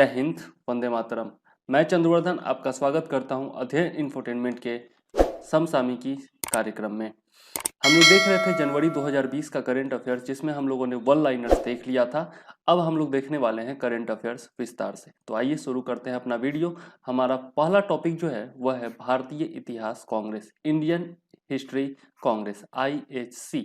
जय हिंद, वंदे मातरम। मैं चंद्रवर्धन आपका स्वागत करता हूं अध्ययन इंफोटेनमेंट के समसामयिकी कार्यक्रम में। हम लोग देख रहे थे जनवरी 2020 का करंट अफेयर्स, जिसमें हम लोगों ने वन लाइनर्स देख लिया था। अब हम लोग देखने वाले हैं करंट अफेयर्स विस्तार से। तो आइए शुरू करते हैं अपना वीडियो। हमारा पहला टॉपिक जो है वह है भारतीय इतिहास Congress, Indian history Congress, IHC।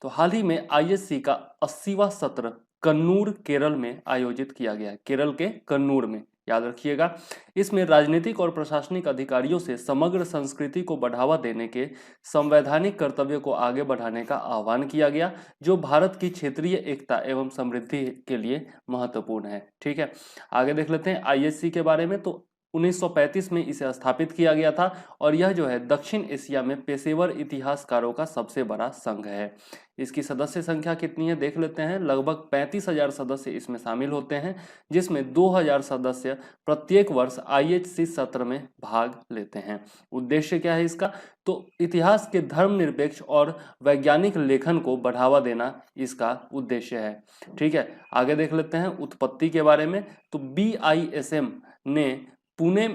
तो हाल ही में IHC का 80वां सत्र कन्नूर, केरल में आयोजित किया गया है। केरल के कन्नूर में, याद रखिएगा। इसमें राजनीतिक और प्रशासनिक अधिकारियों से समग्र संस्कृति को बढ़ावा देने के संवैधानिक कर्तव्य को आगे बढ़ाने का आह्वान किया गया, जो भारत की क्षेत्रीय एकता एवं समृद्धि के लिए महत्वपूर्ण है। ठीक है, आगे देख लेते हैं IHC के बारे में। तो 1935 में इसे स्थापित किया गया था और यह जो है दक्षिण एशिया में पेशेवर इतिहासकारों का सबसे बड़ा संघ है। इसकी सदस्य संख्या कितनी है देख लेते हैं। लगभग 35,000 सदस्य इसमें शामिल होते हैं, जिसमें 2,000 सदस्य प्रत्येक वर्ष IHC सत्र में भाग लेते हैं। उद्देश्य क्या है इसका? तो इतिहास के धर्मनिरपेक्ष और वैज्ञानिक लेखन को बढ़ावा देना इसका उद्देश्य है। ठीक है, आगे देख लेते हैं उत्पत्ति के बारे में। तो BISM ने पुणे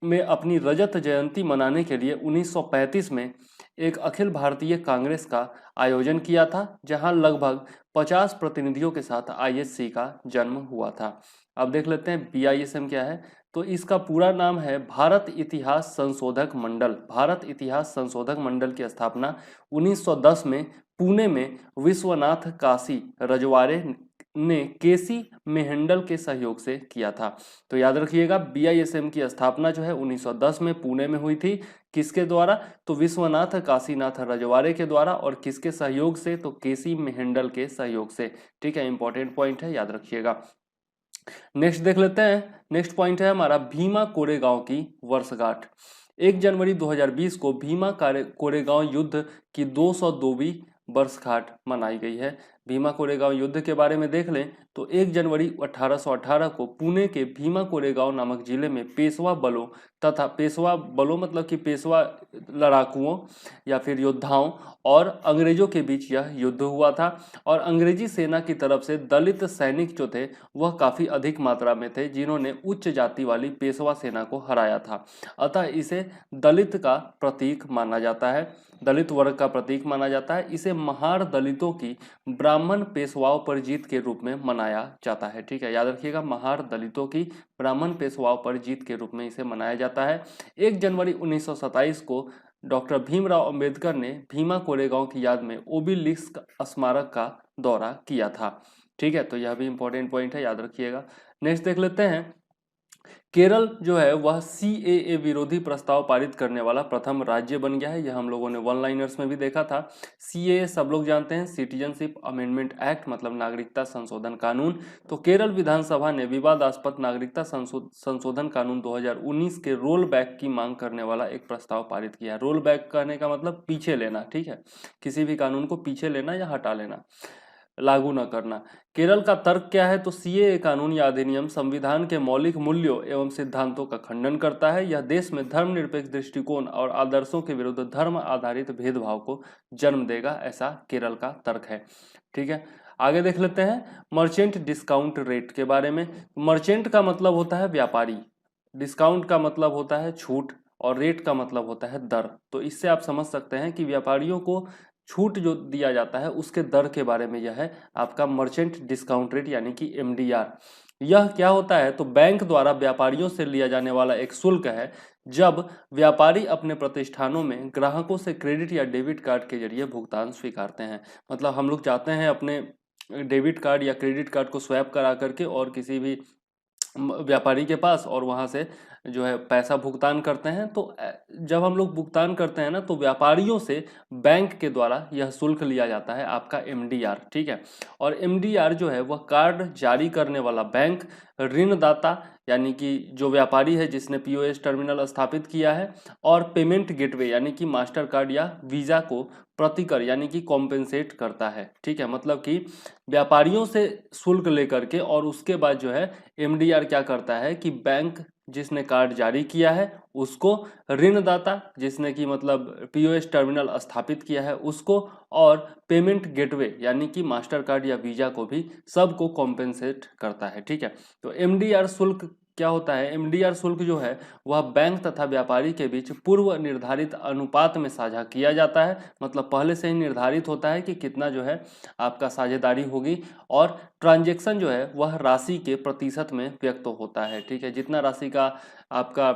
में अपनी रजत जयंती मनाने के लिए 1935 में एक अखिल भारतीय कांग्रेस का आयोजन किया था, जहां लगभग 50 प्रतिनिधियों के साथ IHC का जन्म हुआ था। अब देख लेते हैं BISM क्या है। तो इसका पूरा नाम है भारत इतिहास संशोधक मंडल। भारत इतिहास संशोधक मंडल की स्थापना 1910 में पुणे में विश्वनाथ काशी रजवाड़े ने केसी मेहंडल के सहयोग से किया था। तो याद रखिएगा, BISM की स्थापना जो है 1910 में पुणे में हुई थी। किसके द्वारा? तो विश्वनाथ काशीनाथ रजवाड़े के द्वारा। और किसके सहयोग से? तो केसी मेहंडल के सहयोग से। ठीक है, इंपॉर्टेंट पॉइंट है, याद रखिएगा। नेक्स्ट देख लेते हैं। नेक्स्ट पॉइंट है हमारा भीमा कोरेगांव की वर्षगांठ। 1 जनवरी 2020 को भीमा कोरेगांव युद्ध की 202वीं वर्षगांठ मनाई गई है। भीमा कोरेगांव युद्ध के बारे में देख लें तो 1 जनवरी 1818 को पुणे के भीमा कोरेगांव नामक जिले में पेशवा बलों तथा पेशवा बलों मतलब कि पेशवा लड़ाकुओं या फिर योद्धाओं और अंग्रेजों के बीच यह युद्ध हुआ था। और अंग्रेजी सेना की तरफ से दलित सैनिक जो थे वह काफ़ी अधिक मात्रा में थे, जिन्होंने उच्च जाति वाली पेशवा सेना को हराया था। अतः इसे दलित का प्रतीक माना जाता है, दलित वर्ग का प्रतीक माना जाता है। इसे महार दलितों की ब्राह्मण पेशवाओं पर जीत के रूप में मनाया जाता है। ठीक है, याद रखिएगा, महार दलितों की ब्राह्मण पेशवाओं पर जीत के रूप में इसे मनाया जाता है। 1 जनवरी 1927 को डॉक्टर भीमराव अंबेडकर ने भीमा कोरेगांव की याद में ओबेलिस्क स्मारक का दौरा किया था। ठीक है, तो यह भी इंपॉर्टेंट पॉइंट है, याद रखिएगा। नेक्स्ट देख लेते हैं। केरल जो है वह CAA विरोधी प्रस्ताव पारित करने वाला प्रथम राज्य बन गया है। यह हम लोगों ने वन लाइनर्स में भी देखा था। CAA सब लोग जानते हैं, सिटीजनशिप अमेंडमेंट एक्ट, मतलब नागरिकता संशोधन कानून। तो केरल विधानसभा ने विवादास्पद नागरिकता संशोधन कानून 2019 के रोल बैक की मांग करने वाला एक प्रस्ताव पारित किया है। रोल बैक कहने का मतलब पीछे लेना। ठीक है, किसी भी कानून को पीछे लेना या हटा लेना, लागू न करना। केरल का तर्क क्या है? तो CAA कानून या अधिनियम संविधान के मौलिक मूल्यों एवं सिद्धांतों का खंडन करता है। यह देश में धर्मनिरपेक्ष दृष्टिकोण और आदर्शों के विरुद्ध धर्म आधारित भेदभाव को जन्म देगा, ऐसा केरल का तर्क है। ठीक है, आगे देख लेते हैं मर्चेंट डिस्काउंट रेट के बारे में। मर्चेंट का मतलब होता है व्यापारी, डिस्काउंट का मतलब होता है छूट, और रेट का मतलब होता है दर। तो इससे आप समझ सकते हैं कि व्यापारियों को छूट जो दिया जाता है उसके दर के बारे में यह है आपका मर्चेंट डिस्काउंट रेट यानी कि MDR। यह क्या होता है? तो बैंक द्वारा व्यापारियों से लिया जाने वाला एक शुल्क है, जब व्यापारी अपने प्रतिष्ठानों में ग्राहकों से क्रेडिट या डेबिट कार्ड के जरिए भुगतान स्वीकारते हैं। मतलब हम लोग चाहते हैं अपने डेबिट कार्ड या क्रेडिट कार्ड को स्वैप करा करके और किसी भी व्यापारी के पास, और वहां से जो है पैसा भुगतान करते हैं। तो जब हम लोग भुगतान करते हैं ना, तो व्यापारियों से बैंक के द्वारा यह शुल्क लिया जाता है, आपका MDR। ठीक है, और MDR जो है वह कार्ड जारी करने वाला बैंक, ऋणदाता यानी कि जो व्यापारी है जिसने POS टर्मिनल स्थापित किया है, और पेमेंट गेटवे यानी कि मास्टर कार्ड या वीजा को प्रतिकर यानी कि कॉम्पेंसेट करता है। ठीक है, मतलब कि व्यापारियों से शुल्क लेकर के और उसके बाद जो है MDR क्या करता है कि बैंक जिसने कार्ड जारी किया है उसको, ऋणदाता जिसने कि मतलब पीओएस टर्मिनल स्थापित किया है उसको, और पेमेंट गेटवे यानी कि मास्टर कार्ड या वीजा को भी सबको कॉम्पेंसेट करता है। ठीक है, तो एमडीआर शुल्क क्या होता है? एमडीआर शुल्क जो है वह बैंक तथा व्यापारी के बीच पूर्व निर्धारित अनुपात में साझा किया जाता है, मतलब पहले से ही निर्धारित होता है कि कितना जो है आपका साझेदारी होगी, और ट्रांजैक्शन जो है वह राशि के प्रतिशत में व्यक्त होता है। ठीक है, जितना राशि का आपका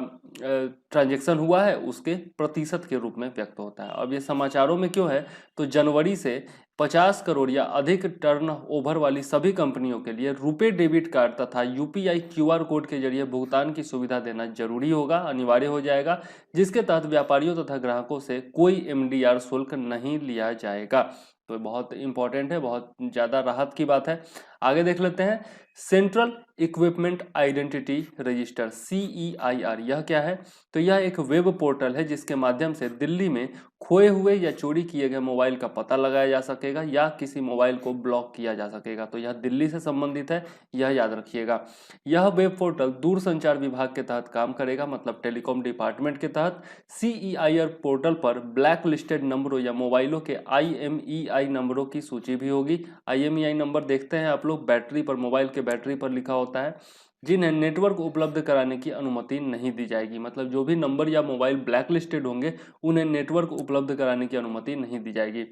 ट्रांजैक्शन हुआ है उसके प्रतिशत के रूप में व्यक्त होता है। अब ये समाचारों में क्यों है? तो जनवरी से 50 करोड़ या अधिक टर्न ओवर वाली सभी कंपनियों के लिए रुपे डेबिट कार्ड तथा यूपीआई क्यूआर कोड के जरिए भुगतान की सुविधा देना जरूरी होगा, अनिवार्य हो जाएगा, जिसके तहत व्यापारियों तथा ग्राहकों से कोई एमडीआर शुल्क नहीं लिया जाएगा। तो बहुत इंपॉर्टेंट है, बहुत ज़्यादा राहत की बात है। आगे देख लेते हैं, central equipment identity register CEIR, यह क्या है? तो यह एक वेब पोर्टल है जिसके माध्यम से दिल्ली में खोए हुए या चोरी किए गए मोबाइल का पता लगाया जा सकेगा या किसी मोबाइल को ब्लॉक किया जा सकेगा। तो यह दिल्ली से संबंधित है, यह याद रखिएगा। यह वेब पोर्टल दूरसंचार विभाग के तहत काम करेगा, मतलब टेलीकॉम डिपार्टमेंट के तहत। CEIR पोर्टल पर ब्लैक लिस्टेड नंबरों या मोबाइलों के IMEI नंबरों की सूची भी होगी। IMEI नंबर देखते हैं आप लोग, बैटरी पर, मोबाइल के बैटरी पर लिखा होता है, जिन्हें नेटवर्क उपलब्ध कराने की अनुमति नहीं दी जाएगी। मतलब जो भी नंबर या मोबाइल ब्लैक लिस्टेड होंगे उन्हें नेटवर्क उपलब्ध कराने की अनुमति नहीं दी जाएगी।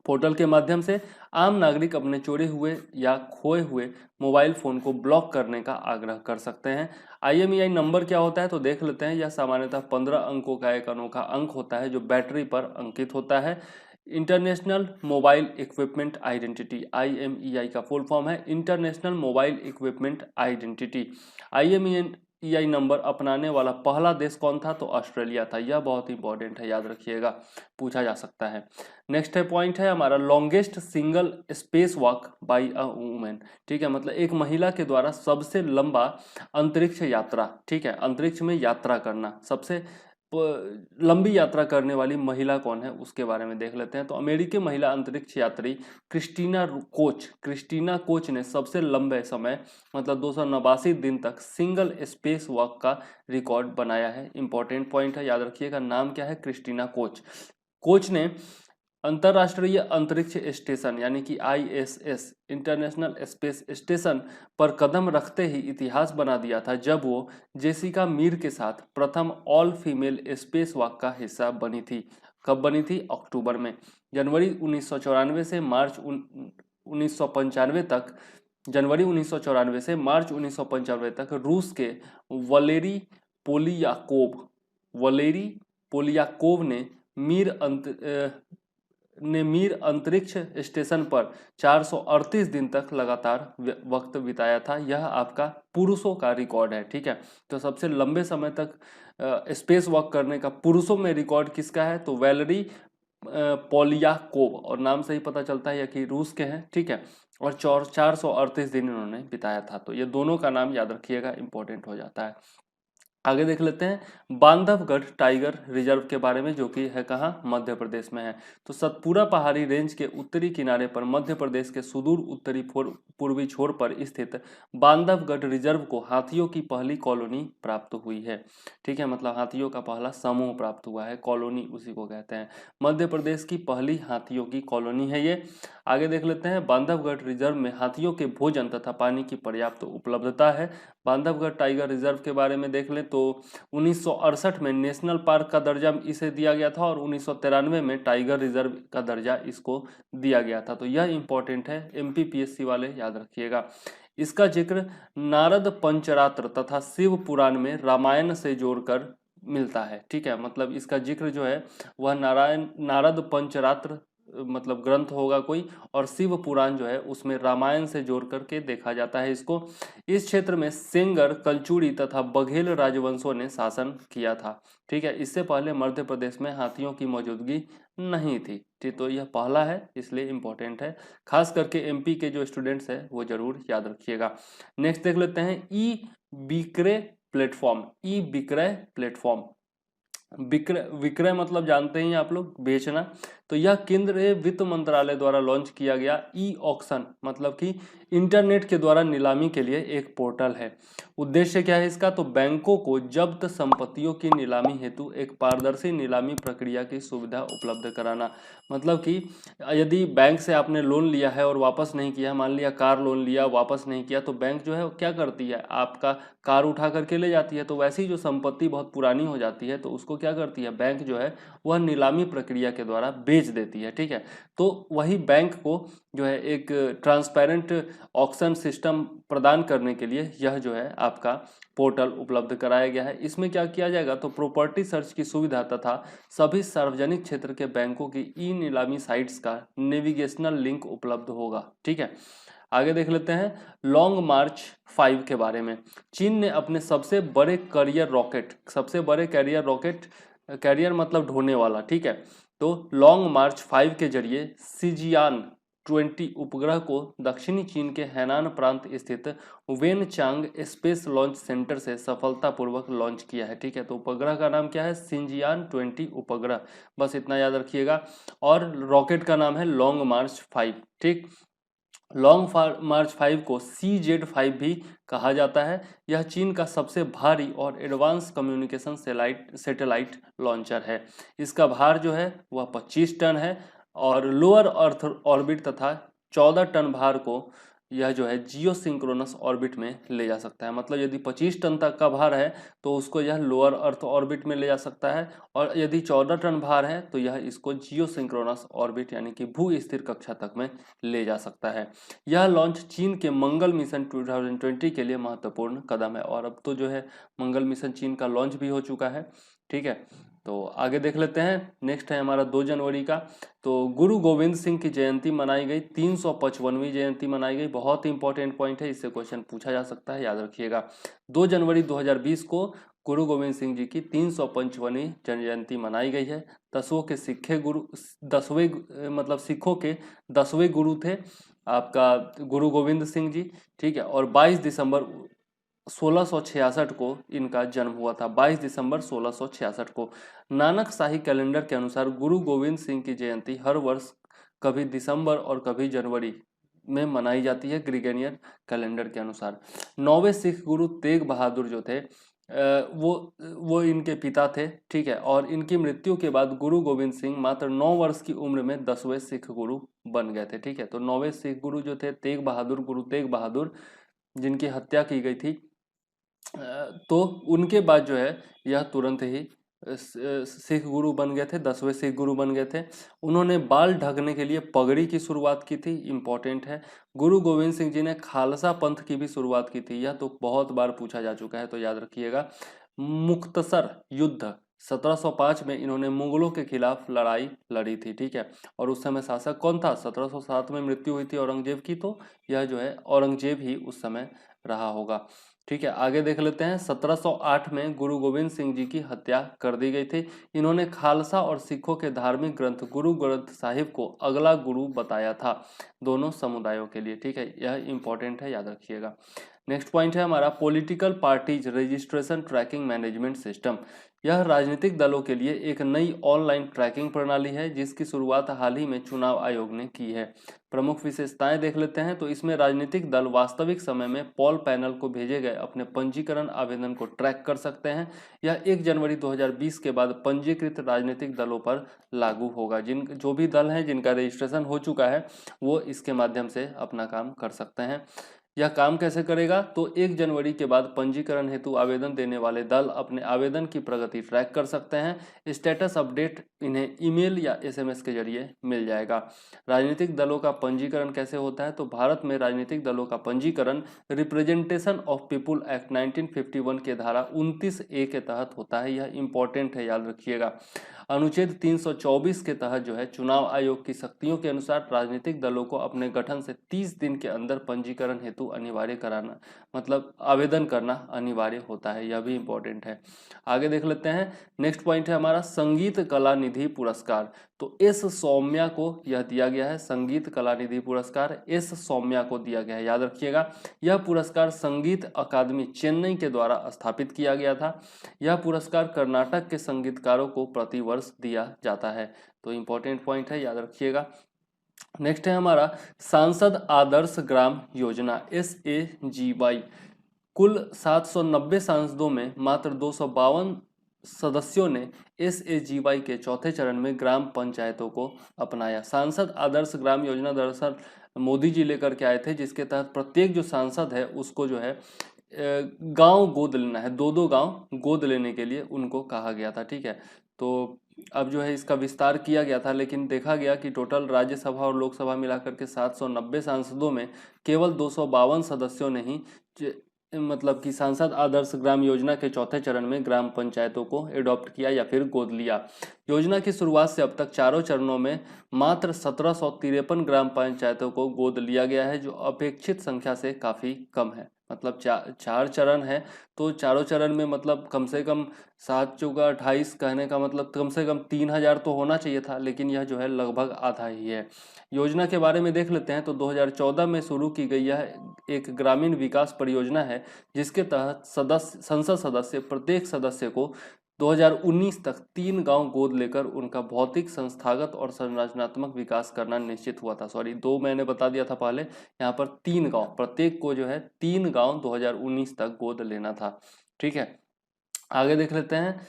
पोर्टल के माध्यम से आम नागरिक अपने चोरी हुए या खोए हुए मोबाइल फोन को ब्लॉक करने का आग्रह कर सकते हैं। IMEI नंबर क्या होता है तो देख लेते हैं। यह सामान्यतः 15 अंकों का एक अनोखा अंक होता है जो बैटरी पर अंकित होता है। International mobile equipment identity, IMEI का फुल फॉर्म है international mobile equipment identity. IMEI number अपनाने वाला पहला देश कौन था? तो ऑस्ट्रेलिया था। यह बहुत इंपॉर्टेंट है, याद रखिएगा, पूछा जा सकता है। नेक्स्ट है पॉइंट है हमारा, longest single space walk by a women. ठीक है, मतलब एक महिला के द्वारा सबसे लंबा अंतरिक्ष यात्रा। ठीक है, अंतरिक्ष में यात्रा करना, सबसे लंबी यात्रा करने वाली महिला कौन है उसके बारे में देख लेते हैं। तो अमेरिकी महिला अंतरिक्ष यात्री क्रिस्टीना कोच ने सबसे लंबे समय मतलब 289 दिन तक सिंगल स्पेस वॉक का रिकॉर्ड बनाया है। इंपॉर्टेंट पॉइंट है, याद रखिएगा। नाम क्या है? Christina Koch. कोच ने अंतरराष्ट्रीय अंतरिक्ष स्टेशन यानी कि ISS इंटरनेशनल स्पेस स्टेशन पर कदम रखते ही इतिहास बना दिया था जब वो जेसिका मीर के साथ प्रथम ऑल फीमेल स्पेस वॉक का हिस्सा बनी थी। कब बनी थी? अक्टूबर में। जनवरी 1994 से मार्च 1995 तक, जनवरी 1994 से मार्च 1995 तक रूस के वलेरी पोलियाकोव ने मीर अंतरिक्ष स्टेशन पर 438 दिन तक लगातार वक्त बिताया था। यह आपका पुरुषों का रिकॉर्ड है। ठीक है, तो सबसे लंबे समय तक स्पेस वॉक करने का पुरुषों में रिकॉर्ड किसका है? तो वैलरी पोलियाकोव, और नाम से ही पता चलता है कि रूस के हैं। ठीक है, और 438 दिन इन्होंने बिताया था। तो ये दोनों का नाम याद रखिएगा, इंपॉर्टेंट हो जाता है। आगे देख लेते हैं बांधवगढ़ टाइगर रिजर्व के बारे में, जो कि है कहाँ? मध्य प्रदेश में है। तो सतपुरा पहाड़ी रेंज के उत्तरी किनारे पर मध्य प्रदेश के सुदूर उत्तरी पूर्वी छोर पर स्थित बांधवगढ़ रिजर्व को हाथियों की पहली कॉलोनी प्राप्त हुई है। ठीक है, मतलब हाथियों का पहला समूह प्राप्त हुआ है, कॉलोनी उसी को कहते हैं। मध्य प्रदेश की पहली हाथियों की कॉलोनी है ये। आगे देख लेते हैं, बांधवगढ़ रिजर्व में हाथियों के भोजन तथा पानी की पर्याप्त उपलब्धता है। बांधवगढ़ टाइगर रिजर्व के बारे में देख लें तो 1968 में नेशनल पार्क का दर्जा इसे दिया गया था और 1993 में टाइगर रिजर्व का दर्जा इसको दिया गया था। तो यह इंपॉर्टेंट है, MPPSC वाले याद रखिएगा। इसका जिक्र नारद पंचरात्र तथा शिव पुराण में रामायण से जोड़कर मिलता है। ठीक है, मतलब इसका जिक्र जो है वह नारद पंचरात्र मतलब ग्रंथ होगा कोई, और शिव पुराण जो है उसमें रामायण से जोड़ करके देखा जाता है इसको। इस क्षेत्र में सेंगर, कलचुड़ी तथा बघेल राजवंशों ने शासन किया था। ठीक है, इससे पहले मध्य प्रदेश में हाथियों की मौजूदगी नहीं थी। ठीक, तो यह पहला है इसलिए इंपॉर्टेंट है, खास करके MP के जो स्टूडेंट्स हैं वो जरूर याद रखिएगा। नेक्स्ट देख लेते हैं ई विक्रय प्लेटफॉर्म। विक्रय मतलब जानते ही आप लोग, बेचना। तो तो यह केंद्रीय वित्त मंत्रालय द्वारा लॉन्च किया गया ई ऑक्शन मतलब कि इंटरनेट के द्वारा नीलामी के लिए एक पोर्टल है। उद्देश्य क्या है इसका, तो बैंकों को जब्त संपत्तियों की नीलामी हेतु एक पारदर्शी नीलामी प्रक्रिया की सुविधा उपलब्ध कराना। मतलब कि यदि बैंक से आपने लोन लिया है और वापस नहीं किया, मान लिया कार लोन लिया वापस नहीं किया, तो बैंक जो है क्या करती है, आपका कार उठा करके ले जाती है। तो वैसी जो संपत्ति बहुत पुरानी हो जाती है तो उसको क्या करती है बैंक जो है वह नीलामी प्रक्रिया के द्वारा बेच देती है। ठीक है, तो वही बैंक को जो है एक ट्रांसपेरेंट ऑक्शन सिस्टम प्रदान करने के लिए यह जो है आपका पोर्टल उपलब्ध कराया गया है। इसमें क्या किया जाएगा, तो प्रॉपर्टी सर्च की सुविधा तथा सभी सार्वजनिक क्षेत्र के बैंकों की ई नीलामी साइट्स का नेविगेशनल लिंक उपलब्ध होगा। ठीक है, आगे देख लेते हैं लॉन्ग मार्च 5 के बारे में। चीन ने अपने सबसे बड़े कैरियर मतलब ढोने वाला, ठीक है, तो लॉन्ग मार्च 5 के जरिए सिजियान 20 उपग्रह को दक्षिणी चीन के हैनान प्रांत स्थित वेनचांग स्पेस लॉन्च सेंटर से सफलतापूर्वक लॉन्च किया है। ठीक है, तो उपग्रह का नाम क्या है, सिंजियान 20 उपग्रह, बस इतना याद रखिएगा। और रॉकेट का नाम है लॉन्ग मार्च 5। ठीक, लॉन्ग मार्च 5 को CZ5 भी कहा जाता है। यह चीन का सबसे भारी और एडवांस कम्युनिकेशन सैटेलाइट लॉन्चर है। इसका भार जो है वह 25 टन है और लोअर अर्थ ऑर्बिट तथा 14 टन भार को यह जो है जियो सिंक्रोनस ऑर्बिट में ले जा सकता है। मतलब यदि 25 टन तक का भार है तो उसको यह लोअर अर्थ ऑर्बिट में ले जा सकता है, और यदि 14 टन भार है तो यह इसको जियो सिंक्रोनस ऑर्बिट यानी कि भू स्थिर कक्षा तक में ले जा सकता है। यह लॉन्च चीन के मंगल मिशन 2020 के लिए महत्वपूर्ण कदम है, और अब तो जो है मंगल मिशन चीन का लॉन्च भी हो चुका है। ठीक है, तो आगे देख लेते हैं। नेक्स्ट है हमारा 2 जनवरी का, तो गुरु गोविंद सिंह की जयंती मनाई गई, 355वीं जयंती मनाई गई। बहुत ही इंपॉर्टेंट पॉइंट है, इससे क्वेश्चन पूछा जा सकता है, याद रखिएगा। 2 जनवरी 2020 को गुरु गोविंद सिंह जी की 355वीं जयंती मनाई गई है। 10वें मतलब सिखों के 10वें गुरु थे आपका गुरु गोविंद सिंह जी। ठीक है, और 22 दिसंबर 1666 को इनका जन्म हुआ था। 22 दिसंबर 1666 को नानक शाही कैलेंडर के अनुसार गुरु गोविंद सिंह की जयंती हर वर्ष कभी दिसंबर और कभी जनवरी में मनाई जाती है ग्रिगोरियन कैलेंडर के अनुसार। 9वें सिख गुरु तेग बहादुर जो थे वो इनके पिता थे। ठीक है, और इनकी मृत्यु के बाद गुरु गोविंद सिंह मात्र 9 वर्ष की उम्र में 10वें सिख गुरु बन गए थे। ठीक है, तो 9वें सिख गुरु जो थे गुरु तेग बहादुर, जिनकी हत्या की गई थी, तो उनके बाद जो है यह तुरंत ही सिख गुरु बन गए थे, 10वें सिख गुरु बन गए थे। उन्होंने बाल ढकने के लिए पगड़ी की शुरुआत की थी, इंपॉर्टेंट है। गुरु गोविंद सिंह जी ने खालसा पंथ की भी शुरुआत की थी, यह तो बहुत बार पूछा जा चुका है, तो याद रखिएगा। मुक्तसर युद्ध 1705 में इन्होंने मुगलों के खिलाफ लड़ाई लड़ी थी। ठीक है, और उस समय शासक कौन था, 1707 में मृत्यु हुई थी औरंगजेब की, तो यह जो है औरंगजेब ही उस समय रहा होगा। ठीक है, आगे देख लेते हैं। 1708 में गुरु गोविंद सिंह जी की हत्या कर दी गई थी। इन्होंने खालसा और सिखों के धार्मिक ग्रंथ गुरु ग्रंथ साहिब को अगला गुरु बताया था दोनों समुदायों के लिए। ठीक है, यह इंपॉर्टेंट है, याद रखिएगा। नेक्स्ट पॉइंट है हमारा political parties registration tracking management system. यह राजनीतिक दलों के लिए एक नई ऑनलाइन ट्रैकिंग प्रणाली है जिसकी शुरुआत हाल ही में चुनाव आयोग ने की है। प्रमुख विशेषताएं देख लेते हैं, तो इसमें राजनीतिक दल वास्तविक समय में पोल पैनल को भेजे गए अपने पंजीकरण आवेदन को ट्रैक कर सकते हैं। यह 1 जनवरी 2020 के बाद पंजीकृत राजनीतिक दलों पर लागू होगा। जो भी दल हैं जिनका रजिस्ट्रेशन हो चुका है वो इसके माध्यम से अपना काम कर सकते हैं। यह काम कैसे करेगा, तो 1 जनवरी के बाद पंजीकरण हेतु आवेदन देने वाले दल अपने आवेदन की प्रगति ट्रैक कर सकते हैं। स्टेटस अपडेट इन्हें ईमेल या SMS के जरिए मिल जाएगा। राजनीतिक दलों का पंजीकरण कैसे होता है, तो भारत में राजनीतिक दलों का पंजीकरण रिप्रेजेंटेशन ऑफ पीपुल एक्ट 1951 के धारा 29A के तहत होता है। यह इंपॉर्टेंट है, याद रखिएगा। अनुच्छेद 324 के तहत जो है चुनाव आयोग की शक्तियों के अनुसार राजनीतिक दलों को अपने गठन से 30 दिन के अंदर पंजीकरण हेतु अनिवार्य कराना मतलब आवेदन करना अनिवार्य होता है, यह भी इंपॉर्टेंट है। आगे देख लेते हैं। नेक्स्ट पॉइंट है हमारा संगीत कला निधि पुरस्कार। तो तो एस सौम्या को यह दिया गया है, संगीत कला निधि पुरस्कार एस सौम्या को दिया गया है, याद रखिएगा। यह पुरस्कार संगीत अकादमी चेन्नई के द्वारा स्थापित किया गया था। यह पुरस्कार कर्नाटक के संगीतकारों को प्रतिवर्ष दिया जाता है। तो इंपॉर्टेंट पॉइंट है, याद रखिएगा। नेक्स्ट है हमारा सांसद आदर्श ग्राम योजना SAGY। कुल 790 सांसदों में मात्र 252 सदस्यों ने SAGY के चौथे चरण में ग्राम पंचायतों को अपनाया। सांसद आदर्श ग्राम योजना दरअसल मोदी जी लेकर के आए थे, जिसके तहत प्रत्येक जो सांसद है उसको जो है गांव गोद लेना है, दो गांव गोद लेने के लिए उनको कहा गया था। ठीक है, तो अब जो है इसका विस्तार किया गया था, लेकिन देखा गया कि टोटल राज्यसभा और लोकसभा मिलाकर के 790 सांसदों में केवल 252 सदस्यों ने ही मतलब कि सांसद आदर्श ग्राम योजना के चौथे चरण में ग्राम पंचायतों को एडॉप्ट किया या फिर गोद लिया। योजना की शुरुआत से अब तक चारों चरणों में मात्र 1753 ग्राम पंचायतों को गोद लिया गया है, जो अपेक्षित संख्या से काफ़ी कम है। मतलब चार चरण है, तो चारों चरण में मतलब कम से कम 7 चौका 28, कहने का मतलब कम से कम 3000 तो होना चाहिए था, लेकिन यह जो है लगभग आधा ही है। योजना के बारे में देख लेते हैं, तो 2014 में शुरू की गई यह एक ग्रामीण विकास परियोजना है, जिसके तहत संसद सदस्य प्रत्येक सदस्य को 2019 तक 3 गांव गोद लेकर उनका भौतिक, संस्थागत और संरचनात्मक विकास करना निश्चित हुआ था। सॉरी, 2 मैंने बता दिया था पहले, यहाँ पर 3 गांव, प्रत्येक को जो है 3 गांव 2019 तक गोद लेना था। ठीक है, आगे देख लेते हैं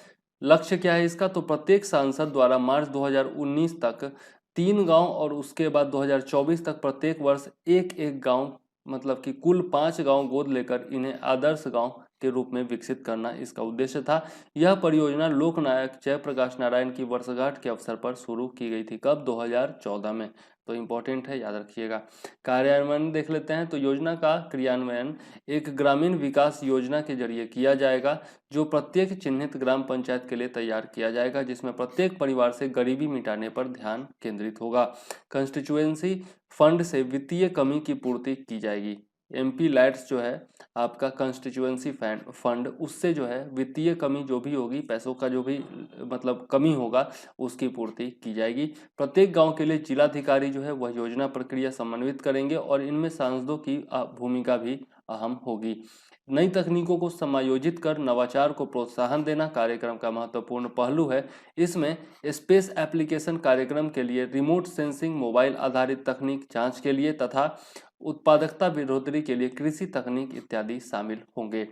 लक्ष्य क्या है इसका। तो प्रत्येक सांसद द्वारा मार्च 2019 तक 3 गांव और उसके बाद 2024 तक प्रत्येक वर्ष एक एक गांव, मतलब कि कुल 5 गांव गोद लेकर इन्हें आदर्श गांव के रूप में विकसित करना इसका उद्देश्य था। यह परियोजना लोकनायक जयप्रकाश नारायण की वर्षगांठ के अवसर पर शुरू की गई थी। कब? 2014 में। तो इम्पोर्टेंट है, याद रखिएगा। कार्यान्वयन देख लेते हैं, तो योजना का क्रियान्वयन एक ग्रामीण विकास योजना के जरिए किया जाएगा, जो प्रत्येक चिन्हित ग्राम पंचायत के लिए तैयार किया जाएगा, जिसमें प्रत्येक परिवार से गरीबी मिटाने पर ध्यान केंद्रित होगा। कंस्टिट्यूएंसी फंड से वित्तीय कमी की पूर्ति की जाएगी। MP लैट्स जो है आपका कंस्टिट्यूएंसी फंड, उससे जो है वित्तीय कमी जो भी होगी, पैसों का जो भी मतलब कमी होगा, उसकी पूर्ति की जाएगी। प्रत्येक गांव के लिए जिलाधिकारी जो है वह योजना प्रक्रिया समन्वित करेंगे और इनमें सांसदों की भूमिका भी अहम होगी। नई तकनीकों को समायोजित कर नवाचार को प्रोत्साहन देना कार्यक्रम का महत्वपूर्ण पहलू है। इसमें स्पेस एप्लीकेशन कार्यक्रम के लिए रिमोट सेंसिंग, मोबाइल आधारित तकनीक जांच के लिए तथा उत्पादकता बढ़ोतरी के लिए कृषि तकनीक इत्यादि शामिल होंगे।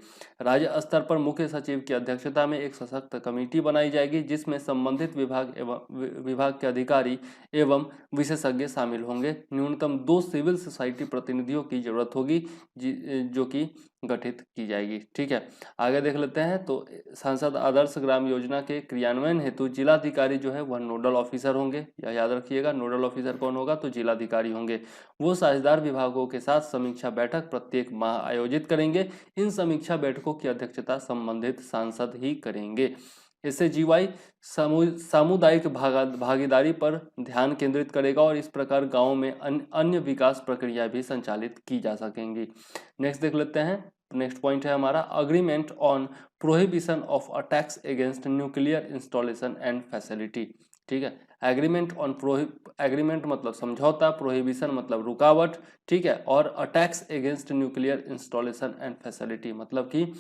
राज्य स्तर पर मुख्य सचिव की अध्यक्षता में एक सशक्त कमेटी बनाई जाएगी, जिसमें संबंधित विभाग के अधिकारी एवं विशेषज्ञ शामिल होंगे। न्यूनतम 2 सिविल सोसाइटी प्रतिनिधियों की जरूरत होगी, जो कि गठित की जाएगी। ठीक है, आगे देख लेते हैं। तो सांसद आदर्श ग्राम योजना के क्रियान्वयन हेतु जिलाधिकारी जो है वह नोडल ऑफिसर होंगे, या याद रखिएगा नोडल ऑफिसर कौन होगा, तो जिलाधिकारी होंगे। वो साझेदार विभागों के साथ समीक्षा बैठक प्रत्येक माह आयोजित करेंगे। इन समीक्षा बैठकों की अध्यक्षता संबंधित सांसद ही करेंगे। SAGY सामुदायिक भागीदारी पर ध्यान केंद्रित करेगा और इस प्रकार गांवों में अन्य विकास प्रक्रिया भी संचालित की जा सकेंगी। नेक्स्ट देख लेते हैं। नेक्स्ट पॉइंट है हमारा agreement on prohibition of attacks against nuclear installation and facility. ठीक है, एग्रीमेंट मतलब समझौता, प्रोहिबिशन मतलब रुकावट, ठीक है, और attacks against nuclear installation and facility मतलब कि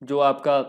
जो आपका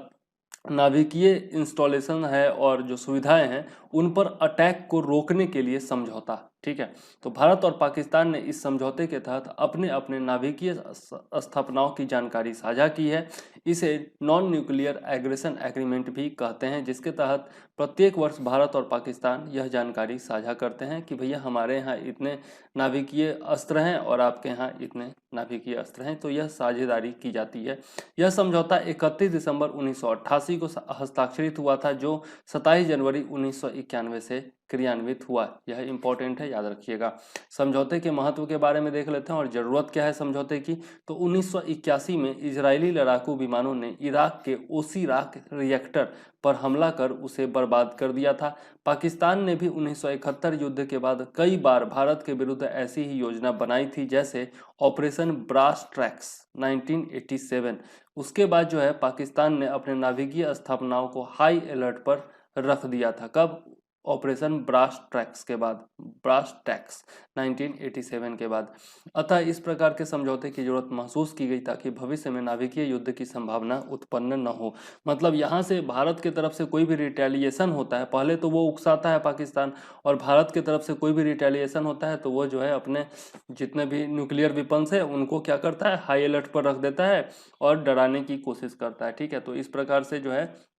नाभिकीय इंस्टॉलेशन है और जो सुविधाएं हैं उन पर अटैक को रोकने के लिए समझौता। ठीक है, तो भारत और पाकिस्तान ने इस समझौते के तहत अपने अपने नाभिकीय स्थापनाओं की जानकारी साझा की है। इसे नॉन न्यूक्लियर एग्रेशन एग्रीमेंट भी कहते हैं, जिसके तहत प्रत्येक वर्ष भारत और पाकिस्तान यह जानकारी साझा करते हैं कि भैया हमारे यहाँ इतने नाभिकीय अस्त्र हैं और आपके यहाँ इतने नाभिकीय अस्त्र हैं, तो यह साझेदारी की जाती है। यह समझौता 31 दिसंबर 1988 को हस्ताक्षरित हुआ था, जो 27 जनवरी 1991 से क्रियान्वित हुआ। यह इंपॉर्टेंट है, याद रखिएगा। समझौते के महत्व के बारे में देख लेते हैं और ज़रूरत क्या है समझौते की। तो 1981 में इजरायली लड़ाकू विमानों ने इराक के ओसीराक रिएक्टर पर हमला कर उसे बर्बाद कर दिया था। पाकिस्तान ने भी 1971 युद्ध के बाद कई बार भारत के विरुद्ध ऐसी ही योजना बनाई थी, जैसे ऑपरेशन ब्रास ट्रैक्स 1987। उसके बाद जो है पाकिस्तान ने अपने नाभिकीय स्थापनाओं को हाई अलर्ट पर रख दिया था। कब? ऑपरेशन ब्रास ट्रैक्स के बाद, ब्रास टैक्स 1987 के बाद। अतः इस प्रकार के समझौते की जरूरत महसूस की गई ताकि भविष्य में नाभिकीय युद्ध की संभावना उत्पन्न न हो। मतलब यहाँ से भारत की तरफ से कोई भी रिटेलिएशन होता है, पहले तो वो उकसाता है पाकिस्तान, और भारत की तरफ से कोई भी रिटेलिएशन होता है तो वो जो है अपने जितने भी न्यूक्लियर वेपन्स है उनको क्या करता है, हाई अलर्ट पर रख देता है और डराने की कोशिश करता है। ठीक है, तो इस प्रकार से जो है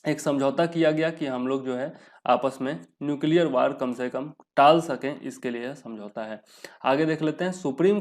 एक समझौता किया गया कि हम लोग जो है आपस में न्यूक्लियर वार कम से कम टाल सकें, इसके लिए यह समझौता है। आगे देख लेते हैं, supreme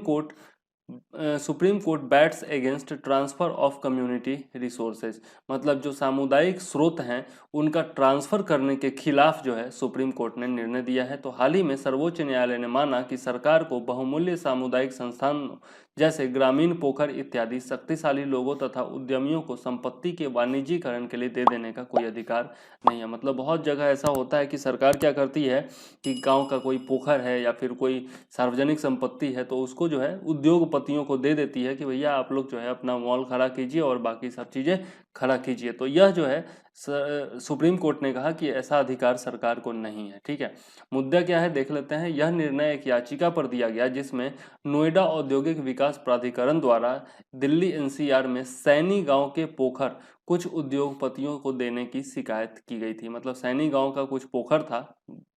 court bats against transfer of community resources. मतलब जो सामुदायिक स्रोत हैं उनका ट्रांसफर करने के खिलाफ जो है सुप्रीम कोर्ट ने निर्णय दिया है। तो हाल ही में सर्वोच्च न्यायालय ने माना कि सरकार को बहुमूल्य सामुदायिक संस्थान जैसे ग्रामीण पोखर इत्यादि शक्तिशाली लोगों तथा उद्यमियों को संपत्ति के वाणिज्यीकरण के लिए दे देने का कोई अधिकार नहीं है। मतलब बहुत जगह ऐसा होता है कि सरकार क्या करती है कि गांव का कोई पोखर है या फिर कोई सार्वजनिक संपत्ति है तो उसको जो है उद्योगपतियों को दे देती है कि भैया आप लोग जो है अपना मॉल खड़ा कीजिए और बाकी सब चीज़ें खड़ा कीजिए। तो यह जो है सुप्रीम कोर्ट ने कहा कि ऐसा अधिकार सरकार को नहीं है। ठीक है, मुद्दा क्या है देख लेते हैं। यह निर्णय एक याचिका पर दिया गया जिसमें नोएडा औद्योगिक विकास प्राधिकरण द्वारा दिल्ली एनसीआर में सैनी गांव के पोखर कुछ उद्योगपतियों को देने की शिकायत की गई थी। मतलब सैनी गांव का कुछ पोखर था,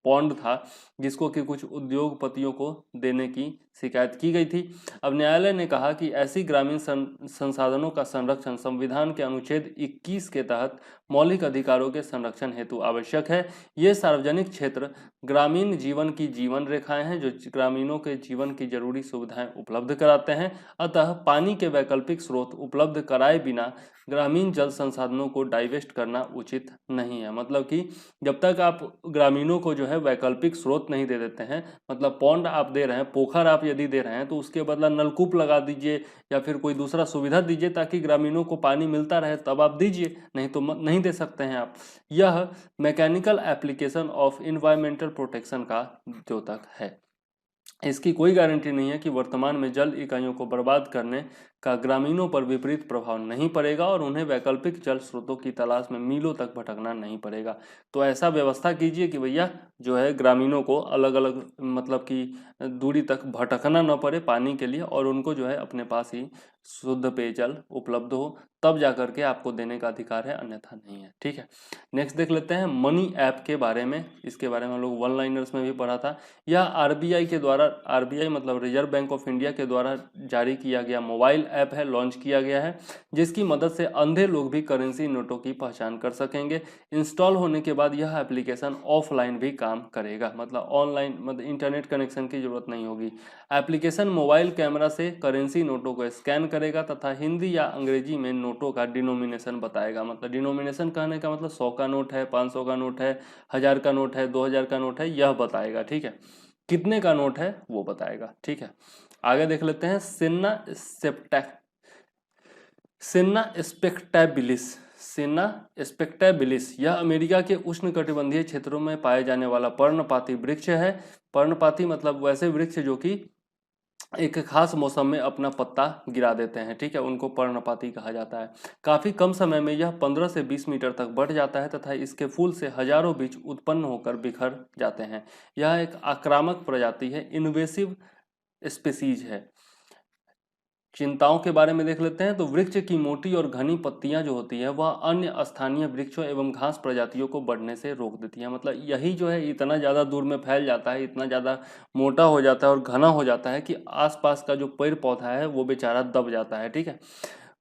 पौंड था, जिसको कि कुछ उद्योगपतियों को देने की शिकायत की गई थी। अब न्यायालय ने कहा कि ऐसी ग्रामीण संसाधनों का संरक्षण संविधान के अनुच्छेद 21 के तहत मौलिक अधिकारों के संरक्षण हेतु आवश्यक है। ये सार्वजनिक क्षेत्र ग्रामीण जीवन की जीवन रेखाएं हैं जो ग्रामीणों के जीवन की जरूरी सुविधाएं उपलब्ध कराते हैं। अतः पानी के वैकल्पिक स्रोत उपलब्ध कराए बिना ग्रामीण जल संसाधनों को डाइवेस्ट करना उचित नहीं है। मतलब कि जब तक आप ग्रामीणों को जो है वैकल्पिक स्रोत नहीं दे देते हैं, मतलब पौंड आप दे रहे हैं, पोखर आप यदि दे रहे हैं तो उसके बदला नलकूप लगा दीजिए या फिर कोई दूसरा सुविधा दीजिए ताकि ग्रामीणों को पानी मिलता रहे, तब आप दीजिए, नहीं तो नहीं दे सकते हैं आप। यह mechanical application of environmental protection का द्योतक है। इसकी कोई गारंटी नहीं है कि वर्तमान में जल इकाइयों को बर्बाद करने का ग्रामीणों पर विपरीत प्रभाव नहीं पड़ेगा और उन्हें वैकल्पिक जल स्रोतों की तलाश में मीलों तक भटकना नहीं पड़ेगा। तो ऐसा व्यवस्था कीजिए कि भैया जो है ग्रामीणों को अलग अलग मतलब कि दूरी तक भटकना न पड़े पानी के लिए और उनको जो है अपने पास ही शुद्ध पेयजल उपलब्ध हो, तब जाकर के आपको देने का अधिकार है, अन्यथा नहीं है। ठीक है, नेक्स्ट देख लेते हैं मनी ऐप के बारे में। इसके बारे में हम लोग वन लाइनर्स में भी पढ़ा था। यह आरबीआई के द्वारा, आरबीआई मतलब रिजर्व बैंक ऑफ इंडिया के द्वारा जारी किया गया मोबाइल ऐप है, लॉन्च किया गया है, जिसकी मदद से अंधे लोग भी करेंसी नोटों की पहचान कर सकेंगे। इंस्टॉल होने के बाद यह एप्लीकेशन ऑफलाइन भी काम करेगा, मतलब ऑनलाइन मतलब इंटरनेट कनेक्शन की जरूरत नहीं होगी। एप्लीकेशन मोबाइल कैमरा से करेंसी नोटों को स्कैन करेगा तथा हिंदी या अंग्रेजी में नोटों का डिनोमिनेशन बताएगा। मतलब डिनोमिनेशन कहने का मतलब 100 का नोट है, 500 का नोट है, 1000 का नोट है, 2000 का नोट है, यह बताएगा। ठीक है, कितने का नोट है वो बताएगा। ठीक है, आगे देख लेते हैं सिन्ना स्पेक्टेबिलिस। यह अमेरिका के उष्णकटिबंधीय क्षेत्रों में पाए जाने वाला पर्णपाती वृक्ष है। पर्णपाती मतलब वैसे वृक्ष जो कि एक खास मौसम में अपना पत्ता गिरा देते हैं। ठीक है, उनको पर्णपाती कहा जाता है। काफी कम समय में यह 15 से 20 मीटर तक बढ़ जाता है तथा इसके फूल से हजारों बीज उत्पन्न होकर बिखर जाते हैं। यह एक आक्रामक प्रजाति है, इन्वेसिव स्पीसीज है। चिंताओं के बारे में देख लेते हैं। तो वृक्ष की मोटी और घनी पत्तियां जो होती है वह अन्य स्थानीय वृक्षों एवं घास प्रजातियों को बढ़ने से रोक देती है। मतलब यही जो है इतना ज़्यादा दूर में फैल जाता है, इतना ज़्यादा मोटा हो जाता है और घना हो जाता है कि आसपास का जो पेड़ पौधा है वो बेचारा दब जाता है। ठीक है,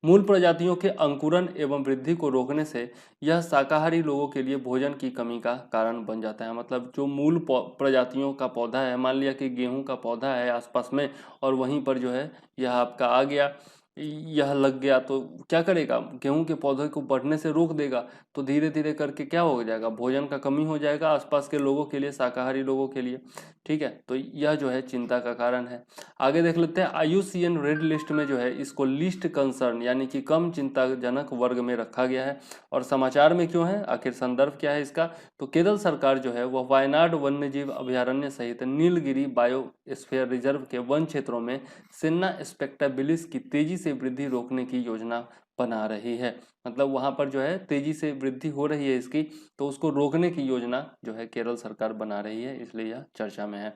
मूल प्रजातियों के अंकुरण एवं वृद्धि को रोकने से यह शाकाहारी लोगों के लिए भोजन की कमी का कारण बन जाता है। मतलब जो मूल प्रजातियों का पौधा है, मान लिया कि गेहूं का पौधा है आसपास में और वहीं पर जो है यह आपका आ गया, यह लग गया, तो क्या करेगा, गेहूं के पौधे को बढ़ने से रोक देगा। तो धीरे धीरे करके क्या हो जाएगा, भोजन का कमी हो जाएगा आसपास के लोगों के लिए, शाकाहारी लोगों के लिए। ठीक है, तो यह जो है चिंता का कारण है। आगे देख लेते हैं, IUCN रेड लिस्ट में जो है इसको लिस्ट कंसर्न यानी कि कम चिंताजनक वर्ग में रखा गया है। और समाचार में क्यों है, आखिर संदर्भ क्या है इसका, तो केरल सरकार जो है वह वायनाड वन्यजीव अभयारण्य सहित नीलगिरी बायोस्फीयर रिजर्व के वन क्षेत्रों में सिन्ना स्पेक्टेबिलिस की तेजी से वृद्धि रोकने की योजना बना रही है। मतलब वहाँ पर जो है तेजी से वृद्धि हो रही है इसकी, तो उसको रोकने की योजना जो है केरल सरकार बना रही है, इसलिए यह चर्चा में है।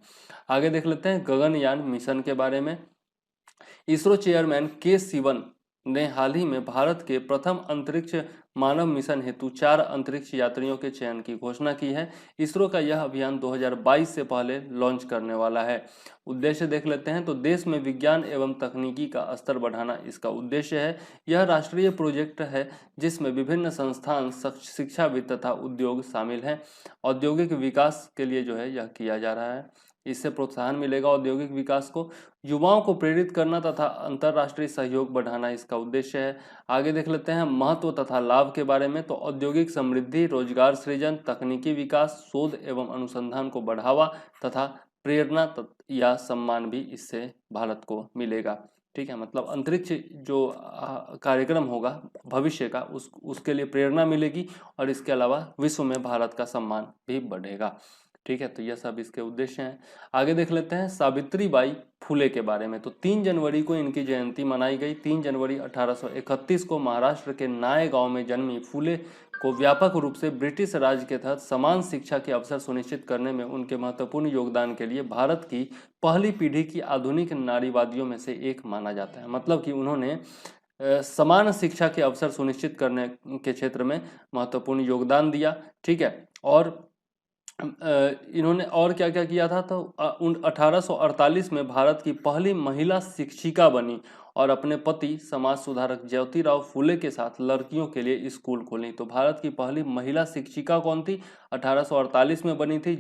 आगे देख लेते हैं गगनयान मिशन के बारे में। इसरो चेयरमैन के सिवन ने हाल ही में भारत के प्रथम अंतरिक्ष मानव मिशन हेतु 4 अंतरिक्ष यात्रियों के चयन की घोषणा की है। इसरो का यह अभियान 2022 से पहले लॉन्च करने वाला है। उद्देश्य देख लेते हैं तो देश में विज्ञान एवं तकनीकी का स्तर बढ़ाना इसका उद्देश्य है। यह राष्ट्रीय प्रोजेक्ट है जिसमें विभिन्न संस्थान, शिक्षाविद तथा उद्योग शामिल हैं। औद्योगिक विकास के लिए जो है यह किया जा रहा है, इससे प्रोत्साहन मिलेगा औद्योगिक विकास को। युवाओं को प्रेरित करना तथा अंतर्राष्ट्रीय सहयोग बढ़ाना इसका उद्देश्य है। आगे देख लेते हैं महत्व तथा लाभ के बारे में। तो औद्योगिक समृद्धि, रोजगार सृजन, तकनीकी विकास, शोध एवं अनुसंधान को बढ़ावा तथा प्रेरणा या सम्मान भी इससे भारत को मिलेगा। ठीक है, मतलब अंतरिक्ष जो कार्यक्रम होगा भविष्य का उसके लिए प्रेरणा मिलेगी और इसके अलावा विश्व में भारत का सम्मान भी बढ़ेगा। ठीक है, तो यह सब इसके उद्देश्य हैं। आगे देख लेते हैं सावित्रीबाई फुले के बारे में। तो 3 जनवरी को इनकी जयंती मनाई गई। 3 जनवरी 1831 को महाराष्ट्र के नाय गांव में जन्मी फुले को व्यापक रूप से ब्रिटिश राज के तहत समान शिक्षा के अवसर सुनिश्चित करने में उनके महत्वपूर्ण योगदान के लिए भारत की पहली पीढ़ी की आधुनिक नारीवादियों में से एक माना जाता है। मतलब कि उन्होंने समान शिक्षा के अवसर सुनिश्चित करने के क्षेत्र में महत्वपूर्ण योगदान दिया। ठीक है, और इन्होंने और क्या क्या किया था, तो 1848 में भारत की पहली महिला शिक्षिका बनी और अपने पति समाज सुधारक ज्योतिराव फुले के साथ लड़कियों के लिए स्कूल खोली। तो भारत की पहली महिला शिक्षिका कौन थी? 1848 में बनी थी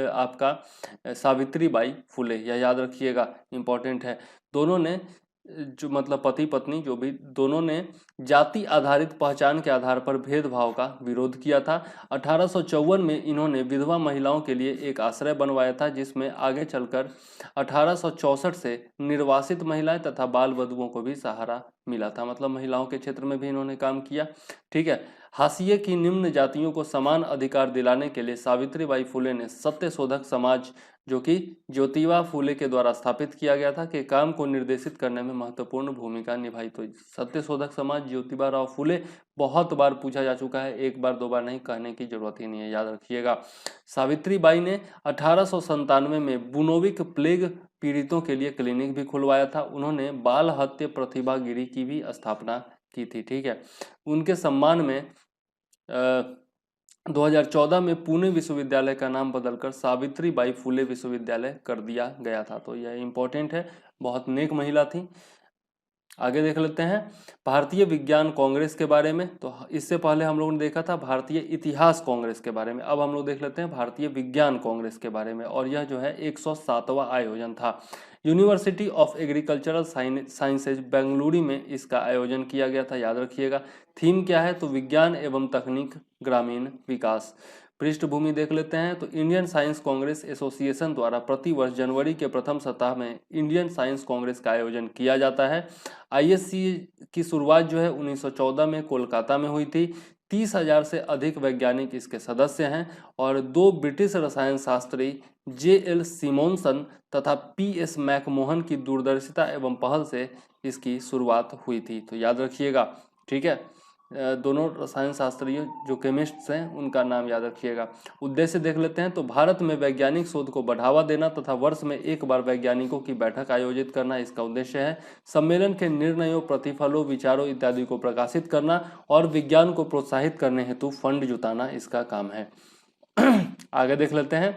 आपका सावित्रीबाई फुले, यह याद रखिएगा, इंपॉर्टेंट है। दोनों ने जो मतलब पति पत्नी जो भी दोनों ने जाति आधारित पहचान के आधार पर भेदभाव का विरोध किया था। 1854 में इन्होंने विधवा महिलाओं के लिए एक आश्रय बनवाया था, जिसमें आगे चलकर 1864 से निर्वासित महिलाएं तथा बाल वधुओं को भी सहारा मिला था। मतलब महिलाओं के क्षेत्र में भी इन्होंने काम किया। ठीक है, हाशिए की निम्न जातियों को समान अधिकार दिलाने के लिए सावित्रीबाई फुले ने सत्यशोधक समाज, जो कि ज्योतिबा फुले के द्वारा स्थापित किया गया था, के काम को निर्देशित करने में महत्वपूर्ण भूमिका निभाई। तो सत्यशोधक समाज ज्योतिबा राव फुले बहुत बार पूछा जा चुका है, एक बार दो बार नहीं, कहने की जरूरत ही नहीं है, याद रखिएगा। सावित्रीबाई ने 1897 में बुनोविक प्लेग पीड़ितों के लिए क्लिनिक भी खुलवाया था। उन्होंने बाल हत्या प्रतिभा गिरी की भी स्थापना की थी। ठीक है, उनके सम्मान में 2014 में पुणे विश्वविद्यालय का नाम बदलकर सावित्रीबाई फुले विश्वविद्यालय कर दिया गया था। तो यह इंपॉर्टेंट है, बहुत नेक महिला थी। आगे देख लेते हैं भारतीय विज्ञान कांग्रेस के बारे में। तो इससे पहले हम लोगों ने देखा था भारतीय इतिहास कांग्रेस के बारे में, अब हम लोग देख लेते हैं भारतीय विज्ञान कांग्रेस के बारे में। और यह जो है 107वां आयोजन था। University of agricultural sciences Bengaluru में इसका आयोजन किया गया था, याद रखिएगा। थीम क्या है, तो विज्ञान एवं तकनीक ग्रामीण विकास। पृष्ठभूमि देख लेते हैं तो इंडियन साइंस कांग्रेस एसोसिएशन द्वारा प्रतिवर्ष जनवरी के प्रथम सप्ताह में इंडियन साइंस कांग्रेस का आयोजन किया जाता है। आईएससी की शुरुआत जो है 1914 में कोलकाता में हुई थी। 30,000 से अधिक वैज्ञानिक इसके सदस्य हैं और 2 ब्रिटिश रसायन शास्त्री JL सिमोनसन तथा PS मैकमोहन की दूरदर्शिता एवं पहल से इसकी शुरुआत हुई थी। तो याद रखिएगा, ठीक है, दोनों रसायन शास्त्री जो केमिस्ट्स हैं उनका नाम याद रखिएगा। उद्देश्य देख लेते हैं तो भारत में वैज्ञानिक शोध को बढ़ावा देना तथा वर्ष में एक बार वैज्ञानिकों की बैठक आयोजित करना इसका उद्देश्य है। सम्मेलन के निर्णयों, प्रतिफलों, विचारों इत्यादि को प्रकाशित करना और विज्ञान को प्रोत्साहित करने हेतु फंड जुटाना इसका काम है। आगे देख लेते हैं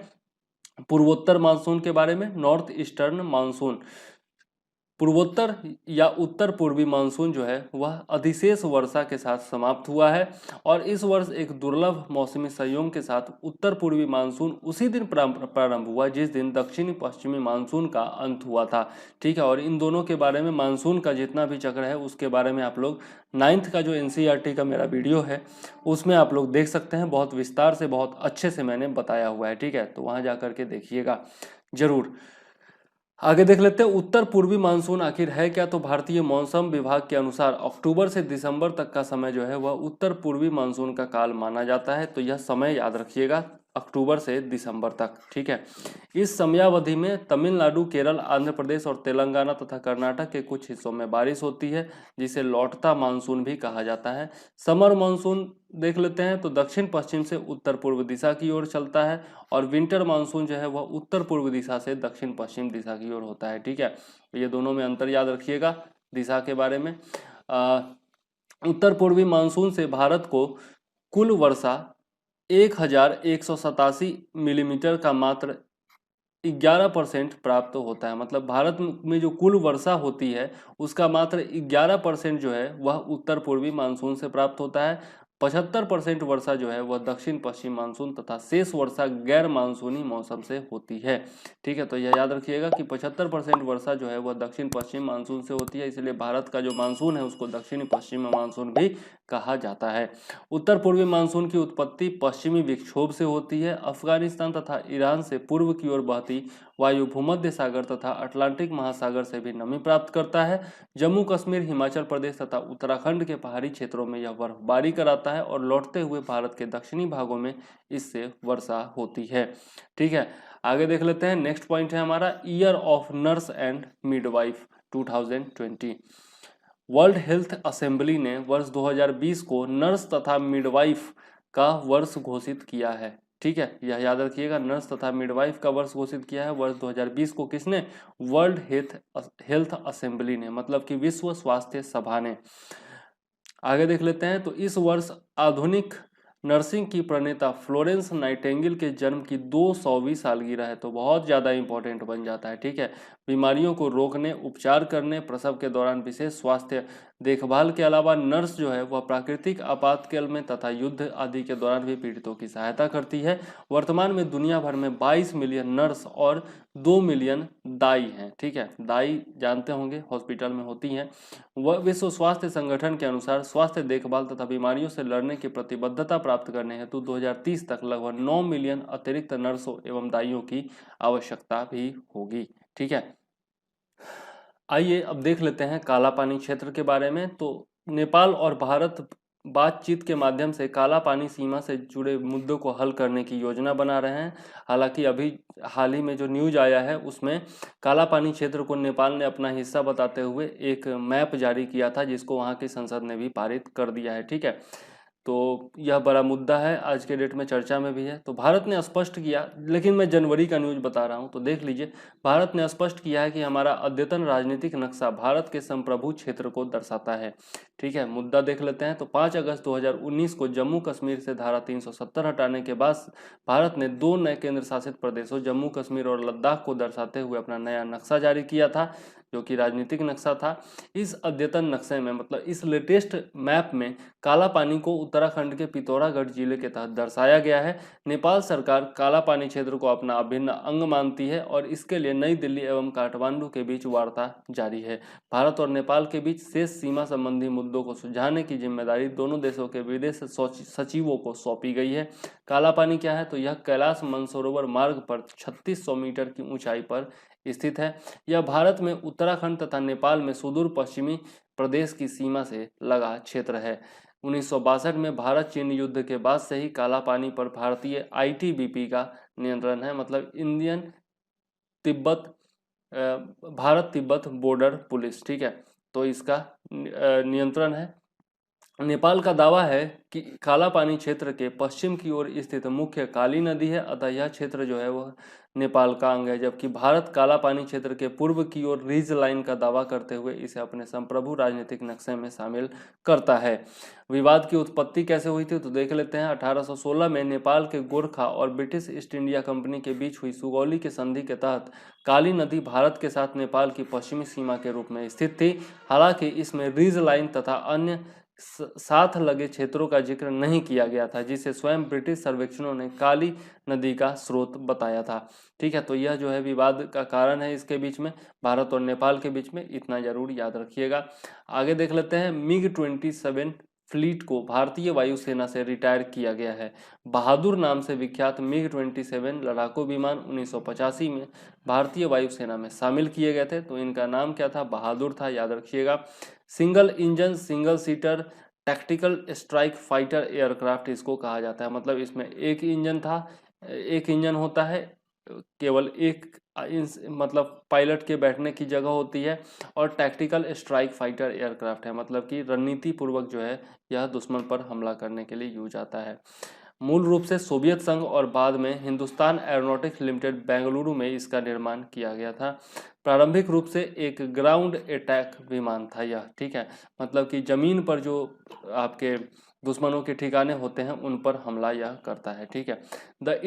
पूर्वोत्तर मानसून के बारे में। नॉर्थ ईस्टर्न मानसून, पूर्वोत्तर या उत्तर पूर्वी मानसून जो है वह अधिशेष वर्षा के साथ समाप्त हुआ है और इस वर्ष एक दुर्लभ मौसमी संयोग के साथ उत्तर पूर्वी मानसून उसी दिन प्रारंभ हुआ जिस दिन दक्षिणी पश्चिमी मानसून का अंत हुआ था। ठीक है, और इन दोनों के बारे में मानसून का जितना भी चक्र है उसके बारे में आप लोग 9th का जो NCERT का मेरा वीडियो है उसमें आप लोग देख सकते हैं, बहुत विस्तार से बहुत अच्छे से मैंने बताया हुआ है। ठीक है, तो वहाँ जा करके देखिएगा जरूर। आगे देख लेते हैं उत्तर पूर्वी मानसून आखिर है क्या। तो भारतीय मौसम विभाग के अनुसार अक्टूबर से दिसंबर तक का समय जो है वह उत्तर पूर्वी मानसून का काल माना जाता है। तो यह समय याद रखिएगा अक्टूबर से दिसंबर तक। ठीक है, इस समयावधि में तमिलनाडु, केरल, आंध्र प्रदेश और तेलंगाना तथा कर्नाटक के कुछ हिस्सों में बारिश होती है, जिसे लौटता मानसून भी कहा जाता है। समर मानसून देख लेते हैं तो दक्षिण पश्चिम से उत्तर पूर्व दिशा की ओर चलता है, और विंटर मानसून जो है वह उत्तर पूर्व दिशा से दक्षिण पश्चिम दिशा की ओर होता है। ठीक है, ये दोनों में अंतर याद रखिएगा दिशा के बारे में। उत्तर पूर्वी मानसून से भारत को कुल वर्षा 1187 मिलीमीटर का मात्र 11% प्राप्त होता है। मतलब भारत में जो कुल वर्षा होती है उसका मात्र 11% जो है वह उत्तर पूर्वी मानसून से प्राप्त होता है। 75% वर्षा जो है वह दक्षिण पश्चिम मानसून तथा शेष वर्षा गैर मानसूनी मौसम से होती है। ठीक है, तो यह याद रखिएगा कि 75% वर्षा जो है वह दक्षिण पश्चिम मानसून से होती है, इसलिए भारत का जो मानसून है उसको दक्षिणी पश्चिम मानसून भी कहा जाता है। उत्तर पूर्वी मानसून की उत्पत्ति पश्चिमी विक्षोभ से होती है। अफगानिस्तान तथा ईरान से पूर्व की ओर बहती वायु भूमध्य सागर तथा अटलांटिक महासागर से भी नमी प्राप्त करता है। जम्मू कश्मीर, हिमाचल प्रदेश तथा उत्तराखंड के पहाड़ी क्षेत्रों में यह बर्फबारी कराता है, और लौटते हुए भारत के दक्षिणी भागों में इससे वर्षा होती है। ठीक है, आगे देख लेते हैं। नेक्स्ट पॉइंट है हमारा year of nurse and midwife 2020। World health assembly ने वर्ष 2020 को नर्स तथा मिडवाइफ का वर्ष घोषित किया है। ठीक है, यह याद रखिएगा, नर्स तथा मिडवाइफ का वर्ष घोषित किया है वर्ष 2020 को। किसने? वर्ल्ड हेल्थ असेंबली ने, मतलब कि विश्व स्वास्थ्य सभा ने। आगे देख लेते हैं। तो इस वर्ष आधुनिक नर्सिंग की प्रणेता फ्लोरेंस नाइटिंगेल के जन्म की 200वीं सालगिरह है, तो बहुत ज़्यादा इंपॉर्टेंट बन जाता है। ठीक है, बीमारियों को रोकने, उपचार करने, प्रसव के दौरान विशेष स्वास्थ्य देखभाल के अलावा नर्स जो है वह प्राकृतिक आपातकाल में तथा युद्ध आदि के दौरान भी पीड़ितों की सहायता करती है। वर्तमान में दुनिया भर में 22 मिलियन नर्स और 2 मिलियन दाई हैं। ठीक है, दाई जानते होंगे हॉस्पिटल में होती हैं। वह विश्व स्वास्थ्य संगठन के अनुसार स्वास्थ्य देखभाल तथा बीमारियों से लड़ने की प्रतिबद्धता प्राप्त करने हेतु 2030 तक लगभग 9 मिलियन अतिरिक्त नर्सों एवं दाइयों की आवश्यकता भी होगी। ठीक है, आइए अब देख लेते हैं काला पानी क्षेत्र के बारे में। तो नेपाल और भारत बातचीत के माध्यम से काला पानी सीमा से जुड़े मुद्दों को हल करने की योजना बना रहे हैं। हालांकि अभी हाल ही में जो न्यूज आया है उसमें काला पानी क्षेत्र को नेपाल ने अपना हिस्सा बताते हुए एक मैप जारी किया था, जिसको वहां की संसद ने भी पारित कर दिया है। ठीक है, तो यह बड़ा मुद्दा है, आज के डेट में चर्चा में भी है। तो भारत ने स्पष्ट किया, लेकिन मैं जनवरी का न्यूज बता रहा हूं तो देख लीजिए। भारत ने स्पष्ट किया है कि हमारा अद्यतन राजनीतिक नक्शा भारत के संप्रभु क्षेत्र को दर्शाता है। ठीक है, मुद्दा देख लेते हैं। तो 5 अगस्त 2019 को जम्मू कश्मीर से धारा 370 हटाने के बाद भारत ने 2 नए केंद्र शासित प्रदेशों जम्मू कश्मीर और लद्दाख को दर्शाते हुए अपना नया नक्शा जारी किया था, जो कि राजनीतिक नक्शा था। इस अद्यतन नक्शे में, मतलब इस लेटेस्ट मैप में, काला पानी को उत्तराखंड के पिथौरागढ़ जिले के तहत दर्शाया गया है। नेपाल सरकार काला पानी क्षेत्र को अपना अभिन्न अंग मानती है और इसके लिए नई दिल्ली एवं काठमांडू के बीच वार्ता जारी है। भारत और नेपाल के बीच शेष सीमा संबंधी मुद्दों को सुलझाने की जिम्मेदारी दोनों देशों के विदेश सचिवों को सौंपी गई है। काला पानी क्या है? तो यह कैलाश मानसरोवर मार्ग पर 3600 मीटर की ऊंचाई पर स्थित है। यह भारत में उत्तराखंड तथा नेपाल में सुदूर पश्चिमी प्रदेश की सीमा से लगा क्षेत्र है। 1962 में भारत चीन युद्ध के बाद से ही काला पानी पर भारतीय आईटीबीपी का नियंत्रण है, मतलब Indian Tibet Bharat Tibet border police. ठीक है, तो इसका नियंत्रण है। नेपाल का दावा है कि काला पानी क्षेत्र के पश्चिम की ओर स्थित मुख्य काली नदी है, अतः यह क्षेत्र जो है वह नेपाल का अंग है। जबकि भारत काला पानी क्षेत्र के पूर्व की ओर रिज लाइन का दावा करते हुए इसे अपने संप्रभु राजनीतिक नक्शे में शामिल करता है। विवाद की उत्पत्ति कैसे हुई थी तो देख लेते हैं। 1816 में नेपाल के गोरखा और ब्रिटिश ईस्ट इंडिया कंपनी के बीच हुई सुगौली के संधि के तहत काली नदी भारत के साथ नेपाल की पश्चिमी सीमा के रूप में स्थित थी। हालांकि इसमें रिज लाइन तथा अन्य साथ लगे क्षेत्रों का जिक्र नहीं किया गया था, जिसे स्वयं ब्रिटिश सर्वेक्षणों ने काली नदी का स्रोत बताया था। ठीक है, तो यह जो है विवाद का कारण है इसके बीच में, भारत और नेपाल के बीच में, इतना जरूर याद रखिएगा। आगे देख लेते हैं। MiG-27 फ्लीट को भारतीय वायुसेना से रिटायर किया गया है। बहादुर नाम से विख्यात MiG-27 लड़ाकू विमान 1985 में भारतीय वायुसेना में शामिल किए गए थे, तो इनका नाम क्या था? बहादुर था, याद रखिएगा। Single engine single seater tactical strike fighter aircraft इसको कहा जाता है, मतलब इसमें एक इंजन था, एक इंजन होता है, केवल एक मतलब पायलट के बैठने की जगह होती है, और टैक्टिकल स्ट्राइक फाइटर एयरक्राफ्ट है, मतलब कि रणनीति पूर्वक जो है यह दुश्मन पर हमला करने के लिए यूज आता है। मूल रूप से सोवियत संघ और बाद में हिंदुस्तान एरोनॉटिक्स लिमिटेड बेंगलुरु में इसका निर्माण किया गया था। प्रारंभिक रूप से एक ग्राउंड अटैक विमान था यह, ठीक है, मतलब कि जमीन पर जो आपके दुश्मनों के ठिकाने होते हैं उन पर हमला यह करता है, ठीक है। The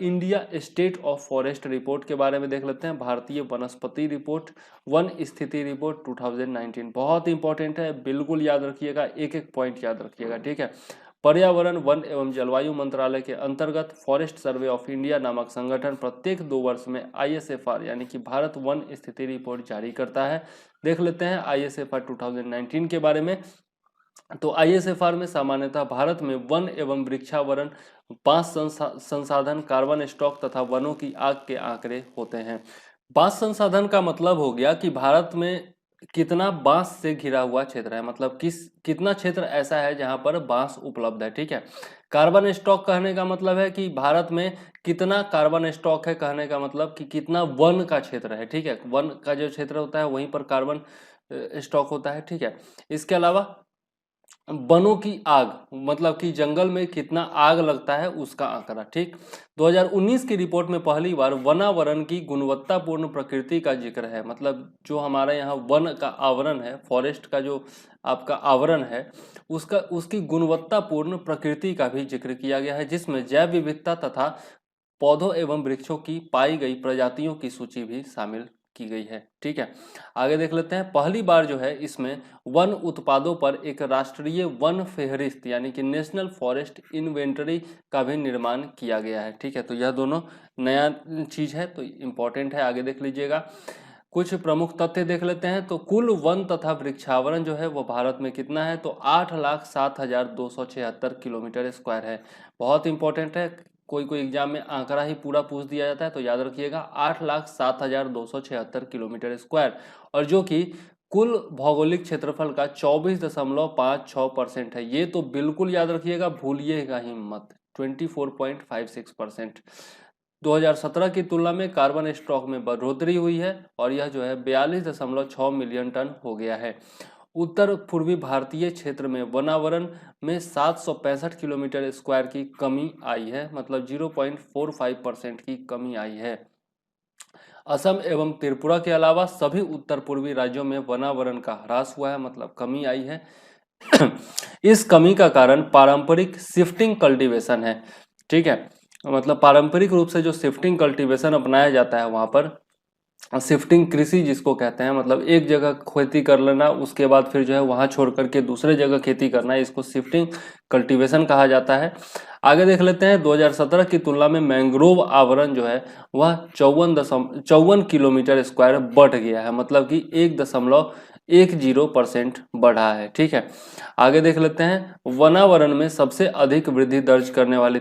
India state of forest report के बारे में देख लेते हैं। भारतीय वनस्पति रिपोर्ट, वन स्थिति रिपोर्ट 2019 बहुत इंपॉर्टेंट है, बिल्कुल याद रखिएगा, एक एक पॉइंट याद रखिएगा, ठीक है। पर्यावरण वन एवं जलवायु मंत्रालय के अंतर्गत फॉरेस्ट सर्वे ऑफ इंडिया नामक संगठन प्रत्येक 2 वर्ष में ISFR यानी कि भारत वन स्थिति रिपोर्ट जारी करता है। देख लेते हैं ISFR 2019 के बारे में। तो ISFR में सामान्यतः भारत में वन एवं वृक्षावरण, बांस संसाधन, कार्बन स्टॉक तथा वनों की आग के आंकड़े होते हैं। बांस संसाधन का मतलब हो गया कि भारत में कितना बांस से घिरा हुआ क्षेत्र है, मतलब कितना क्षेत्र ऐसा है जहां पर बांस उपलब्ध है, ठीक है। कार्बन स्टॉक कहने का मतलब है कि भारत में कितना कार्बन स्टॉक है, कहने का मतलब कि कितना वन का क्षेत्र है, ठीक है। वन का जो क्षेत्र होता है वहीं पर कार्बन स्टॉक होता है, ठीक है। इसके अलावा वनों की आग, मतलब कि जंगल में कितना आग लगता है उसका आंकड़ा, ठीक। 2019 की रिपोर्ट में पहली बार वनावरण की गुणवत्तापूर्ण प्रकृति का जिक्र है, मतलब जो हमारे यहाँ वन का आवरण है, फॉरेस्ट का जो आपका आवरण है, उसकी गुणवत्तापूर्ण प्रकृति का भी जिक्र किया गया है, जिसमें जैव विविधता तथा पौधों एवं वृक्षों की पाई गई प्रजातियों की सूची भी शामिल की गई है, ठीक है। आगे देख लेते हैं। पहली बार जो है इसमें वन उत्पादों पर एक राष्ट्रीय वन फेहरिस्त यानी कि नेशनल फॉरेस्ट इन्वेंटरी का भी निर्माण किया गया है, ठीक है। तो यह दोनों नया चीज है, तो इम्पोर्टेंट है, आगे देख लीजिएगा। कुछ प्रमुख तथ्य देख लेते हैं। तो कुल वन तथा वृक्षावरण जो है वो भारत में कितना है, तो 8,07,276 किलोमीटर स्क्वायर है। बहुत इंपॉर्टेंट है, कोई कोई एग्जाम में आंकड़ा ही पूरा पूछ दिया जाता है, तो याद रखिएगा 8,07,276 किलोमीटर स्क्वायर, और जो कि कुल भौगोलिक क्षेत्रफल का 24.56% है। ये तो बिल्कुल याद रखिएगा, भूलिएगा ही मत, 24.56%। 2017 की तुलना में कार्बन स्टॉक में बढ़ोतरी हुई है और यह जो है 42.6 मिलियन टन हो गया है। उत्तर पूर्वी भारतीय क्षेत्र में वनावरण में 765 किलोमीटर स्क्वायर की कमी आई है, मतलब 0.45% की कमी आई है। असम एवं त्रिपुरा के अलावा सभी उत्तर पूर्वी राज्यों में वनावरण का ह्रास हुआ है, मतलब कमी आई है। इस कमी का कारण पारंपरिक शिफ्टिंग कल्टीवेशन है, ठीक है। मतलब पारंपरिक रूप से जो शिफ्टिंग कल्टीवेशन अपनाया जाता है वहां पर, शिफ्टिंग कृषि जिसको कहते हैं, मतलब एक जगह खेती कर लेना, उसके बाद फिर जो है वहां छोड़ करके दूसरे जगह खेती करना, इसको शिफ्टिंग कल्टीवेशन कहा जाता है। आगे देख लेते हैं। 2017 की तुलना में मैंग्रोव आवरण जो है वह 54 किलोमीटर स्क्वायर बढ़ गया है, मतलब कि 1.10% बढ़ा है, ठीक है। आगे देख लेते हैं। वनावरण में सबसे अधिक वृद्धि दर्ज करने वाले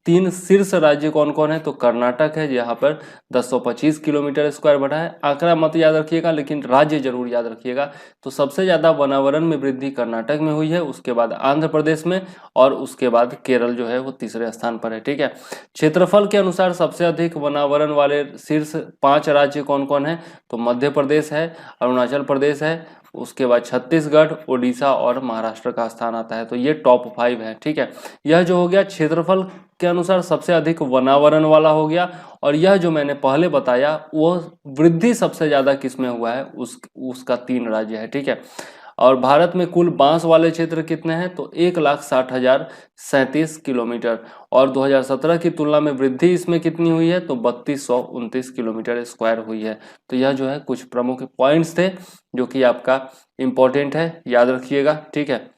3 शीर्ष राज्य कौन कौन है, तो कर्नाटक है, यहाँ पर 1025 किलोमीटर स्क्वायर बढ़ा है। आंकड़ा मत याद रखिएगा, लेकिन राज्य जरूर याद रखिएगा। तो सबसे ज्यादा वनावरण में वृद्धि कर्नाटक में हुई है, उसके बाद आंध्र प्रदेश में, और उसके बाद केरल जो है वो तीसरे स्थान पर है, ठीक है। क्षेत्रफल के अनुसार सबसे अधिक वनावरण वाले शीर्ष 5 राज्य कौन कौन है, तो मध्य प्रदेश है, अरुणाचल प्रदेश है, उसके बाद छत्तीसगढ़, उड़ीसा और महाराष्ट्र का स्थान आता है। तो ये टॉप 5 है, ठीक है। यह जो हो गया क्षेत्रफल के अनुसार सबसे अधिक वनावरण वाला हो गया, और यह जो मैंने पहले बताया वो वृद्धि सबसे ज्यादा किसमें हुआ है, उसका 3 राज्य है, ठीक है। और भारत में कुल बांस वाले क्षेत्र कितने हैं, तो 1,60,037 किलोमीटर, और 2017 की तुलना में वृद्धि इसमें कितनी हुई है, तो 3,229 किलोमीटर स्क्वायर हुई है। तो यह जो है कुछ प्रमुख पॉइंट्स थे जो कि आपका इंपॉर्टेंट है, याद रखिएगा, ठीक है।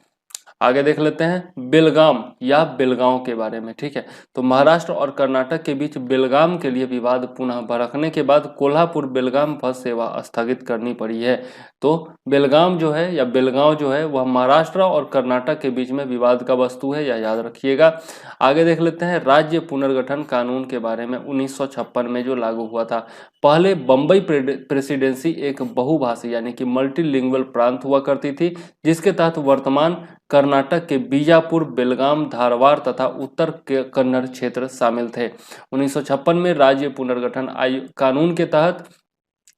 आगे देख लेते हैं बेलगाम या बेलगांव के बारे में, ठीक है। तो महाराष्ट्र और कर्नाटक के बीच बेलगाम के लिए विवाद पुनः भड़कने के बाद कोल्हापुर बेलगाम बस सेवा स्थगित करनी पड़ी है। तो बेलगाम जो है या बेलगांव जो है वह महाराष्ट्र और कर्नाटक के बीच में विवाद का वस्तु है, या याद रखिएगा। आगे देख लेते हैं राज्य पुनर्गठन कानून के बारे में 1956 में जो लागू हुआ था। पहले बम्बई प्रेसिडेंसी एक बहुभाषी यानी कि मल्टीलिंगुअल प्रांत हुआ करती थी, जिसके तहत वर्तमान कर्नाटक के बीजापुर, बेलगाम, धारवाड़ तथा उत्तर कन्नड़ क्षेत्र शामिल थे। 1956 में राज्य पुनर्गठन कानून के तहत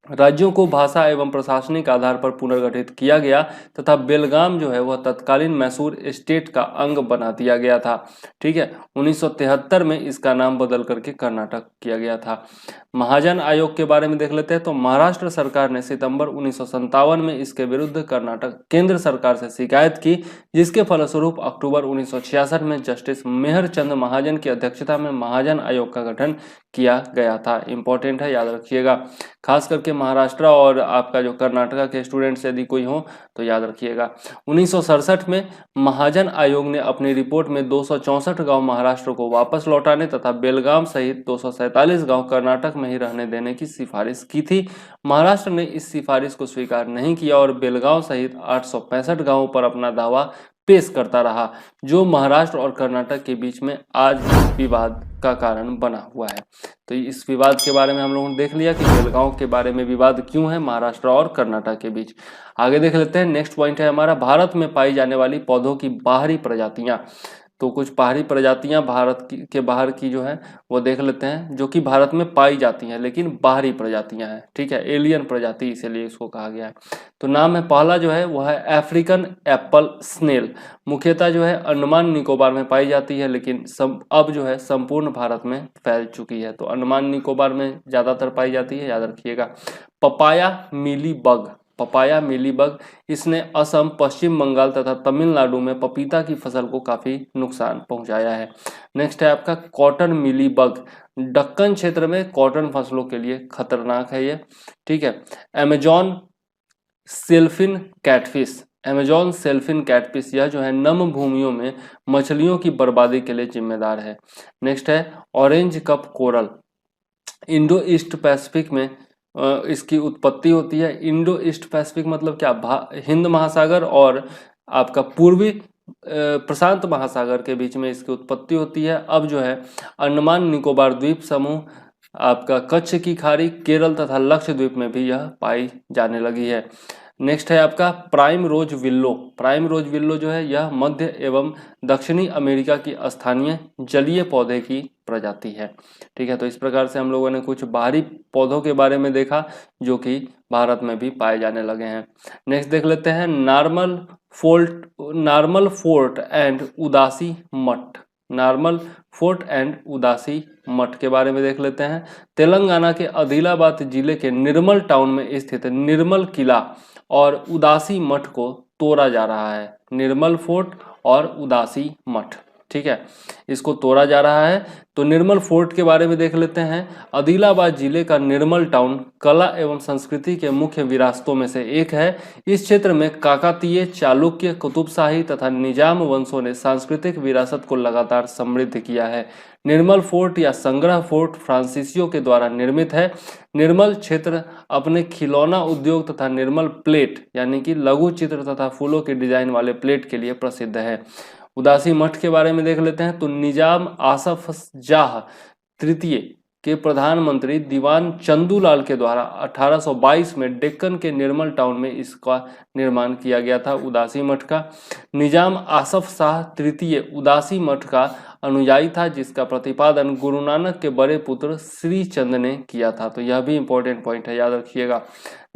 राज्यों को भाषा एवं प्रशासनिक आधार पर पुनर्गठित किया गया तथा बेलगाम जो है वह तत्कालीन मैसूर स्टेट का अंग बना दिया गया था। ठीक है, 1973 में इसका नाम बदल करके कर्नाटक किया गया था। महाजन आयोग के बारे में देख लेते हैं। तो महाराष्ट्र सरकार ने सितंबर 1957 में इसके विरुद्ध कर्नाटक केंद्र सरकार से शिकायत की, जिसके फलस्वरूप अक्टूबर 1966 में जस्टिस मेहर चंद महाजन की अध्यक्षता में महाजन आयोग का गठन किया गया था। इंपॉर्टेंट है, याद रखिएगा। खास करके महाराष्ट्र और आपका जो कर्नाटका के स्टूडेंट्स यदि कोई हो तो याद रखिएगा। 1967 में महाजन आयोग ने अपनी रिपोर्ट में 264 गांव महाराष्ट्र को वापस लौटाने तथा बेलगाम सहित 247 गांव कर्नाटक में ही रहने देने की सिफारिश की थी। महाराष्ट्र ने इस सिफारिश को स्वीकार नहीं किया और बेलगांव सहित 865 गांवों पर अपना दावा पेश करता रहा, जो महाराष्ट्र और कर्नाटक के बीच में आज विवाद का कारण बना हुआ है। तो इस विवाद के बारे में हम लोगों ने देख लिया कि बेलगांव के बारे में विवाद क्यों है महाराष्ट्र और कर्नाटक के बीच। आगे देख लेते हैं। नेक्स्ट पॉइंट है हमारा भारत में पाई जाने वाली पौधों की बाहरी प्रजातियां। तो कुछ बाहरी प्रजातियां भारत के बाहर की जो है वो देख लेते हैं, जो कि भारत में पाई जाती हैं लेकिन बाहरी प्रजातियां हैं। ठीक है, एलियन प्रजाति इसीलिए इसको कहा गया है। तो नाम है पहला जो है वह है अफ्रीकन एप्पल स्नेल। मुख्यतः जो है अंडमान निकोबार में पाई जाती है, लेकिन अब जो है संपूर्ण भारत में फैल चुकी है। तो अंडमान निकोबार में ज्यादातर पाई जाती है, याद रखिएगा। पपाया मीलीबग, पपाया मीलीबग, इसने असम, पश्चिम बंगाल तथा तमिलनाडु में पपीता की फसल को काफी नुकसान पहुंचाया है। नेक्स्ट है आपका कॉटन मीलीबग। दक्कन क्षेत्र में कॉटन फसलों के लिए खतरनाक है ये। ठीक है। अमेजॉन सेल्फिन कैटफिश, अमेजॉन सेल्फिन कैटफिश, यह जो है नम भूमियों में मछलियों की बर्बादी के लिए जिम्मेदार है। नेक्स्ट है orange cup coral. Indo east Pacific में इसकी उत्पत्ति होती है। इंडो ईस्ट पैसिफिक मतलब क्या, हिंद महासागर और आपका पूर्वी प्रशांत महासागर के बीच में इसकी उत्पत्ति होती है। अब जो है अंडमान निकोबार द्वीप समूह, आपका कच्छ की खाड़ी, केरल तथा लक्षद्वीप में भी यह पाई जाने लगी है। नेक्स्ट है आपका प्राइम रोज विल्लो। प्राइम रोज विल्लो जो है यह मध्य एवं दक्षिणी अमेरिका की स्थानीय जलीय पौधे की प्रजाति है। ठीक है, तो इस प्रकार से हम लोगों ने कुछ बाहरी पौधों के बारे में देखा जो कि भारत में भी पाए जाने लगे हैं। नेक्स्ट देख लेते हैं नार्मल फोर्ट एंड उदासी मठ। नार्मल फोर्ट एंड उदासी मठ के बारे में देख लेते हैं। तेलंगाना के आदिलाबाद जिले के निर्मल टाउन में स्थित निर्मल किला और उदासी मठ को तोड़ा जा रहा है। निर्मल फोर्ट और उदासी मठ, ठीक है, इसको तोड़ा जा रहा है। तो निर्मल फोर्ट के बारे में देख लेते हैं। आदिलाबाद जिले का निर्मल टाउन कला एवं संस्कृति के मुख्य विरासतों में से एक है। इस क्षेत्र में काकतीय, चालुक्य, कुतुबशाही तथा निजाम वंशों ने सांस्कृतिक विरासत को लगातार समृद्ध किया है। निर्मल फोर्ट या संग्रह फोर्ट फ्रांसीसियों के द्वारा निर्मित है। निर्मल क्षेत्र अपने खिलौना उद्योग तथा निर्मल प्लेट यानी कि लघु चित्र तथा फूलों के डिजाइन वाले प्लेट के लिए प्रसिद्ध है। उदासी मठ के बारे में देख लेते हैं। तो निजाम आसफ जाह तृतीय के प्रधानमंत्री दीवान चंदूलाल के द्वारा 1822 में डेक्कन के निर्मल टाउन में इसका निर्माण किया गया था, उदासी मठ का। निजाम आसफ शाह तृतीय उदासी मठ का अनुयायी था, जिसका प्रतिपादन गुरु नानक के बड़े पुत्र श्री चंद ने किया था। तो यह भी इंपॉर्टेंट पॉइंट है, याद रखिएगा।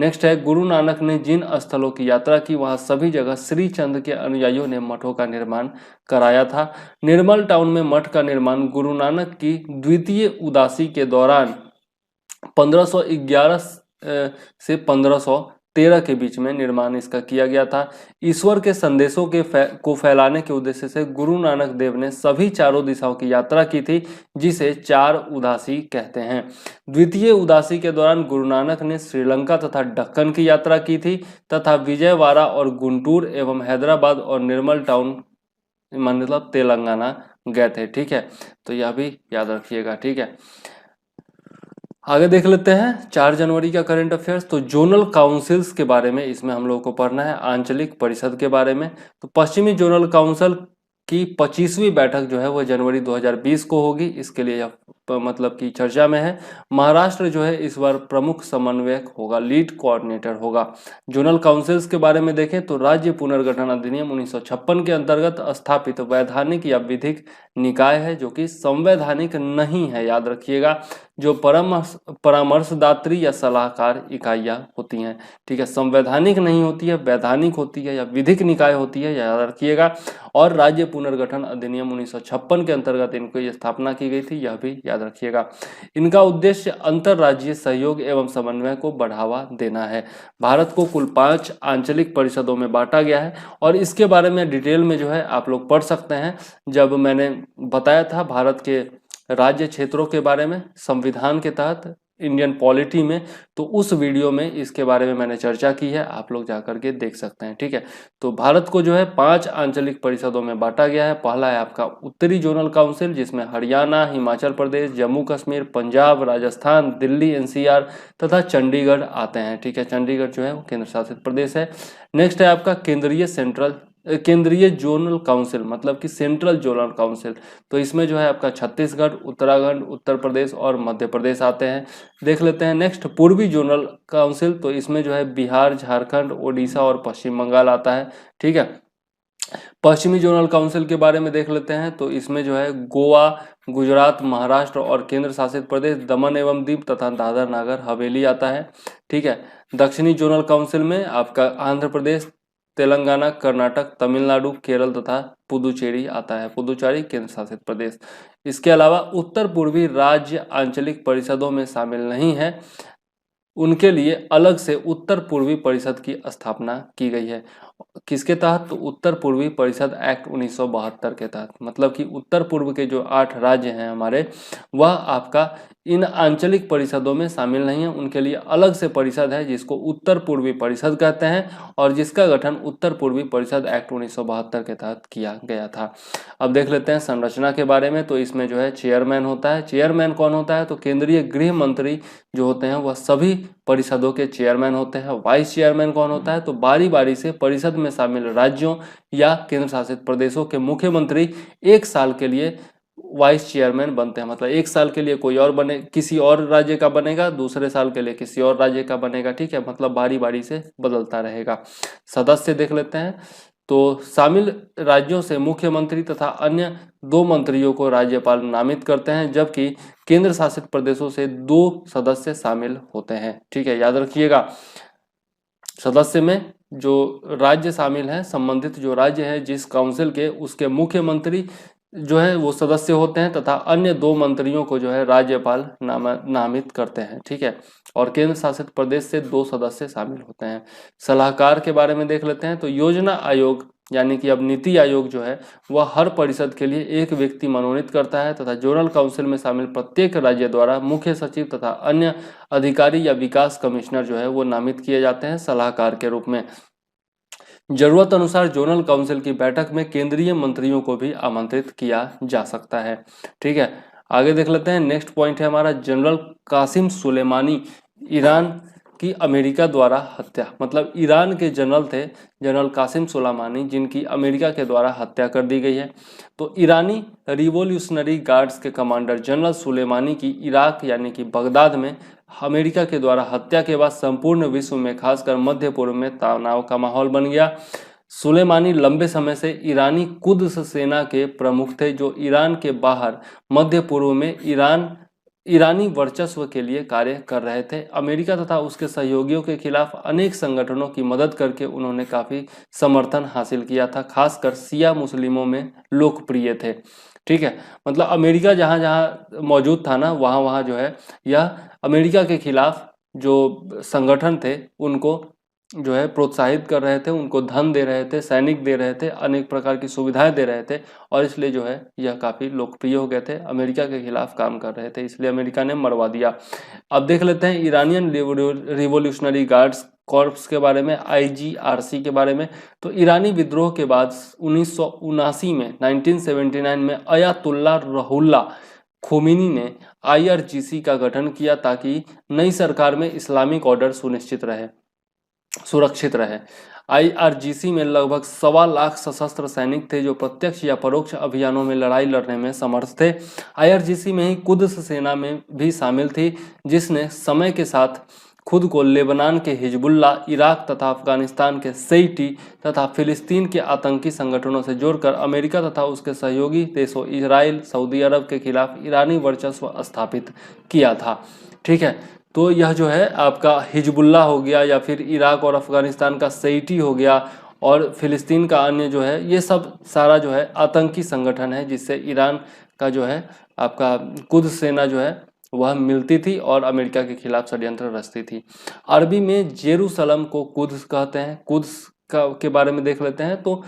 नेक्स्ट है गुरु नानक ने जिन स्थलों की यात्रा की वहां सभी जगह श्री चंद के अनुयायियों ने मठों का निर्माण कराया था। निर्मल टाउन में मठ का निर्माण गुरु नानक की द्वितीय उदासी के दौरान 1511 से 1513 के बीच में निर्माण इसका किया गया था। ईश्वर के संदेशों को फैलाने के उद्देश्य से गुरु नानक देव ने सभी चारों दिशाओं की यात्रा की थी, जिसे चार उदासी कहते हैं। द्वितीय उदासी के दौरान गुरु नानक ने श्रीलंका तथा दक्कन की यात्रा की थी तथा विजयवाड़ा और गुंटूर एवं हैदराबाद और निर्मल टाउन मतलब तेलंगाना गए थे। ठीक है, तो यह भी याद रखिएगा। ठीक है, आगे देख लेते हैं 4 जनवरी का करंट अफेयर्स। तो जोनल काउंसिल्स के बारे में इसमें हम लोगों को पढ़ना है, आंचलिक परिषद के बारे में। तो पश्चिमी जोनल काउंसिल की 25वीं बैठक जो है वो जनवरी 2020 को होगी, इसके लिए यह मतलब कि चर्चा में है। महाराष्ट्र जो है इस बार प्रमुख समन्वयक होगा, लीड कोऑर्डिनेटर होगा। जोनल काउंसिल्स के बारे में देखें तो राज्य पुनर्गठन अधिनियम 1956 के अंतर्गत स्थापित वैधानिक या विधिक निकाय है, जो कि संवैधानिक नहीं है, याद रखिएगा। जो परामर्शदात्री या सलाहकार इकाइयां होती हैं, ठीक है, संवैधानिक नहीं होती है, वैधानिक होती है या विधिक निकाय होती है, याद रखिएगा। और राज्य पुनर्गठन अधिनियम 1956 के अंतर्गत इनकी स्थापना की गई थी, यह भी याद रखिएगा। इनका उद्देश्य अंतर्राज्यीय सहयोग एवं समन्वय को बढ़ावा देना है। भारत को कुल 5 आंचलिक परिषदों में बांटा गया है और इसके बारे में डिटेल में जो है आप लोग पढ़ सकते हैं। जब मैंने बताया था भारत के राज्य क्षेत्रों के बारे में संविधान के तहत इंडियन पॉलिटी में, तो उस वीडियो में इसके बारे में मैंने चर्चा की है, आप लोग जाकर के देख सकते हैं, ठीक है। तो भारत को जो है 5 आंचलिक परिषदों में बांटा गया है। पहला है आपका उत्तरी जोनल काउंसिल, जिसमें हरियाणा, हिमाचल प्रदेश, जम्मू कश्मीर, पंजाब, राजस्थान, दिल्ली एनसीआर तथा चंडीगढ़ आते हैं, ठीक है। चंडीगढ़ जो है वो केंद्र शासित प्रदेश है। नेक्स्ट है आपका केंद्रीय जोनल काउंसिल, मतलब कि सेंट्रल जोनल काउंसिल। तो इसमें जो है आपका छत्तीसगढ़, उत्तराखंड, उत्तर प्रदेश और मध्य प्रदेश आते हैं। देख लेते हैं नेक्स्ट पूर्वी जोनल काउंसिल। तो इसमें जो है बिहार, झारखंड, ओडिशा और पश्चिम बंगाल आता है, ठीक है। पश्चिमी जोनल काउंसिल के बारे में देख लेते हैं। तो इसमें जो है गोवा, गुजरात, महाराष्ट्र और केंद्र शासित प्रदेश दमन एवं दीव तथा दादर नागर हवेली आता है, ठीक है। दक्षिणी जोनल काउंसिल में आपका आंध्र प्रदेश, तेलंगाना, कर्नाटक, तमिलनाडु, केरल तथा पुदुचेरी आता है, पुदुचेरी केंद्र शासित प्रदेश। इसके अलावा उत्तर पूर्वी राज्य आंचलिक परिषदों में शामिल नहीं है, उनके लिए अलग से उत्तर पूर्वी परिषद की स्थापना की गई है। किसके तहत? तो उत्तर पूर्वी परिषद एक्ट 1972 के तहत। मतलब कि उत्तर पूर्व के जो 8 राज्य हैं हमारे, वह आपका इन आंचलिक परिषदों में शामिल नहीं है, उनके लिए अलग से परिषद है जिसको उत्तर पूर्वी परिषद कहते हैं और जिसका गठन उत्तर पूर्वी परिषद एक्ट 1972 के तहत किया गया था। अब देख लेते हैं संरचना के बारे में। तो इसमें जो है चेयरमैन होता है। चेयरमैन कौन होता है? तो केंद्रीय गृह मंत्री जो होते हैं वह सभी परिषदों के चेयरमैन होते हैं। वाइस चेयरमैन कौन होता है? तो बारी बारी से परिषद में शामिल राज्यों या केंद्र शासित प्रदेशों के मुख्यमंत्री 1 साल के लिए वाइस चेयरमैन बनते हैं। मतलब 1 साल के लिए कोई और बने, किसी और राज्य का बनेगा, दूसरे साल के लिए किसी और राज्य का बनेगा, ठीक है। मतलब बारी बारी से बदलता रहेगा। सदस्य देख लेते हैं। तो शामिल राज्यों से मुख्यमंत्री तथा अन्य 2 मंत्रियों को राज्यपाल नामित करते हैं, जबकि केंद्र शासित प्रदेशों से 2 सदस्य शामिल होते हैं, ठीक है, याद रखिएगा। सदस्य में जो राज्य शामिल हैं, संबंधित जो राज्य है जिस काउंसिल के, उसके मुख्यमंत्री जो है वो सदस्य होते हैं तथा अन्य 2 मंत्रियों को जो है राज्यपाल नामित करते हैं, ठीक है। और केंद्र शासित प्रदेश से 2 सदस्य शामिल होते हैं। सलाहकार के बारे में देख लेते हैं। तो योजना आयोग यानी कि अब नीति आयोग जो है वह हर परिषद के लिए 1 व्यक्ति मनोनीत करता है तथा जोनल काउंसिल में शामिल प्रत्येक राज्य द्वारा मुख्य सचिव तथा अन्य अधिकारी या विकास कमिश्नर जो है वो नामित किए जाते हैं सलाहकार के रूप में। जरूरत अनुसार जोनल काउंसिल की बैठक में केंद्रीय मंत्रियों को भी आमंत्रित किया जा सकता है, ठीक है। आगे देख लेते हैं। नेक्स्ट पॉइंट है हमारा जनरल कासिम सुलेमानी, ईरान की अमेरिका द्वारा हत्या। मतलब ईरान के जनरल थे जनरल कासिम सुलेमानी, जिनकी अमेरिका के द्वारा हत्या कर दी गई है। तो ईरानी रिवोल्यूशनरी गार्ड्स के कमांडर जनरल सुलेमानी की इराक यानी कि बगदाद में अमेरिका के द्वारा हत्या के बाद संपूर्ण विश्व में खासकर मध्य पूर्व में तनाव का माहौल बन गया। सुलेमानी लंबे समय से ईरानी कुद्स सेना के प्रमुख थे, जो ईरान के बाहर मध्य पूर्व में ईरानी वर्चस्व के लिए कार्य कर रहे थे। अमेरिका तथा उसके सहयोगियों के खिलाफ अनेक संगठनों की मदद करके उन्होंने काफी समर्थन हासिल किया था, खासकर शिया मुस्लिमों में लोकप्रिय थे, ठीक है। मतलब अमेरिका जहाँ जहाँ मौजूद था ना, वहाँ वहाँ जो है यह अमेरिका के खिलाफ जो संगठन थे उनको जो है प्रोत्साहित कर रहे थे, उनको धन दे रहे थे, सैनिक दे रहे थे, अनेक प्रकार की सुविधाएं दे रहे थे और इसलिए जो है यह काफ़ी लोकप्रिय हो गए थे। अमेरिका के खिलाफ काम कर रहे थे, इसलिए अमेरिका ने मरवा दिया। अब देख लेते हैं ईरानियन रिवोल्यूशनरी गार्ड्स कॉर्प्स के बारे में, IGRC के बारे में। तो ईरानी विद्रोह के बाद 1979 में 1979 में अयातुल्ला रुहुल्ला खोमेनी ने IRGC का गठन किया ताकि नई सरकार में इस्लामिक ऑर्डर सुरक्षित रहे। IRGC में लगभग 1.25 सशस्त्र सैनिक थे जो प्रत्यक्ष या परोक्ष अभियानों में लड़ाई लड़ने में समर्थ थे। IRGC में ही कुद्स सेना में भी शामिल थी, जिसने समय के साथ खुद को लेबनान के हिजबुल्ला, इराक तथा अफगानिस्तान के सेईटी तथा फिलिस्तीन के आतंकी संगठनों से जोड़कर अमेरिका तथा उसके सहयोगी देशों इजराइल, सऊदी अरब के खिलाफ ईरानी वर्चस्व स्थापित किया था। ठीक है, तो यह जो है आपका हिजबुल्ला हो गया या फिर इराक और अफगानिस्तान का सेईटी हो गया और फिलिस्तीन का अन्य जो है, ये सब सारा जो है आतंकी संगठन है जिससे ईरान का जो है आपका कुद्स सेना जो है वह मिलती थी और अमेरिका के खिलाफ षड्यंत्र रचती थी। अरबी में जेरूसलम को कुद्स कहते हैं। कुद्स का के बारे में देख लेते हैं। तो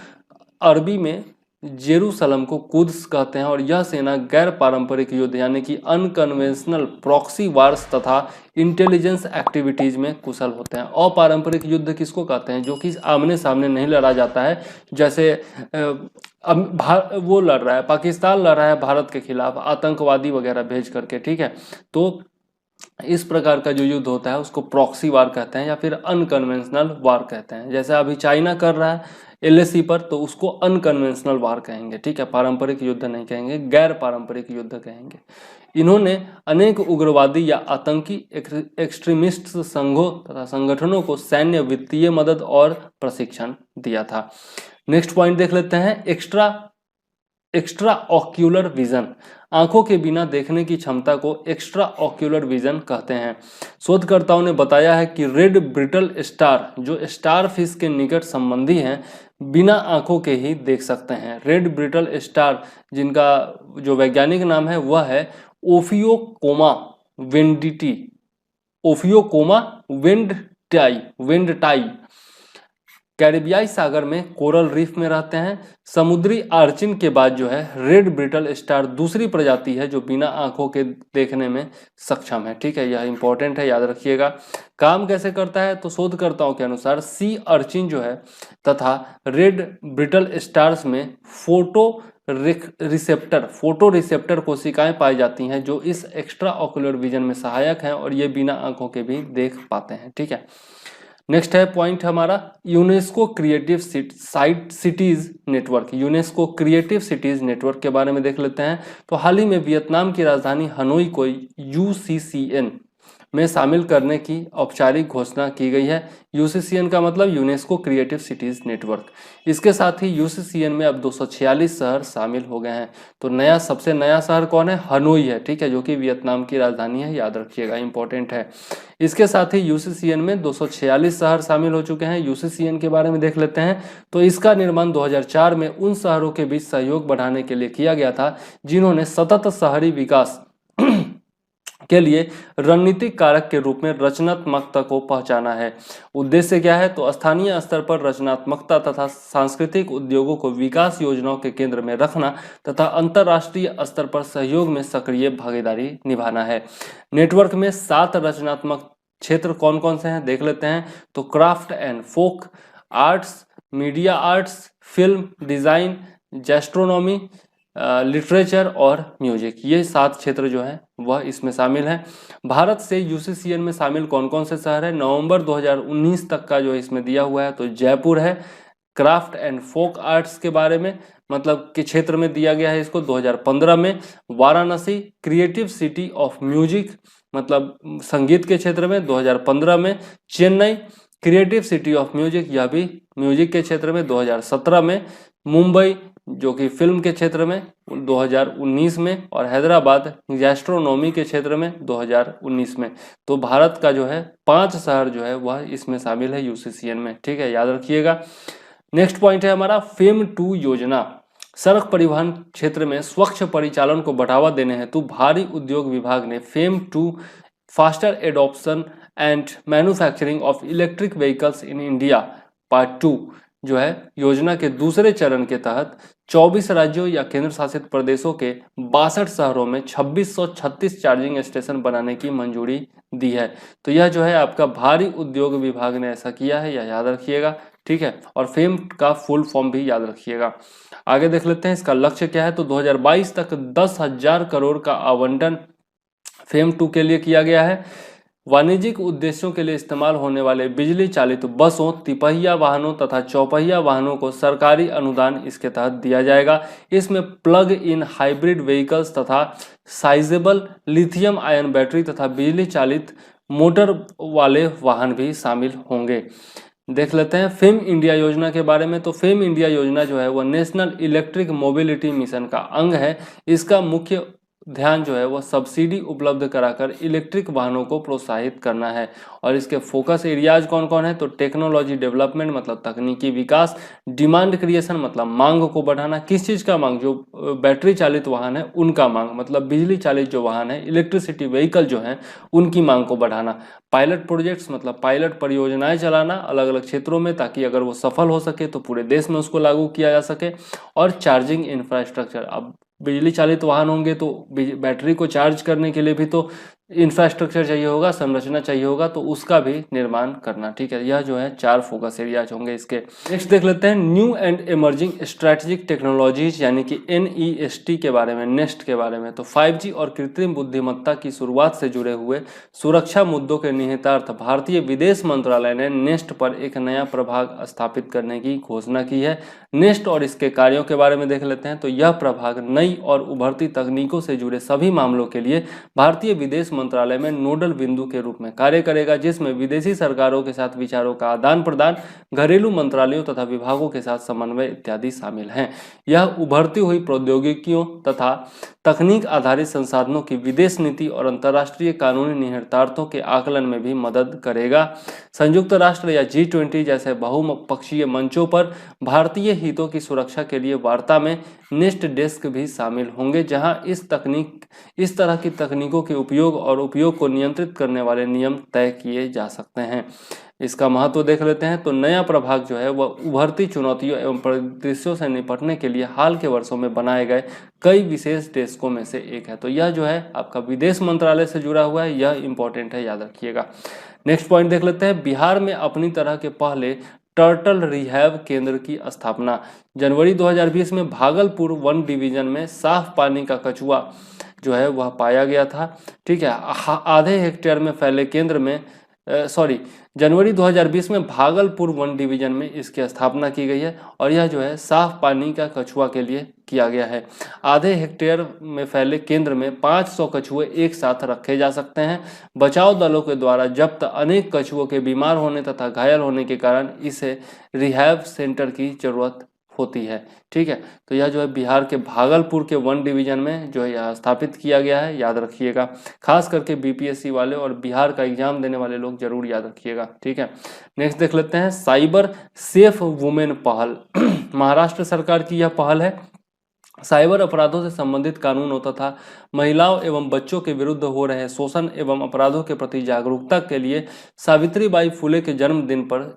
अरबी में जेरूसलम को कुद्स कहते हैं और यह सेना गैर पारंपरिक युद्ध यानी कि अनकन्वेंशनल प्रॉक्सी वार्स तथा इंटेलिजेंस एक्टिविटीज में कुशल होते हैं। अपारंपरिक युद्ध किसको कहते हैं? जो कि आमने सामने नहीं लड़ा जाता है, जैसे वो लड़ रहा है, पाकिस्तान लड़ रहा है भारत के खिलाफ आतंकवादी वगैरह भेज करके। ठीक है, तो इस प्रकार का जो युद्ध होता है उसको प्रॉक्सी वार कहते हैं या फिर अनकन्वेंशनल वार कहते हैं। जैसे अभी चाइना कर रहा है LAC पर, तो उसको अनकन्वेंशनल वार कहेंगे। ठीक है, पारंपरिक युद्ध नहीं कहेंगे, गैर पारंपरिक युद्ध कहेंगे। इन्होंने अनेक उग्रवादी या आतंकी एक्सट्रीमिस्ट संघों तथा संगठनों को सैन्य, वित्तीय मदद और प्रशिक्षण दिया था। नेक्स्ट पॉइंट देख लेते हैं, एक्स्ट्रा ऑक्यूलर विजन। आंखों के बिना देखने की क्षमता को एक्स्ट्रा ऑक्यूलर विजन कहते हैं। शोधकर्ताओं ने बताया है कि रेड ब्रिटल स्टार, जो स्टार फिश के निकट संबंधी हैं, बिना आंखों के ही देख सकते हैं। रेड ब्रिटल स्टार, जिनका जो वैज्ञानिक नाम है वह है ओफियोकोमा वेंडिटी, ओफियोकोमा वेंडटाई। कैरिबियाई सागर में कोरल रीफ में रहते हैं। समुद्री आर्चिन के बाद जो है रेड ब्रिटल स्टार दूसरी प्रजाति है जो बिना आंखों के देखने में सक्षम है। ठीक है, यह इंपॉर्टेंट है, याद रखिएगा। काम कैसे करता है? तो शोधकर्ताओं के अनुसार सी अर्चिन जो है तथा रेड ब्रिटल स्टार्स में फोटो रिसेप्टर कोशिकाएं पाई जाती हैं जो इस एक्स्ट्रा ऑक्यूलर विजन में सहायक हैं और ये बिना आंखों के भी देख पाते हैं। ठीक है, नेक्स्ट है पॉइंट हमारा UNESCO creative cities network. UNESCO creative cities network के बारे में देख लेते हैं। तो हाल ही में वियतनाम की राजधानी हनोई को UCCN में शामिल करने की औपचारिक घोषणा की गई है। UCCN का मतलब यूनेस्को क्रिएटिव सिटीज नेटवर्क। इसके साथ ही UCCN में अब 246 शहर शामिल हो गए हैं। तो सबसे नया शहर कौन है? हनोई है। ठीक है, जो कि वियतनाम की राजधानी है, याद रखिएगा, इंपॉर्टेंट है। इसके साथ ही UCCN में 246 शहर शामिल हो चुके हैं। UCCN के बारे में देख लेते हैं। तो इसका निर्माण 2004 में उन शहरों के बीच सहयोग बढ़ाने के लिए किया गया था जिन्होंने सतत शहरी विकास के लिए रणनीतिक कारक के रूप में रचनात्मकता को पहचाना है। उद्देश्य क्या है? तो स्थानीय स्तर पर रचनात्मकता तथा सांस्कृतिक उद्योगों को विकास योजनाओं के केंद्र में रखना तथा अंतर्राष्ट्रीय स्तर पर सहयोग में सक्रिय भागीदारी निभाना है। नेटवर्क में 7 रचनात्मक क्षेत्र कौन कौन से हैं देख लेते हैं। तो craft and folk arts, media arts, film design, gastronomy, literature और म्यूजिक, ये 7 क्षेत्र जो है वह इसमें शामिल है। भारत से UCCN में शामिल कौन कौन से शहर है? नवंबर 2019 तक का जो इसमें दिया हुआ है, तो जयपुर है। क्राफ्ट एंड फोक आर्ट्स के बारे में मतलब के क्षेत्र में दिया गया है इसको 2015 में। Varanasi creative city of music मतलब संगीत के क्षेत्र में 2015 में। Chennai creative city of music, यह भी म्यूजिक के क्षेत्र में 2017 में। मुंबई जो कि फिल्म के क्षेत्र में 2019 में और हैदराबाद गैस्ट्रोनॉमी के क्षेत्र में 2019 में। तो भारत का जो है 5 शहर जो है वह इसमें शामिल है UCCN में। ठीक है, याद रखिएगा। नेक्स्ट पॉइंट है हमारा FAME 2 योजना। सड़क परिवहन क्षेत्र में स्वच्छ परिचालन को बढ़ावा देने हेतु भारी उद्योग विभाग ने FAME 2 faster adoption and manufacturing of electric vehicles in India part 2 जो है योजना के दूसरे चरण के तहत 24 राज्यों या केंद्र शासित प्रदेशों के 62 शहरों में 2636 चार्जिंग स्टेशन बनाने की मंजूरी दी है। तो यह जो है आपका भारी उद्योग विभाग ने ऐसा किया है, यह याद रखिएगा। ठीक है, और फेम का फुल फॉर्म भी याद रखिएगा। आगे देख लेते हैं इसका लक्ष्य क्या है। तो 2022 तक 10,000 करोड़ का आवंटन फेम 2 के लिए किया गया है। वाणिज्यिक उद्देश्यों के लिए इस्तेमाल होने वाले बिजली चालित बसों, तिपहिया वाहनों तथा चौपहिया वाहनों को सरकारी अनुदान इसके तहत दिया जाएगा। इसमें प्लग इन हाइब्रिड व्हीकल्स तथा साइजेबल लिथियम आयन बैटरी तथा बिजली चालित मोटर वाले वाहन भी शामिल होंगे। देख लेते हैं फेम इंडिया योजना के बारे में। तो फेम इंडिया योजना जो है वह नेशनल इलेक्ट्रिक मोबिलिटी मिशन का अंग है। इसका मुख्य ध्यान जो है वह सब्सिडी उपलब्ध कराकर इलेक्ट्रिक वाहनों को प्रोत्साहित करना है। और इसके फोकस एरियाज कौन कौन है। तो टेक्नोलॉजी डेवलपमेंट मतलब तकनीकी विकास, डिमांड क्रिएशन मतलब मांग को बढ़ाना। किस चीज़ का मांग, जो बैटरी चालित वाहन है उनका मांग, मतलब बिजली चालित जो वाहन है, इलेक्ट्रिसिटी व्हीकल जो है उनकी मांग को बढ़ाना। पायलट प्रोजेक्ट्स मतलब पायलट परियोजनाएं चलाना अलग अलग क्षेत्रों में, ताकि अगर वो सफल हो सके तो पूरे देश में उसको लागू किया जा सके। और चार्जिंग इंफ्रास्ट्रक्चर, अब बिजली चालित वाहन होंगे तो बैटरी को चार्ज करने के लिए भी तो इंफ्रास्ट्रक्चर चाहिए होगा, संरचना चाहिए होगा, तो उसका भी निर्माण करना। ठीक है, यह जो है 4 फोकस एरियाज होंगे इसके। नेक्स्ट देख लेते हैं new and emerging strategic technologies यानी कि NEST के बारे में, नेस्ट के बारे में। तो 5G और कृत्रिम बुद्धिमत्ता की शुरुआत से जुड़े हुए सुरक्षा मुद्दों के निहितार्थ भारतीय विदेश मंत्रालय ने नेस्ट पर एक नया प्रभाग स्थापित करने की घोषणा की है। नेस्ट और इसके कार्यों के बारे में देख लेते हैं। तो यह प्रभाग नई और उभरती तकनीकों से जुड़े सभी मामलों के लिए भारतीय विदेश मंत्रालय में नोडल बिंदु के रूप में कार्य करेगा, जिसमें विदेशी सरकारों के साथ विचारों का आदान प्रदान, घरेलू मंत्रालयों तथा विभागों के साथ समन्वय इत्यादि शामिल हैं। यह उभरती हुई प्रौद्योगिकियों तथा तकनीक आधारित संसाधनों की विदेश नीति और अंतर्राष्ट्रीय कानूनी निहितार्थों के आकलन में भी मदद करेगा। संयुक्त राष्ट्र या G20 जैसे बहुपक्षीय मंचों पर भारतीय हितों की सुरक्षा के लिए वार्ता में नेस्ट डेस्क भी शामिल होंगे, जहां इस तरह की तकनीकों के उपयोग और उपयोग को नियंत्रित करने वाले नियम तय किए जा सकते हैं। इसका महत्व देख लेते हैं। तो नया प्रभाग जो है वह उभरती चुनौतियों एवं परिदृश्यों से निपटने के लिए हाल के वर्षों में बनाए गए कई विशेष डेस्कों में से एक है। तो यह जो है आपका विदेश मंत्रालय से जुड़ा हुआ है, यह इंपॉर्टेंट है, याद रखिएगा। नेक्स्ट पॉइंट देख लेते हैं। बिहार में अपनी तरह के पहले टर्टल रिहैब केंद्र की स्थापना। जनवरी 2020 में भागलपुर वन डिवीजन में साफ पानी का कछुआ जो है वह पाया गया था। ठीक है, आधे हेक्टेयर में फैले केंद्र में जनवरी 2020 में भागलपुर वन डिवीजन में इसकी स्थापना की गई है। और यह जो है साफ पानी का कछुआ के लिए किया गया है। आधे हेक्टेयर में फैले केंद्र में 500 कछुए एक साथ रखे जा सकते हैं। बचाव दलों के द्वारा जब्त अनेक कछुओं के बीमार होने तथा घायल होने के कारण इसे रिहैब सेंटर की जरूरत होती है। ठीक है, तो यह जो है बिहार के भागलपुर के वन डिवीजन में जो है यह स्थापित किया गया है, याद रखिएगा। खास करके BPSC वाले और बिहार का एग्जाम देने वाले लोग जरूर याद रखिएगा। ठीक है, नेक्स्ट देख लेते हैं। साइबर सेफ वुमेन पहल महाराष्ट्र सरकार की यह पहल है। साइबर अपराधों से संबंधित कानूनों तथा महिलाओं एवं बच्चों के विरुद्ध हो रहे शोषण एवं अपराधों के प्रति जागरूकता के लिए सावित्रीबाई फुले के जन्मदिन पर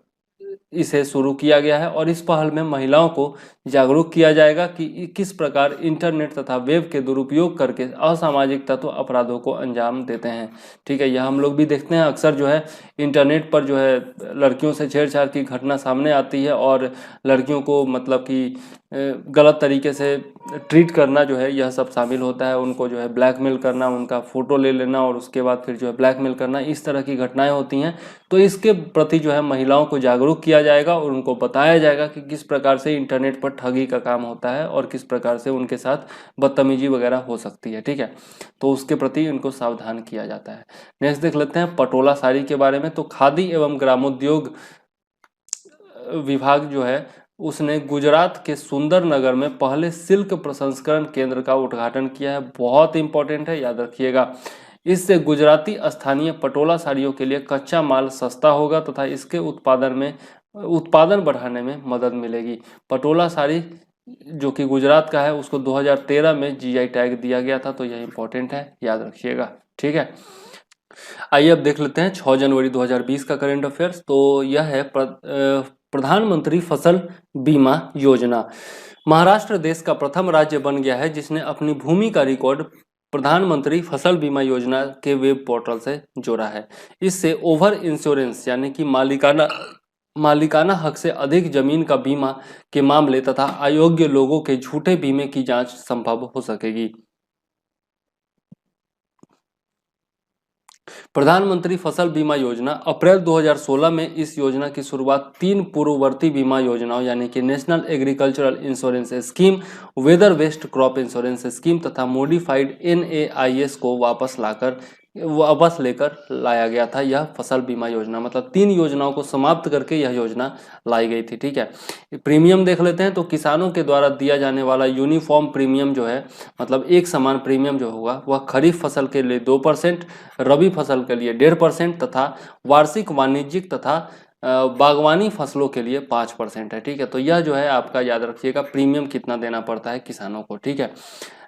इसे शुरू किया गया है। और इस पहल में महिलाओं को जागरूक किया जाएगा कि किस प्रकार इंटरनेट तथा वेब के दुरुपयोग करके असामाजिक तत्व अपराधों को अंजाम देते हैं। ठीक है, यह हम लोग भी देखते हैं अक्सर जो है इंटरनेट पर जो है लड़कियों से छेड़छाड़ की घटना सामने आती है और लड़कियों को मतलब कि गलत तरीके से ट्रीट करना जो है यह सब शामिल होता है। उनको जो है ब्लैकमेल करना, उनका फ़ोटो ले लेना और उसके बाद फिर जो है ब्लैकमेल करना, इस तरह की घटनाएं होती हैं। तो इसके प्रति जो है महिलाओं को जागरूक किया जाएगा और उनको बताया जाएगा कि किस प्रकार से इंटरनेट पर ठगी का काम होता है और किस प्रकार से उनके साथ बदतमीजी वगैरह हो सकती है। ठीक है, तो उसके प्रति उनको सावधान किया जाता है। नेक्स्ट देख लेते हैं पटोला साड़ी के बारे में। तो खादी एवं ग्रामोद्योग विभाग जो है उसने गुजरात के सुंदरनगर में पहले सिल्क प्रसंस्करण केंद्र का उद्घाटन किया है। बहुत इंपॉर्टेंट है, याद रखिएगा। इससे गुजराती स्थानीय पटोला साड़ियों के लिए कच्चा माल सस्ता होगा तथा इसके उत्पादन बढ़ाने में मदद मिलेगी। पटोला साड़ी जो कि गुजरात का है उसको 2013 में GI टैग दिया गया था, तो यह इंपॉर्टेंट है, याद रखिएगा। ठीक है, आइए अब देख लेते हैं 6 जनवरी 2020 का करंट अफेयर्स। तो यह है प्रधानमंत्री फसल बीमा योजना। महाराष्ट्र देश का प्रथम राज्य बन गया है जिसने अपनी भूमि का रिकॉर्ड प्रधानमंत्री फसल बीमा योजना के वेब पोर्टल से जोड़ा है। इससे ओवर इंश्योरेंस यानी कि मालिकाना मालिकाना हक से अधिक जमीन का बीमा के मामले तथा अयोग्य लोगों के झूठे बीमे की जांच संभव हो सकेगी। प्रधानमंत्री फसल बीमा योजना अप्रैल 2016 में इस योजना की शुरुआत 3 पूर्ववर्ती बीमा योजनाओं यानी कि national agricultural insurance scheme, weather based crop insurance scheme तथा मॉडिफाइड NAIS को वापस लेकर लाया गया था। यह फसल बीमा योजना मतलब 3 योजनाओं को समाप्त करके यह योजना लाई गई थी। ठीक है, प्रीमियम देख लेते हैं। तो किसानों के द्वारा दिया जाने वाला यूनिफॉर्म प्रीमियम जो है मतलब एक समान प्रीमियम जो होगा वह खरीफ फसल के लिए 2%, रबी फसल के लिए 1.5% तथा वार्षिक वाणिज्यिक तथा बागवानी फसलों के लिए 5% है। ठीक है, तो यह जो है आपका याद रखिएगा प्रीमियम कितना देना पड़ता है किसानों को। ठीक है,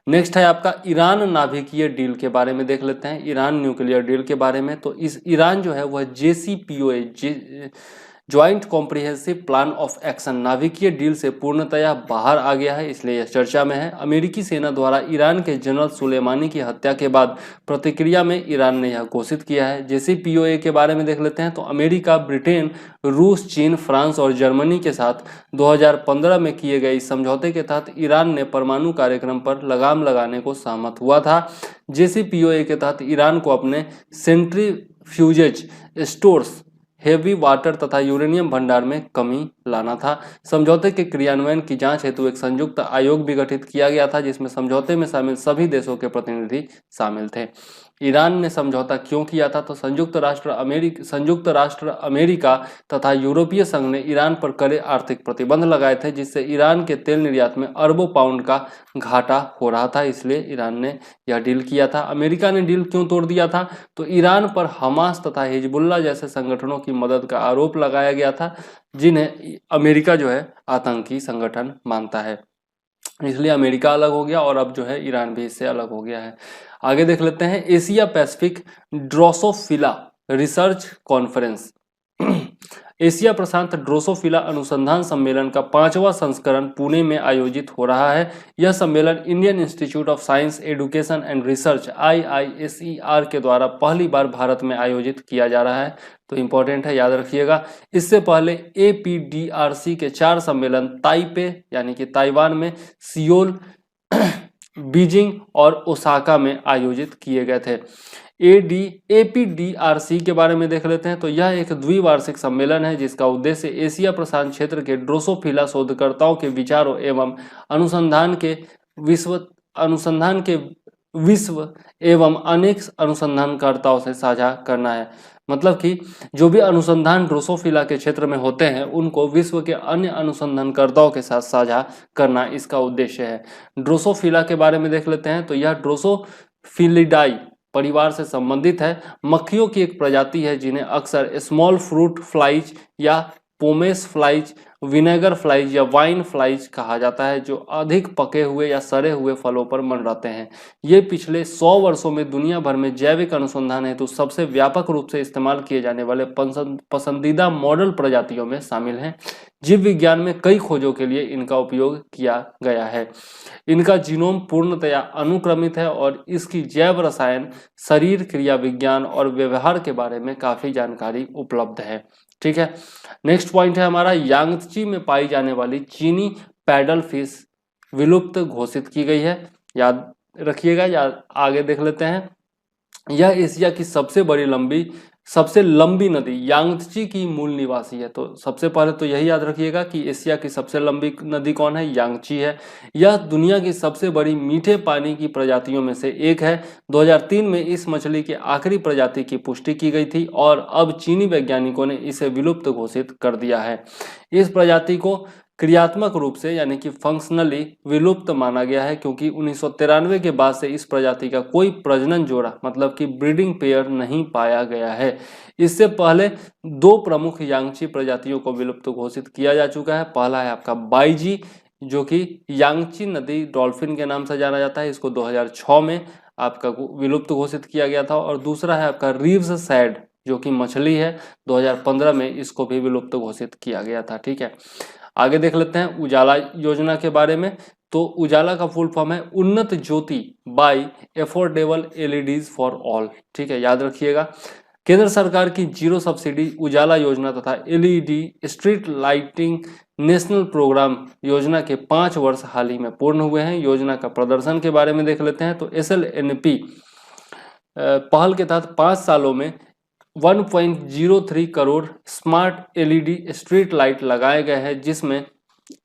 नेक्स्ट है आपका ईरान नाभिकीय डील के बारे में देख लेते हैं, ईरान न्यूक्लियर डील के बारे में। तो इस ईरान जो है वह JCPOA joint comprehensive plan of action नाभिकीय डील से पूर्णतया बाहर आ गया है, इसलिए यह चर्चा में है। अमेरिकी सेना द्वारा ईरान के जनरल सुलेमानी की हत्या के बाद प्रतिक्रिया में ईरान ने यह घोषित किया है। JCPOA के बारे में देख लेते हैं। तो अमेरिका, ब्रिटेन, रूस, चीन, फ्रांस और जर्मनी के साथ 2015 में किए गए इस समझौते के तहत ईरान ने परमाणु कार्यक्रम पर लगाम लगाने को सहमत हुआ था। JCPOA के तहत ईरान को अपने सेंट्रीफ्यूजेज स्टोर्स, हेवी वाटर तथा यूरेनियम भंडार में कमी लाना था। समझौते के क्रियान्वयन की जांच हेतु एक संयुक्त आयोग भी गठित किया गया था जिसमें समझौते में शामिल सभी देशों के प्रतिनिधि शामिल थे। ईरान ने समझौता क्यों किया था? तो संयुक्त राष्ट्र अमेरिका तथा यूरोपीय संघ ने ईरान पर कड़े आर्थिक प्रतिबंध लगाए थे जिससे ईरान के तेल निर्यात में अरबों पाउंड का घाटा हो रहा था, इसलिए ईरान ने यह डील किया था। अमेरिका ने डील क्यों तोड़ दिया था? तो ईरान पर हमास तथा हिजबुल्लाह जैसे संगठनों की मदद का आरोप लगाया गया था जिन्हें अमेरिका जो है आतंकी संगठन मानता है, इसलिए अमेरिका अलग हो गया और अब जो है ईरान भी इससे अलग हो गया है। आगे देख लेते हैं Asia Pacific Drosophila research conference. Asia प्रशांत ड्रोसोफिला अनुसंधान सम्मेलन का 5वां संस्करण पुणे में आयोजित हो रहा है। यह सम्मेलन Indian institute of science education and research IISER के द्वारा पहली बार भारत में आयोजित किया जा रहा है, तो इंपॉर्टेंट है, याद रखिएगा। इससे पहले APDRC के 4 सम्मेलन ताइपे यानी कि ताइवान में, सियोल, बीजिंग और ओसाका में आयोजित किए गए थे। APDRC के बारे में देख लेते हैं। तो यह एक द्विवार्षिक सम्मेलन है जिसका उद्देश्य एशिया प्रशांत क्षेत्र के ड्रोसोफिला शोधकर्ताओं के विचारों एवं अनुसंधान के विश्व एवं अनेक अनुसंधानकर्ताओं से साझा करना है। मतलब कि जो भी अनुसंधान ड्रोसोफिला के क्षेत्र में होते हैं उनको विश्व के अन्य अनुसंधानकर्ताओं के साथ साझा करना इसका उद्देश्य है। ड्रोसोफिला के बारे में देख लेते हैं। तो यह ड्रोसोफिलिडाई परिवार से संबंधित है। मक्खियों की एक प्रजाति है जिन्हें अक्सर स्मॉल फ्रूट फ्लाइज या पोमेस फ्लाइज, विनेगर फ्लाइज या वाइन फ्लाइज कहा जाता है, जो अधिक पके हुए या सड़े हुए फलों पर मंडराते हैं। ये पिछले 100 वर्षों में दुनिया भर में जैविक अनुसंधान हेतु सबसे व्यापक रूप से इस्तेमाल किए जाने वाले पसंदीदा मॉडल प्रजातियों में शामिल हैं। जीव विज्ञान में कई खोजों के लिए इनका उपयोग किया गया है। इनका जीनोम पूर्णतया अनुक्रमित है और इसकी जैव रसायन, शरीर क्रिया विज्ञान और व्यवहार के बारे में काफी जानकारी उपलब्ध है। ठीक है, नेक्स्ट पॉइंट है हमारा यांगत्ची में पाई जाने वाली चीनी पैडल फिश विलुप्त घोषित की गई है, याद रखिएगा। या आगे देख लेते हैं। यह एशिया की सबसे लंबी नदी यांगत्ची की मूल निवासी है। तो सबसे पहले तो यही याद रखिएगा कि एशिया की सबसे लंबी नदी कौन है? यांगत्ची है। यह दुनिया की सबसे बड़ी मीठे पानी की प्रजातियों में से एक है। 2003 में इस मछली की आखिरी प्रजाति की पुष्टि की गई थी और अब चीनी वैज्ञानिकों ने इसे विलुप्त घोषित कर दिया है। इस प्रजाति को क्रियात्मक रूप से यानी कि फंक्शनली विलुप्त माना गया है क्योंकि 1993 के बाद से इस प्रजाति का कोई प्रजनन जोड़ा मतलब कि ब्रीडिंग पेयर नहीं पाया गया है। इससे पहले 2 प्रमुख यांगची प्रजातियों को विलुप्त घोषित किया जा चुका है। पहला है आपका बाईजी जो कि यांगची नदी डॉल्फिन के नाम से जाना जाता है, इसको 2006 में आपका विलुप्त घोषित किया गया था। और दूसरा है आपका रिव्स सैड जो कि मछली है, 2015 में इसको भी विलुप्त घोषित किया गया था। ठीक है, आगे देख लेते हैं उजाला योजना के बारे में। तो उजाला का फुल फॉर्म है Unnat Jyoti by affordable LEDs for all. ठीक है, याद रखिएगा। केंद्र सरकार की जीरो सब्सिडी उजाला योजना तथा LED street lighting national programme योजना के 5 वर्ष हाल ही में पूर्ण हुए हैं। योजना का प्रदर्शन के बारे में देख लेते हैं। तो एसएलएनपी पहल के तहत 5 सालों में 1.03 crore smart LED street light लगाए गए हैं, जिसमें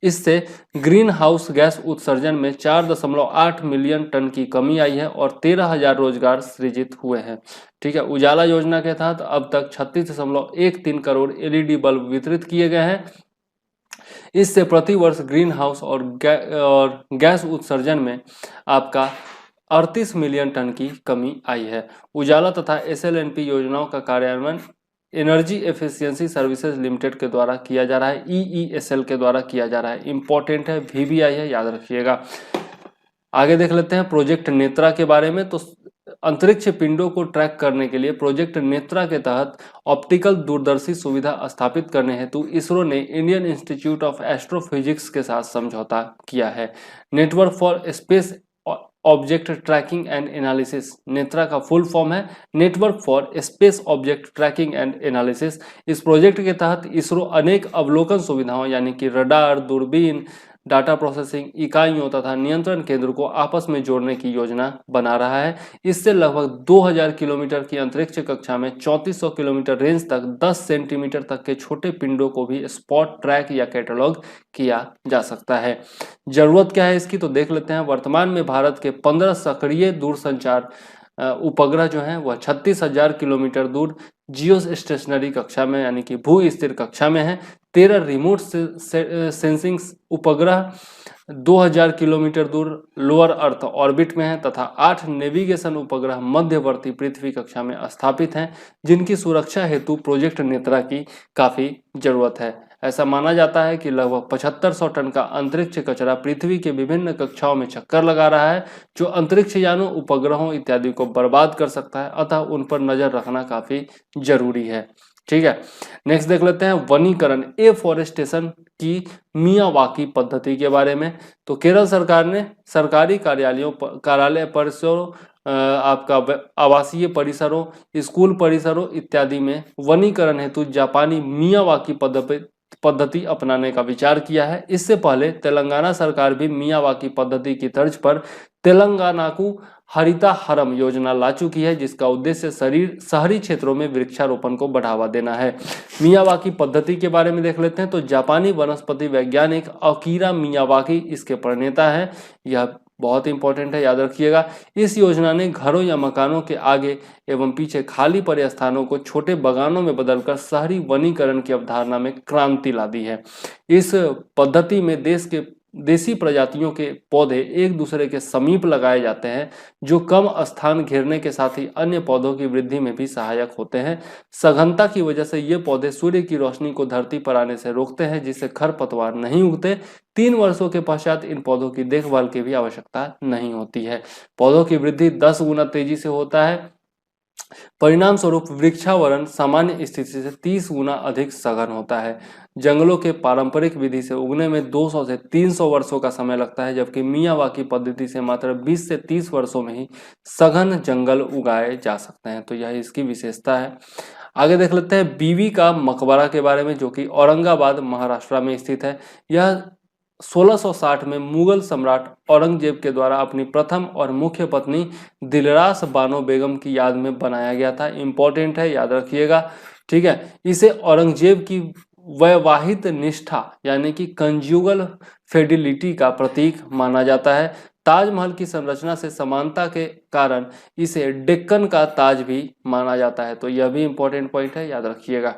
इससे ग्रीन हाउस गैस उत्सर्जन में 4.8 मिलियन टन की कमी आई है और 13,000 रोजगार सृजित हुए हैं। ठीक है, उजाला योजना के तहत अब तक 36.13 करोड़ एलईडी बल्ब वितरित किए गए हैं। इससे प्रति वर्ष ग्रीन हाउस और गैस उत्सर्जन में आपका 38 मिलियन टन की कमी आई है। उजाला तथा एसएलएनपी योजनाओं का कार्यान्वयन एनर्जी एफिशिएंसी सर्विसेज लिमिटेड के द्वारा किया जा रहा है, ईईएसएल के द्वारा किया जा रहा है। इंपॉर्टेंट है, वीबीआई है, याद रखिएगा। आगे देख लेते हैं प्रोजेक्ट नेत्रा के बारे में। तो अंतरिक्ष पिंडों को ट्रैक करने के लिए प्रोजेक्ट नेत्रा के तहत ऑप्टिकल दूरदर्शी सुविधा स्थापित करने हेतु इसरो ने इंडियन इंस्टीट्यूट ऑफ एस्ट्रोफिजिक्स के साथ समझौता किया है। Network for space object tracking and analysis, Netra का फुल फॉर्म है network for space object tracking and analysis. इस प्रोजेक्ट के तहत इसरो अनेक अवलोकन सुविधाओं यानी कि रडार, दूरबीन, डाटा प्रोसेसिंग इकाइयों तथा नियंत्रण केंद्र को आपस में जोड़ने की योजना बना रहा है। इससे लगभग 2000 किलोमीटर की अंतरिक्ष कक्षा में 3400 किलोमीटर रेंज तक 10 सेंटीमीटर तक के छोटे पिंडों को भी स्पॉट, ट्रैक या कैटलॉग किया जा सकता है। जरूरत क्या है इसकी, तो देख लेते हैं। वर्तमान में भारत के 15 सक्रिय दूरसंचार उपग्रह जो हैं वह 36,000 किलोमीटर दूर जियो स्टेशनरी कक्षा में यानी कि भू स्थिर कक्षा में है। 13 रिमोट सेंसिंग उपग्रह 2000 किलोमीटर दूर लोअर अर्थ ऑर्बिट में है तथा 8 नेविगेशन उपग्रह मध्यवर्ती पृथ्वी कक्षा में स्थापित हैं, जिनकी सुरक्षा हेतु प्रोजेक्ट नेत्रा की काफी जरूरत है। ऐसा माना जाता है कि लगभग 7500 टन का अंतरिक्ष कचरा पृथ्वी के विभिन्न कक्षाओं में चक्कर लगा रहा है, जो अंतरिक्ष यानों, उपग्रहों इत्यादि को बर्बाद कर सकता है। अतः उन पर नजर रखना काफी जरूरी है। ठीक है, नेक्स्ट देख लेते हैं वनीकरण, एफॉरेस्टेशन की मियावाकी पद्धति के बारे में। तो केरल सरकार ने सरकारी कार्यालय परिसरों, आपका आवासीय परिसरों, स्कूल परिसरों इत्यादि में वनीकरण हेतु जापानी मियावाकी पद्धति अपनाने का विचार किया है। इससे पहले तेलंगाना सरकार भी मियावाकी पद्धति की तर्ज पर तेलंगानाकू हरिताहरम योजना ला चुकी है, जिसका उद्देश्य शहरी क्षेत्रों में वृक्षारोपण को बढ़ावा देना है। मियावाकी पद्धति के बारे में देख लेते हैं। तो जापानी वनस्पति वैज्ञानिक अकीरा मियावाकी इसके प्रणेता है। यह बहुत इंपॉर्टेंट है, याद रखिएगा। इस योजना ने घरों या मकानों के आगे एवं पीछे खाली पड़े स्थानों को छोटे बागानों में बदलकर शहरी वनीकरण की अवधारणा में क्रांति ला दी है। इस पद्धति में देसी प्रजातियों के पौधे एक दूसरे के समीप लगाए जाते हैं, जो कम स्थान घेरने के साथ ही अन्य पौधों की वृद्धि में भी सहायक होते हैं। सघनता की वजह से ये पौधे सूर्य की रोशनी को धरती पर आने से रोकते हैं, जिससे खरपतवार नहीं उगते। 3 वर्षों के पश्चात इन पौधों की देखभाल की भी आवश्यकता नहीं होती है। पौधों की वृद्धि 10 गुना तेजी से होता है। परिणाम स्वरूप वृक्षावरण सामान्य स्थिति से 30 गुना अधिक सघन होता है। जंगलों के पारंपरिक विधि से उगने में 200 से 300 वर्षों का समय लगता है, जबकि मियावाकी पद्धति से मात्र 20 से 30 वर्षों में ही सघन जंगल उगाए जा सकते हैं। तो यह इसकी विशेषता है। आगे देख लेते हैं बीवी का मकबरा के बारे में, जो कि औरंगाबाद महाराष्ट्र में स्थित है। यह 1660 में मुगल सम्राट औरंगजेब के द्वारा अपनी प्रथम और मुख्य पत्नी दिलरास बानो बेगम की याद में बनाया गया था। इंपॉर्टेंट है, याद रखिएगा। ठीक है, इसे औरंगजेब की वैवाहिक निष्ठा यानी कि कंज्यूगल फेडिलिटी का प्रतीक माना जाता है। ताजमहल की संरचना से समानता के कारण इसे डेक्कन का ताज भी माना जाता है। तो यह भी इंपॉर्टेंट पॉइंट है, याद रखिएगा।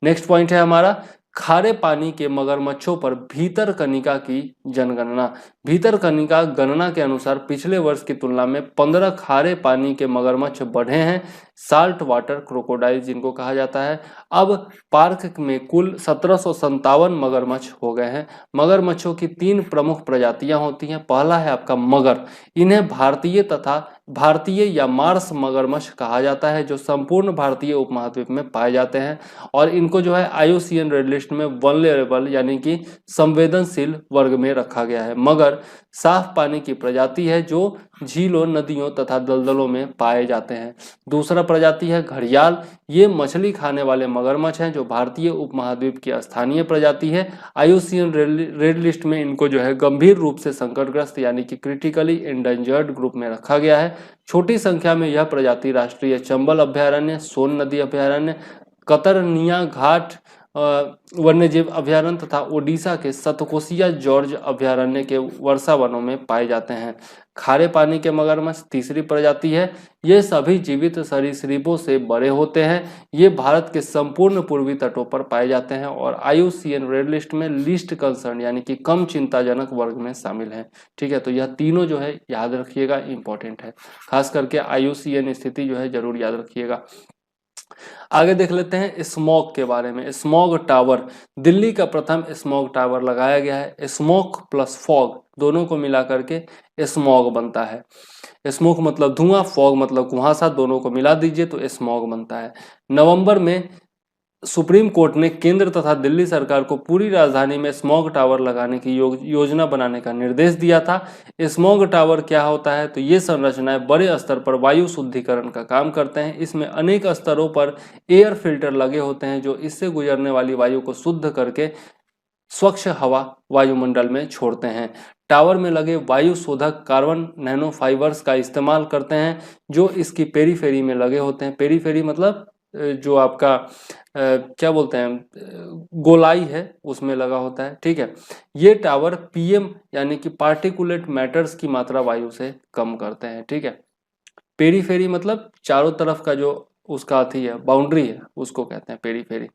नेक्स्ट पॉइंट है हमारा खारे पानी के मगरमच्छों पर भीतरकनिका की जनगणना। भीतरकनिका गणना के अनुसार पिछले वर्ष की तुलना में 15 खारे पानी के मगरमच्छ बढ़े हैं। साल्ट वाटर क्रोकोडाइल जिनको कहा जाता है। अब पार्क में कुल 1757 मगरमच्छ हो गए हैं। मगरमच्छों की 3 प्रमुख प्रजातियां होती हैं। पहला है आपका मगर। इन्हें भारतीय या मार्स मगरमच्छ कहा जाता है, जो संपूर्ण भारतीय उपमहाद्वीप में पाए जाते हैं और इनको जो है IUCN रेड लिस्ट में वल्नरेबल यानी कि संवेदनशील वर्ग में रखा गया है। मगर साफ पानी की प्रजाति है जो झीलों, नदियों तथा दलदलों में पाए जाते हैं। दूसरा प्रजाति है घड़ियाल। ये मछली खाने वाले मगरमच्छ हैं जो भारतीय उपमहाद्वीप की स्थानीय प्रजाति है। IUCN रेड लिस्ट में इनको जो है गंभीर रूप से संकटग्रस्त यानी कि क्रिटिकली एंडेंजर्ड ग्रुप में रखा गया है। छोटी संख्या में यह प्रजाति राष्ट्रीय चंबल अभयारण्य, सोन नदी अभयारण्य, कतरनिया घाट वन्यजीव अभयारण्य तथा ओडिशा के सतकोसिया जॉर्ज अभयारण्य के वर्षा वनों में पाए जाते हैं। खारे पानी के मगरमच्छ तीसरी प्रजाति है। ये सभी जीवित सरीसृपों से बड़े होते हैं। ये भारत के संपूर्ण पूर्वी तटों पर पाए जाते हैं और IUCN रेड लिस्ट में लीस्ट कंसर्न यानी कि कम चिंताजनक वर्ग में शामिल है। ठीक है, तो यह तीनों जो है याद रखिएगा, इंपॉर्टेंट है, खास करके IUCN स्थिति जो है जरूर याद रखिएगा। आगे देख लेते हैं स्मॉग के बारे में। स्मॉग टावर, दिल्ली का प्रथम स्मॉग टावर लगाया गया है। स्मोक प्लस फॉग दोनों को मिला करके स्मॉग बनता है। स्मोक मतलब धुआं, फॉग मतलब कुहासा, दोनों को मिला दीजिए तो स्मॉग बनता है। नवंबर में सुप्रीम कोर्ट ने केंद्र तथा दिल्ली सरकार को पूरी राजधानी में स्मॉग टावर लगाने की योजना बनाने का निर्देश दिया था। स्मॉग टावर क्या होता है? तो ये संरचनाएं बड़े स्तर पर वायु शुद्धिकरण का काम करते हैं। इसमें अनेक स्तरों पर एयर फिल्टर लगे होते हैं जो इससे गुजरने वाली वायु को शुद्ध करके स्वच्छ हवा वायुमंडल में छोड़ते हैं। टावर में लगे वायु शोधक कार्बन नैनो फाइबर्स का इस्तेमाल करते हैं जो इसकी पेरीफेरी में लगे होते हैं। पेरीफेरी मतलब जो आपका क्या बोलते हैं, गोलाई है, उसमें लगा होता है। ठीक है, ये टावर PM यानी कि पार्टिकुलेट मैटर्स की मात्रा वायु से कम करते हैं। ठीक है, पेरीफेरी मतलब चारों तरफ का जो उसका अथी है, बाउंड्री है, उसको कहते हैं पेरीफेरी।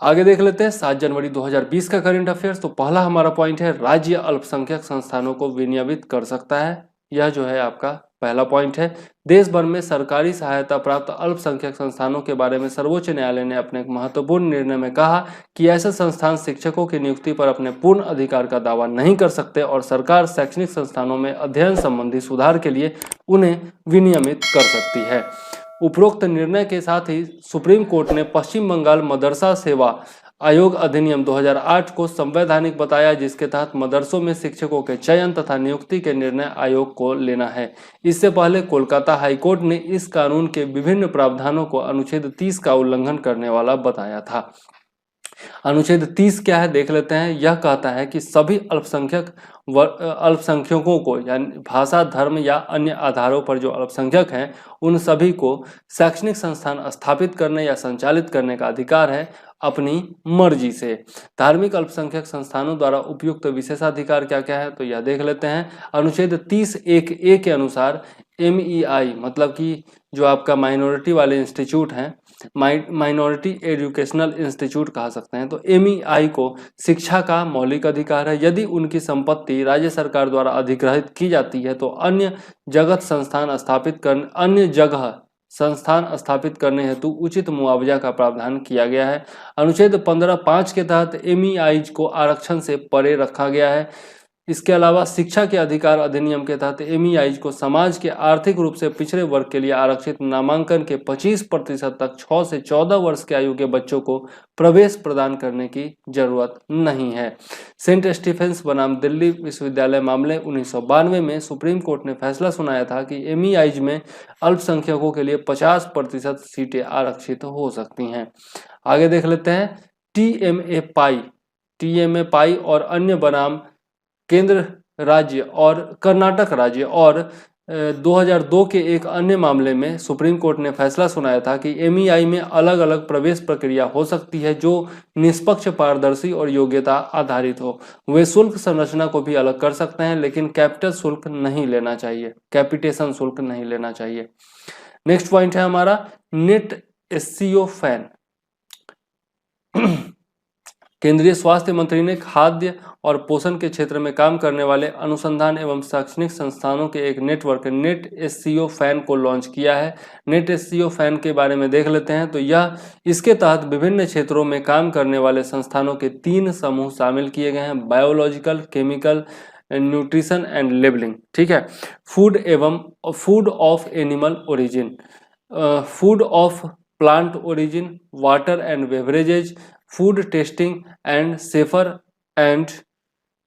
आगे देख लेते हैं 7 जनवरी 2020 का करंट अफेयर्स। तो पहला हमारा पॉइंट है राज्य अल्पसंख्यक संस्थानों को विनियमित कर सकता है। यह जो है आपका पहला पॉइंट है। देश भर में सरकारी सहायता प्राप्त अल्पसंख्यक संस्थानों के बारे में सर्वोच्च न्यायालय ने अपने एक महत्वपूर्ण निर्णय में कहा कि ऐसे संस्थान शिक्षकों की नियुक्ति पर अपने पूर्ण अधिकार का दावा नहीं कर सकते और सरकार शैक्षणिक संस्थानों में अध्ययन संबंधी सुधार के लिए उन्हें विनियमित कर सकती है। उपरोक्त निर्णय के साथ ही सुप्रीम कोर्ट ने पश्चिम बंगाल मदरसा सेवा आयोग अधिनियम 2008 को संवैधानिक बताया, जिसके तहत मदरसों में शिक्षकों के चयन तथा नियुक्ति के निर्णय आयोग को लेना है। इससे पहले कोलकाता हाईकोर्ट ने इस कानून के विभिन्न प्रावधानों को अनुच्छेद 30 का उल्लंघन करने वाला बताया था। अनुच्छेद 30 क्या है देख लेते हैं। यह कहता है कि सभी अल्पसंख्यकों को यानी भाषा, धर्म या अन्य आधारों पर जो अल्पसंख्यक हैं उन सभी को शैक्षणिक संस्थान स्थापित करने या संचालित करने का अधिकार है अपनी मर्जी से। धार्मिक अल्पसंख्यक संस्थानों द्वारा उपयुक्त विशेषाधिकार क्या क्या है तो यह देख लेते हैं। अनुच्छेद 30(1)(a) के अनुसार MEI मतलब कि जो आपका माइनॉरिटी वाले इंस्टीट्यूट हैं, माइनॉरिटी एजुकेशनल इंस्टीट्यूट कहा सकते हैं, तो MEI को शिक्षा का मौलिक अधिकार है। यदि उनकी संपत्ति राज्य सरकार द्वारा अधिग्रहित की जाती है तो अन्य जगह संस्थान स्थापित करने हेतु उचित मुआवजा का प्रावधान किया गया है। अनुच्छेद 15(5) के तहत MEI को आरक्षण से परे रखा गया है। इसके अलावा शिक्षा के अधिकार अधिनियम के तहत MEI को समाज के आर्थिक रूप से पिछड़े वर्ग के लिए आरक्षित नामांकन के 25% तक 6 से 14 वर्ष के आयु के बच्चों को प्रवेश प्रदान करने की जरूरत नहीं है। सेंट स्टीफेंस बनाम दिल्ली विश्वविद्यालय मामले 1992 में सुप्रीम कोर्ट ने फैसला सुनाया था कि MEI में अल्पसंख्यकों के लिए 50% सीटें आरक्षित हो सकती हैं। आगे देख लेते हैं TMA पाई और अन्य बनाम केंद्र राज्य और कर्नाटक राज्य और 2002 के एक अन्य मामले में सुप्रीम कोर्ट ने फैसला सुनाया था कि MEI में अलग अलग प्रवेश प्रक्रिया हो सकती है जो निष्पक्ष, पारदर्शी और योग्यता आधारित हो। वे शुल्क संरचना को भी अलग कर सकते हैं लेकिन कैपिटेशन शुल्क नहीं लेना चाहिए। नेक्स्ट पॉइंट है हमारा नेट SCO फैन। केंद्रीय स्वास्थ्य मंत्री ने खाद्य और पोषण के क्षेत्र में काम करने वाले अनुसंधान एवं शैक्षणिक संस्थानों के एक नेटवर्क नेट SCO फैन को लॉन्च किया है। नेट SCO फैन के बारे में देख लेते हैं। तो यह इसके तहत विभिन्न क्षेत्रों में काम करने वाले संस्थानों के 3 समूह शामिल किए गए हैं: biological, chemical, nutrition and labelling. ठीक है, food of animal origin, food of plant origin, water and beverages, food testing and safer and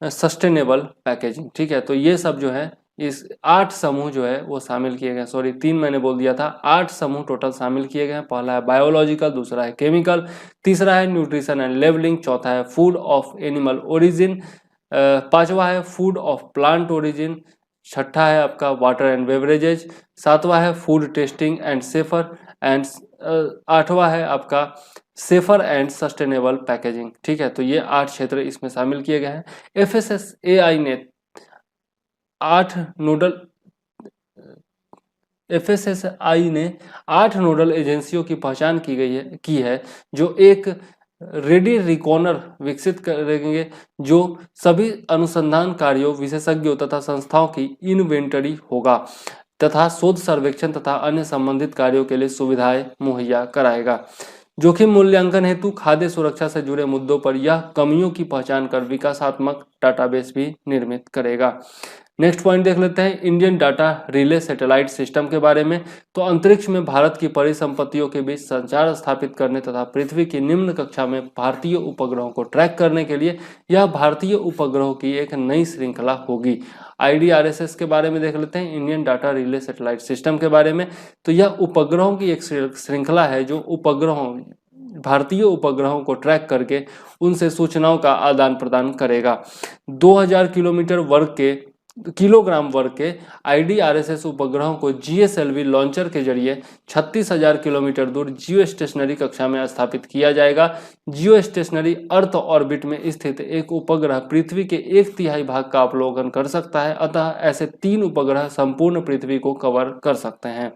sustainable packaging. ठीक है, तो ये सब जो है इस 8 समूह जो है वो शामिल किए गए, सॉरी 3 मैंने बोल दिया था, 8 समूह टोटल शामिल किए गए हैं। पहला है बायोलॉजिकल, दूसरा है केमिकल, तीसरा है न्यूट्रिशन एंड लेबलिंग, चौथा है फूड ऑफ एनिमल ओरिजिन, पांचवा है फूड ऑफ प्लांट ओरिजिन, छठा है आपका वाटर एंड बेवरेजेज, सातवां है food testing and safer and आठवां है आपका सेफर एंड सस्टेनेबल पैकेजिंग। ठीक है, तो ये 8 क्षेत्र इसमें शामिल किए गए हैं। एफएसएसएआई ने 8 नोडल एफएसएसआई ने 8 नोडल एजेंसियों की पहचान की है जो एक रेडी रिकॉनर विकसित करेंगे जो सभी अनुसंधान कार्यों, विशेषज्ञों तथा संस्थाओं की इन्वेंटरी होगा तथा शोध सर्वेक्षण तथा अन्य संबंधित कार्यों के लिए सुविधाएं मुहैया कराएगा। जोखिम मूल्यांकन हेतु खाद्य सुरक्षा से जुड़े मुद्दों पर यह कमियों की पहचान कर विकासात्मक डाटाबेस भी निर्मित करेगा। नेक्स्ट पॉइंट देख लेते हैं Indian data relay satellite system के बारे में। तो अंतरिक्ष में भारत की परिसंपत्तियों के बीच संचार स्थापित करने तथा पृथ्वी की निम्न कक्षा में भारतीय उपग्रहों को ट्रैक करने के लिए यह भारतीय उपग्रहों की एक नई श्रृंखला होगी। IDRSS के बारे में देख लेते हैं, Indian data relay satellite system के बारे में। तो यह उपग्रहों की एक श्रृंखला है जो भारतीय उपग्रहों को ट्रैक करके उनसे सूचनाओं का आदान प्रदान करेगा। 2000 किलोग्राम वर्ग के IDRSS उपग्रहों को GSLV लॉन्चर के जरिए 36,000 किलोमीटर दूर जियो स्टेशनरी कक्षा में स्थापित किया जाएगा। जियो स्टेशनरी अर्थ ऑर्बिट में स्थित एक उपग्रह पृथ्वी के 1/3 भाग का अवलोकन कर सकता है, अतः ऐसे 3 उपग्रह संपूर्ण पृथ्वी को कवर कर सकते हैं।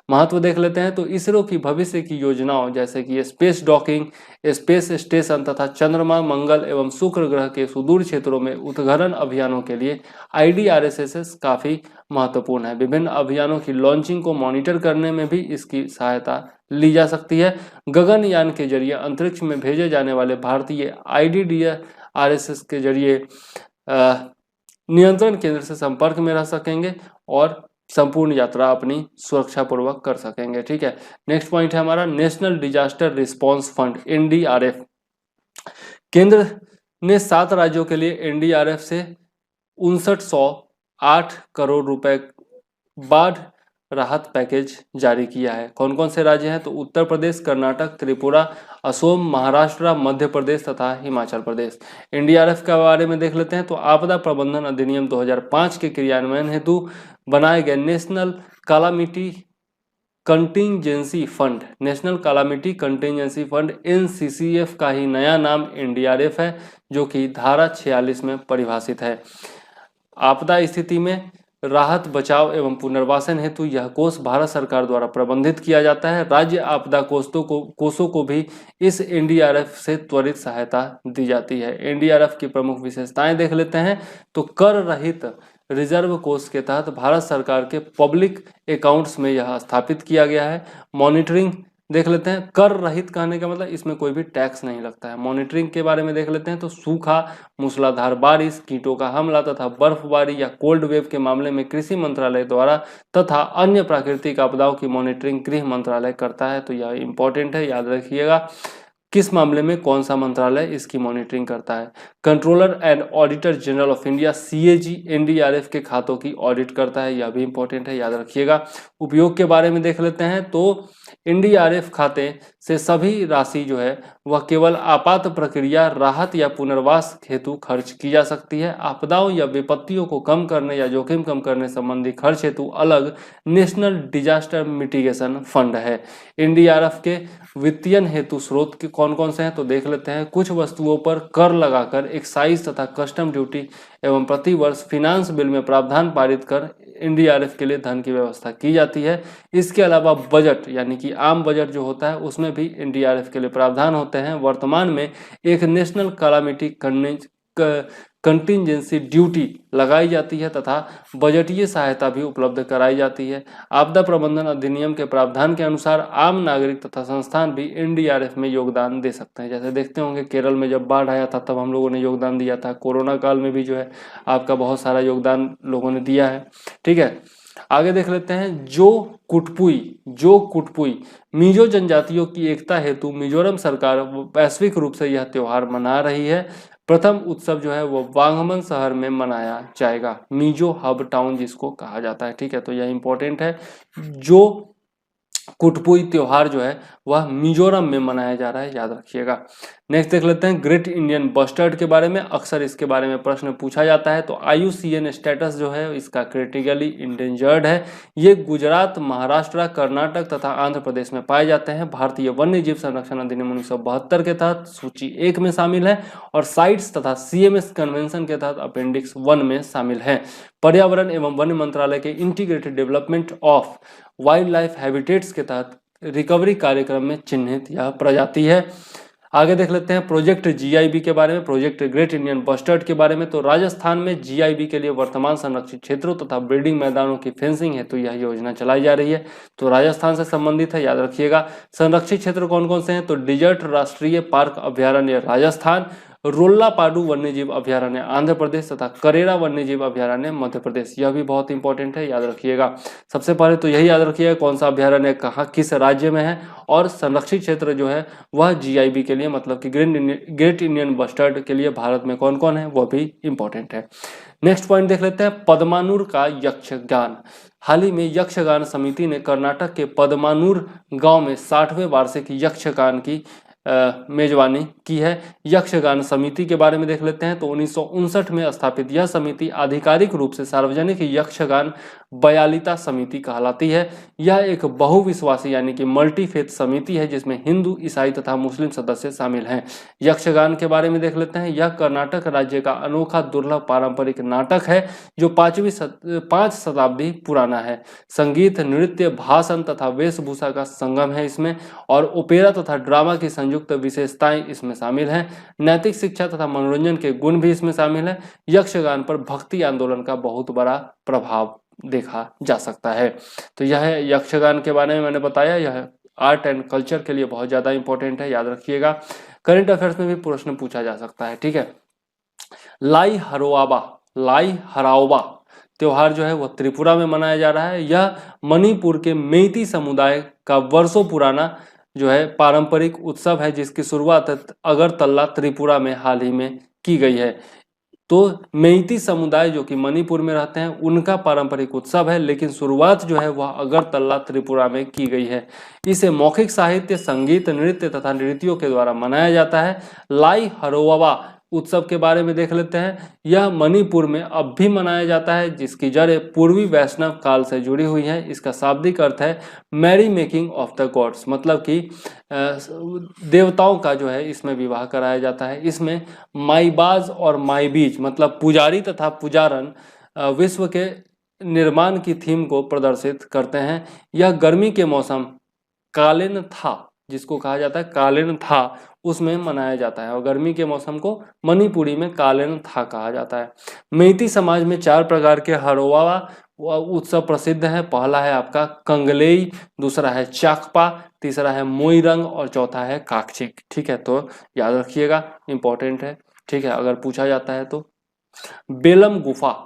महत्व देख लेते हैं, तो इसरो की भविष्य की योजनाओं जैसे कि स्पेस डॉकिंग, स्पेस स्टेशन तथा चंद्रमा, मंगल एवं शुक्र ग्रह के सुदूर क्षेत्रों में उद्गरण अभियानों के लिए IDRSS काफी महत्वपूर्ण है। विभिन्न अभियानों की लॉन्चिंग को मॉनिटर करने में भी इसकी सहायता ली जा सकती है। गगनयान के जरिए अंतरिक्ष में भेजे जाने वाले भारतीय IDRSS के जरिए नियंत्रण केंद्र से संपर्क में रह सकेंगे और संपूर्ण यात्रा अपनी सुरक्षा पूर्वक कर सकेंगे। ठीक है, नेक्स्ट पॉइंट है हमारा national disaster response fund NDRF। केंद्र ने 7 राज्यों के लिए NDRF से 5908 करोड़ रुपए बाढ़ राहत पैकेज जारी किया है। कौन कौन से राज्य हैं, तो उत्तर प्रदेश, कर्नाटक, त्रिपुरा, असम, महाराष्ट्र, मध्य प्रदेश तथा हिमाचल प्रदेश। NDRF के बारे में देख लेते हैं, तो आपदा प्रबंधन अधिनियम 2005 के क्रियान्वयन हेतु बनाए गए national calamity contingency fund, national calamity contingency fund NCCF का ही नया नाम NDRF है, जो कि धारा 46 में परिभाषित है। आपदा स्थिति में राहत, बचाव एवं पुनर्वासन हेतु यह कोष भारत सरकार द्वारा प्रबंधित किया जाता है। राज्य आपदा कोषों को भी इस NDRF से त्वरित सहायता दी जाती है। NDRF की प्रमुख विशेषताएं देख लेते हैं, तो कर रहित रिजर्व कोष के तहत भारत सरकार के पब्लिक अकाउंट्स में यह स्थापित किया गया है। मॉनिटरिंग देख लेते हैं, कर रहित कहने का मतलब इसमें कोई भी टैक्स नहीं लगता है। मॉनिटरिंग के बारे में देख लेते हैं, तो सूखा, मूसलाधार बारिश, कीटों का हमला तथा बर्फबारी या कोल्ड वेव के मामले में कृषि मंत्रालय द्वारा तथा अन्य प्राकृतिक आपदाओं की मॉनिटरिंग गृह मंत्रालय करता है। तो यह इंपॉर्टेंट है, याद रखिएगा किस मामले में कौन सा मंत्रालय इसकी मॉनिटरिंग करता है। Controller and auditor general of India CAG NDRF के खातों की ऑडिट करता है, यह भी इंपॉर्टेंट है, याद रखिएगा। उपयोग के बारे में देख लेते हैं, तो NDRF खाते से सभी राशि जो है वह केवल आपात प्रक्रिया, राहत या पुनर्वास हेतु खर्च की जा सकती है। आपदाओं या विपत्तियों को कम करने या जोखिम कम करने संबंधी खर्च हेतु अलग नेशनल डिजास्टर मिटिगेशन फंड है। NDRF के वित्तीयन हेतु स्रोत के कौन कौन से हैं, तो देख लेते हैं। कुछ वस्तुओं पर कर लगाकर एक्साइज तथा कस्टम ड्यूटी एवं प्रतिवर्ष फिनांस बिल में प्रावधान पारित कर NDRF के लिए धन की व्यवस्था की जाती है। इसके अलावा बजट यानी कि आम बजट जो होता है उसमें भी NDRF के लिए प्रावधान होते हैं। वर्तमान में एक नेशनल कैलामिटी कंटिंजेंसी ड्यूटी लगाई जाती है तथा बजटीय सहायता भी उपलब्ध कराई जाती है। आपदा प्रबंधन अधिनियम के प्रावधान के अनुसार आम नागरिक तथा संस्थान भी NDRF में योगदान दे सकते हैं। जैसे देखते होंगे केरल में जब बाढ़ आया था तब हम लोगों ने योगदान दिया था। कोरोना काल में भी जो है आपका बहुत सारा योगदान लोगों ने दिया है। ठीक है, आगे देख लेते हैं। जो कुटपुई मिजो जनजातियों की एकता हेतु मिजोरम सरकार वैश्विक रूप से यह त्योहार मना रही है। प्रथम उत्सव जो है वो वांगमन शहर में मनाया जाएगा, मिजो हब टाउन जिसको कहा जाता है। ठीक है, तो यह इंपॉर्टेंट है। जो कुटपुई त्योहार जो है वह मिजोरम में मनाया जा रहा है, याद रखिएगा। नेक्स्ट देख लेते हैं ग्रेट इंडियन बस्टर्ड के बारे में। अक्सर इसके बारे में प्रश्न पूछा जाता है। तो IUCN स्टेटस जो है इसका क्रिटिकली इंडेंजर्ड है। ये गुजरात, महाराष्ट्र, कर्नाटक तथा आंध्र प्रदेश में पाए जाते हैं। भारतीय वन्य जीव संरक्षण अधिनियम 1972 के तहत सूची 1 में शामिल है और साइट्स तथा CMS कन्वेंशन के तहत अपेंडिक्स 1 में शामिल है। पर्यावरण एवं वन मंत्रालय के integrated development of wild life habitats के तहत रिकवरी कार्यक्रम में चिन्हित यह प्रजाति है। आगे देख लेते हैं प्रोजेक्ट GIB के बारे में, प्रोजेक्ट ग्रेट इंडियन बस्टर्ड के बारे में। तो राजस्थान में GIB के लिए वर्तमान संरक्षित क्षेत्रों तथा ब्रीडिंग मैदानों की फेंसिंग है तो यह योजना चलाई जा रही है। तो राजस्थान से संबंधित है, याद रखिएगा। संरक्षित क्षेत्र कौन कौन से हैं? तो डिजर्ट राष्ट्रीय पार्क अभ्यारण्य राजस्थान, रोल्लापाडू वन्यजीव अभ्यारण्य आंध्र प्रदेश तथा करेरा वन्यजीव अभ्यारण्य मध्य प्रदेश। यह भी बहुत इंपॉर्टेंट है, याद रखिएगा। सबसे पहले तो यही याद रखिएगा कौन सा अभ्यारण्य कहाँ किस राज्य में है, और संरक्षित क्षेत्र जो है वह GIB के लिए मतलब कि ग्रेट इंडियन बस्टर्ड के लिए भारत में कौन कौन है वह भी इंपॉर्टेंट है। नेक्स्ट पॉइंट देख लेते हैं पदमानूर का यक्षगान। हाल ही में यक्षगान समिति ने कर्नाटक के पदमानूर गांव में 60वें वार्षिक यक्षगान की मेजबानी की है। यक्षगान समिति के बारे में देख लेते हैं। तो 1959 में स्थापित यह समिति आधिकारिक रूप से सार्वजनिक यक्षगान बयालिता समिति कहलाती है। यह एक बहुविश्वासी यानी कि मल्टीफेथ समिति है जिसमें हिंदू, ईसाई तथा मुस्लिम सदस्य शामिल हैं। यक्षगान के बारे में देख लेते हैं। यह कर्नाटक राज्य का अनोखा दुर्लभ पारंपरिक नाटक है जो 5 शताब्दी पुराना है। संगीत, नृत्य, भाषण तथा वेशभूषा का संगम है इसमें, और ओपेरा तथा ड्रामा की संयुक्त विशेषताएं इसमें शामिल हैं। नैतिक शिक्षा तथा मनोरंजन के गुण भी इसमें शामिल है। यक्षगान पर भक्ति आंदोलन का बहुत बड़ा प्रभाव देखा जा सकता है। तो यह यक्षगान के बारे में मैंने बताया। यह आर्ट एंड कल्चर के लिए बहुत ज्यादा इंपॉर्टेंट है, याद रखिएगा। करंट अफेयर्स में भी प्रश्न पूछा जा सकता है। ठीक है, लाई हराओबा त्योहार जो है वह त्रिपुरा में मनाया जा रहा है। यह मणिपुर के मेइती समुदाय का वर्षों पुराना जो है पारंपरिक उत्सव है जिसकी शुरुआत अगरतला त्रिपुरा में हाल ही में की गई है। तो मेइती समुदाय जो कि मणिपुर में रहते हैं उनका पारंपरिक उत्सव है, लेकिन शुरुआत जो है वह अगरतला त्रिपुरा में की गई है। इसे मौखिक साहित्य, संगीत, नृत्य तथा नृत्यों के द्वारा मनाया जाता है। लाई हरोवा उत्सव के बारे में देख लेते हैं। यह मणिपुर में अब भी मनाया जाता है जिसकी जड़ें पूर्वी वैष्णव काल से जुड़ी हुई हैं। इसका शाब्दिक अर्थ है merry making of the gods, मतलब कि देवताओं का जो है इसमें विवाह कराया जाता है। इसमें माईबाज और माईबीज मतलब पुजारी तथा पुजारन विश्व के निर्माण की थीम को प्रदर्शित करते हैं। यह गर्मी के मौसम कालिन था जिसको कहा जाता है कालिन था उसमें मनाया जाता है, और गर्मी के मौसम को मणिपुरी में कालिन था कहा जाता है। मेइती समाज में 4 प्रकार के हरोवा उत्सव प्रसिद्ध है। पहला है आपका कंगलेई, दूसरा है चाकपा, तीसरा है मोईरंग और चौथा है काकचिक। ठीक है, तो याद रखिएगा, इंपॉर्टेंट है। ठीक है, अगर पूछा जाता है तो। बेलम गुफा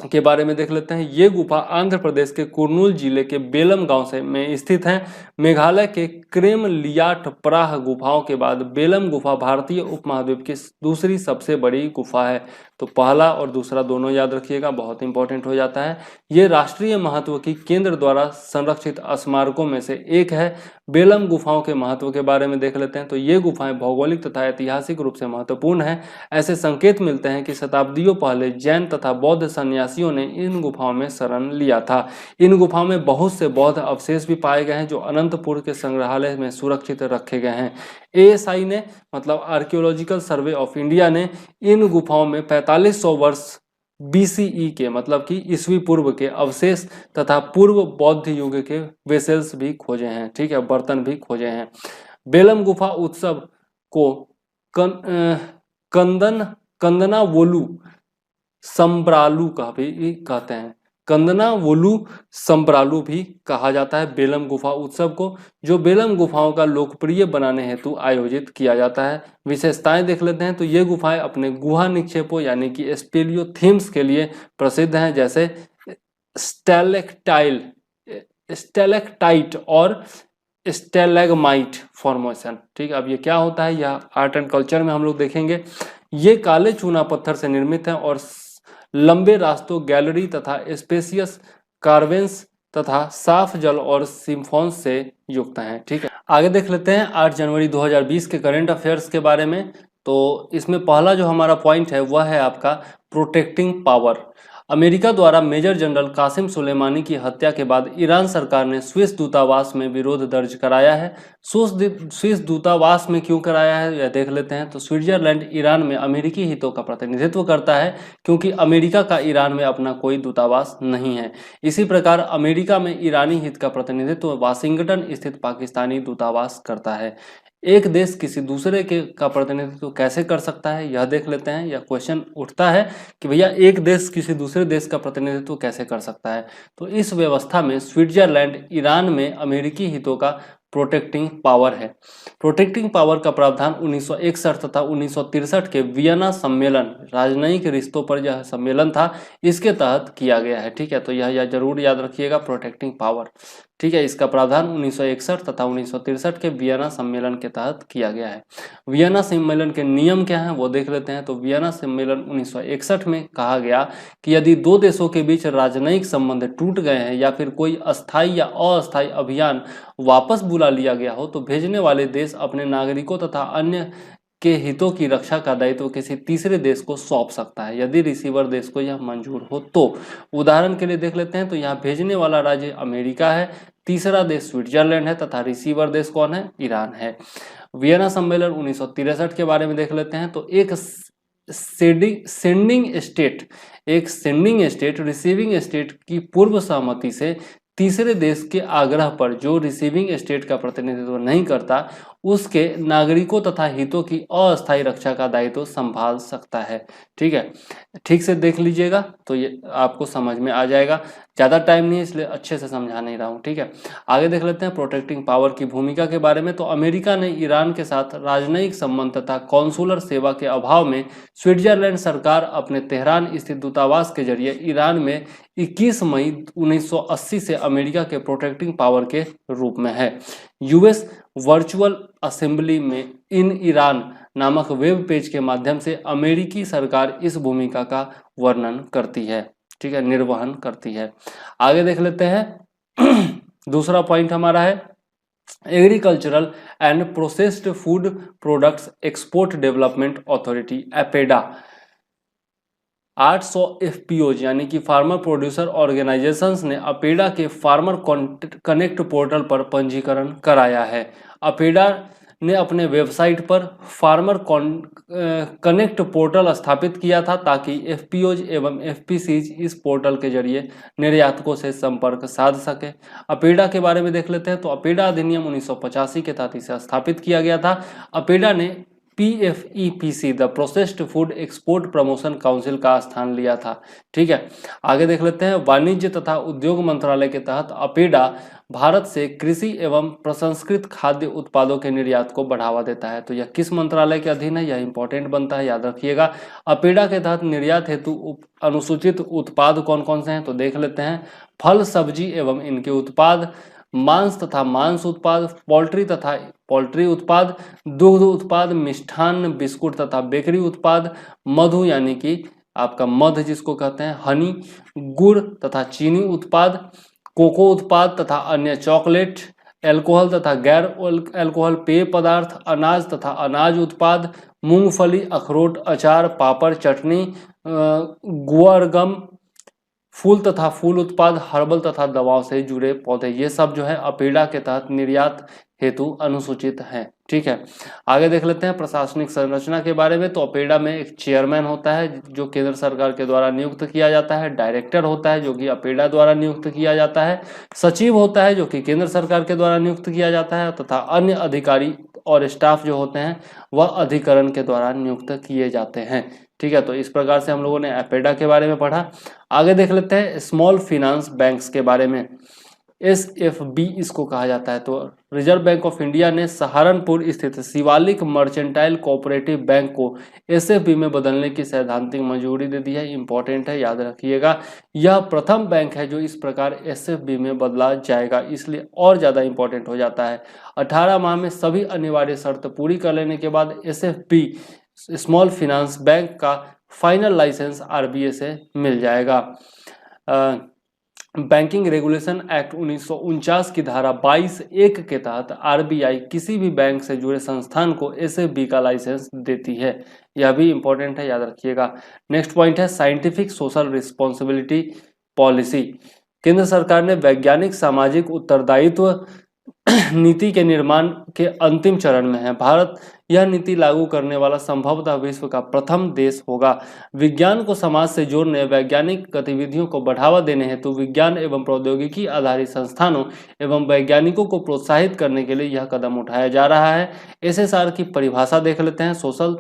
के बारे में देख लेते हैं। ये गुफा आंध्र प्रदेश के कुर्नूल जिले के बेलम गांव से में स्थित है। मेघालय के क्रेमलियाट प्राह गुफाओं के बाद बेलम गुफा भारतीय उपमहाद्वीप की दूसरी सबसे बड़ी गुफा है। तो पहला और दूसरा दोनों याद रखिएगा, बहुत इंपॉर्टेंट हो जाता है। ये राष्ट्रीय महत्व की केंद्र द्वारा संरक्षित स्मारकों में से एक है। बेलम गुफाओं के महत्व के बारे में देख लेते हैं। तो ये गुफाएं भौगोलिक तथा ऐतिहासिक रूप से महत्वपूर्ण है। ऐसे संकेत मिलते हैं कि शताब्दियों पहले जैन तथा बौद्ध सन्यासियों ने इन गुफाओं में शरण लिया था। इन गुफाओं में बहुत से बौद्ध अवशेष भी पाए गए हैं जो अनंतपुर के संग्रहालय में सुरक्षित रखे गए हैं। ASI ने मतलब आर्कियोलॉजिकल सर्वे ऑफ इंडिया ने इन गुफाओं में 4500 वर्ष BCE के मतलब कि ईस्वी पूर्व के अवशेष तथा पूर्व बौद्ध युग के वेसल्स भी खोजे हैं। ठीक है, बर्तन भी खोजे हैं। बेलम गुफा उत्सव को कंदनावोलू संब्रालू का भी कहते हैं। कंदनावोलू संब्रालू भी कहा जाता है बेलम गुफा उत्सव को, जो बेलम गुफाओं का लोकप्रिय बनाने हेतु आयोजित किया जाता है। विशेषताएं देख लेते हैं। तो ये गुफाएं अपने गुहा निक्षेपों यानी कि स्पेलियो थीम्स के लिए प्रसिद्ध हैं, जैसे स्टेलेक्टाइट और स्टेलेगमाइट फॉर्मेशन। ठीक है, अब ये क्या होता है यह आर्ट एंड कल्चर में हम लोग देखेंगे। ये काले चूना पत्थर से निर्मित हैं और लंबे रास्तों, गैलरी तथा स्पेसियस कार्वेंस तथा साफ जल और सिम्फॉन्स से युक्त हैं। ठीक है, आगे देख लेते हैं 8 जनवरी 2020 के करंट अफेयर्स के बारे में। तो इसमें पहला जो हमारा पॉइंट है वह है आपका प्रोटेक्टिंग पावर। अमेरिका द्वारा मेजर जनरल कासिम सुलेमानी की हत्या के बाद ईरान सरकार ने स्विस दूतावास में विरोध दर्ज कराया है। स्विस दूतावास में क्यों कराया है यह देख लेते हैं। तो स्विट्जरलैंड ईरान में अमेरिकी हितों का प्रतिनिधित्व करता है, क्योंकि अमेरिका का ईरान में अपना कोई दूतावास नहीं है। इसी प्रकार अमेरिका में ईरानी हित का प्रतिनिधित्व वाशिंगटन स्थित पाकिस्तानी दूतावास करता है। एक देश किसी दूसरे के का प्रतिनिधित्व कैसे कर सकता है यह देख लेते हैं। यह क्वेश्चन उठता है कि भैया एक देश किसी दूसरे देश का प्रतिनिधित्व कैसे कर सकता है। तो इस व्यवस्था में स्विट्जरलैंड ईरान में अमेरिकी हितों का प्रोटेक्टिंग पावर है। प्रोटेक्टिंग पावर का प्रावधान 1961 तथा 1963 के वियना सम्मेलन, राजनयिक रिश्तों पर यह सम्मेलन था, इसके तहत किया गया है। ठीक है, तो यह जरूर याद रखिएगा प्रोटेक्टिंग पावर। ठीक है, इसका प्रावधान 1961 तथा 1963 के वियना सम्मेलन के तहत किया गया है। वियना सम्मेलन के नियम क्या हैं वो देख लेते हैं। तो वियना सम्मेलन 1961 में कहा गया कि यदि दो देशों के बीच राजनयिक संबंध टूट गए हैं या फिर कोई अस्थायी या अस्थायी अभियान वापस बुला लिया गया हो, तो भेजने वाले देश अपने नागरिकों तथा अन्य के हितों की रक्षा का दायित्व किसी तीसरे देश को सौंप सकता है, यदि रिसीवर देश को यह मंजूर हो तो। उदाहरण के लिए देख लेते हैं। तो यहाँ भेजने वाला राज्य अमेरिका है, तीसरा देश स्विट्जरलैंड है तथा रिसीवर देश कौन है? ईरान है। वियना सम्मेलन 1963 के बारे में देख लेते हैं। तो एक सेंडिंग स्टेट रिसीविंग स्टेट की पूर्व सहमति से तीसरे देश के आग्रह पर जो रिसीविंग स्टेट का प्रतिनिधित्व नहीं करता, उसके नागरिकों तथा हितों की अस्थायी रक्षा का दायित्व संभाल सकता है। ठीक है, ठीक से देख लीजिएगा तो ये आपको समझ में आ जाएगा। ज़्यादा टाइम नहीं है इसलिए अच्छे से समझा नहीं रहा हूँ। ठीक है, आगे देख लेते हैं प्रोटेक्टिंग पावर की भूमिका के बारे में। तो अमेरिका ने ईरान के साथ राजनयिक संबंध तथा कॉन्सुलर सेवा के अभाव में स्विट्जरलैंड सरकार अपने तेहरान स्थित दूतावास के जरिए ईरान में 21 मई 1980 से अमेरिका के प्रोटेक्टिंग पावर के रूप में है। यूएस वर्चुअल असेंबली में इन ईरान नामक वेब पेज के माध्यम से अमेरिकी सरकार इस भूमिका का वर्णन करती है। ठीक है, निर्वहन करती है। आगे देख लेते हैं दूसरा पॉइंट हमारा है agricultural and processed food products export development authority, APEDA. 800 FPOs यानी कि फार्मर प्रोड्यूसर ऑर्गेनाइजेशंस ने अपेडा के फार्मर कनेक्ट पोर्टल पर पंजीकरण कराया है। अपेडा ने अपने वेबसाइट पर फार्मर कनेक्ट पोर्टल स्थापित किया था ताकि FPOs एवं FPCs इस पोर्टल के जरिए निर्यातकों से संपर्क साध सके। अपेडा के बारे में देख लेते हैं। तो अपेडा अधिनियम 1985 के तहत इसे स्थापित किया गया था। अपेडा ने PFEPC the processed food export promotion council का स्थान लिया था। ठीक है, आगे देख लेते हैं वाणिज्य तथा उद्योग मंत्रालय के तहत अपेडा भारत से कृषि एवं प्रसंस्कृत खाद्य उत्पादों के निर्यात को बढ़ावा देता है। तो यह किस मंत्रालय के अधीन है, यह इंपॉर्टेंट बनता है, याद रखिएगा। अपेडा के तहत निर्यात हेतु अनुसूचित उत्पाद कौन कौन से हैं तो देख लेते हैं। फल सब्जी एवं इनके उत्पाद, मांस तथा मांस उत्पाद, पोल्ट्री तथा पोल्ट्री उत्पाद, दुग्ध उत्पाद, मिष्ठान, बिस्कुट तथा बेकरी उत्पाद, मधु यानी कि आपका मध जिसको कहते हैं, हनी, गुड़ तथा चीनी उत्पाद, कोको उत्पाद तथा अन्य चॉकलेट, एल्कोहल तथा गैर एल्कोहल पेय पदार्थ, अनाज तथा अनाज उत्पाद, मूंगफली, अखरोट, अचार, पापड़, चटनी, गुआर गम, फूल तथा फूल उत्पाद, हर्बल तथा दवाओं से जुड़े पौधे, ये सब जो है अपेडा के तहत निर्यात हेतु अनुसूचित हैं। ठीक है, आगे देख लेते हैं प्रशासनिक संरचना के बारे में। तो अपेडा में एक चेयरमैन होता है जो केंद्र सरकार के द्वारा नियुक्त किया जाता है, डायरेक्टर होता है जो कि अपेडा द्वारा नियुक्त किया जाता है, सचिव होता है जो कि केंद्र सरकार के द्वारा नियुक्त किया जाता है, तथा अन्य अधिकारी और स्टाफ जो होते हैं वह अधिकरण के द्वारा नियुक्त किए जाते हैं। ठीक है, तो इस प्रकार से हम लोगों ने अपेडा के बारे में पढ़ा। आगे देख लेते हैं स्मॉल फाइनेंस बैंक्स के बारे में। SFB इसको कहा जाता है। तो रिजर्व बैंक ऑफ इंडिया ने सहारनपुर स्थित शिवालिक मर्चेंटाइल कोऑपरेटिव बैंक को SFB में बदलने की सैद्धांतिक मंजूरी दे दी है। इंपॉर्टेंट है, याद रखिएगा। यह प्रथम बैंक है जो इस प्रकार SFB में बदला जाएगा, इसलिए और ज़्यादा इंपॉर्टेंट हो जाता है। 18 माह में सभी अनिवार्य शर्त पूरी कर लेने के बाद SFB स्मॉल फाइनेंस बैंक का फाइनल लाइसेंस आरबीआई से मिल जाएगा। बैंकिंग रेगुलेशन एक्ट 1949 की धारा 22(1) के तहत आरबीआई किसी भी बैंक से जुड़े संस्थान को एसएफबी का लाइसेंस देती है। यह भी इंपॉर्टेंट है, याद रखिएगा। नेक्स्ट पॉइंट है साइंटिफिक सोशल रिस्पॉन्सिबिलिटी पॉलिसी। केंद्र सरकार ने वैज्ञानिक सामाजिक उत्तरदायित्व नीति के निर्माण के अंतिम चरण में है। भारत यह नीति लागू करने वाला संभवतः विश्व का प्रथम देश होगा। विज्ञान को समाज से जोड़ने, वैज्ञानिक गतिविधियों को बढ़ावा देने हेतु विज्ञान एवं प्रौद्योगिकी आधारित संस्थानों एवं वैज्ञानिकों को प्रोत्साहित करने के लिए यह कदम उठाया जा रहा है। एसएसआर की परिभाषा देख लेते हैं। सोशल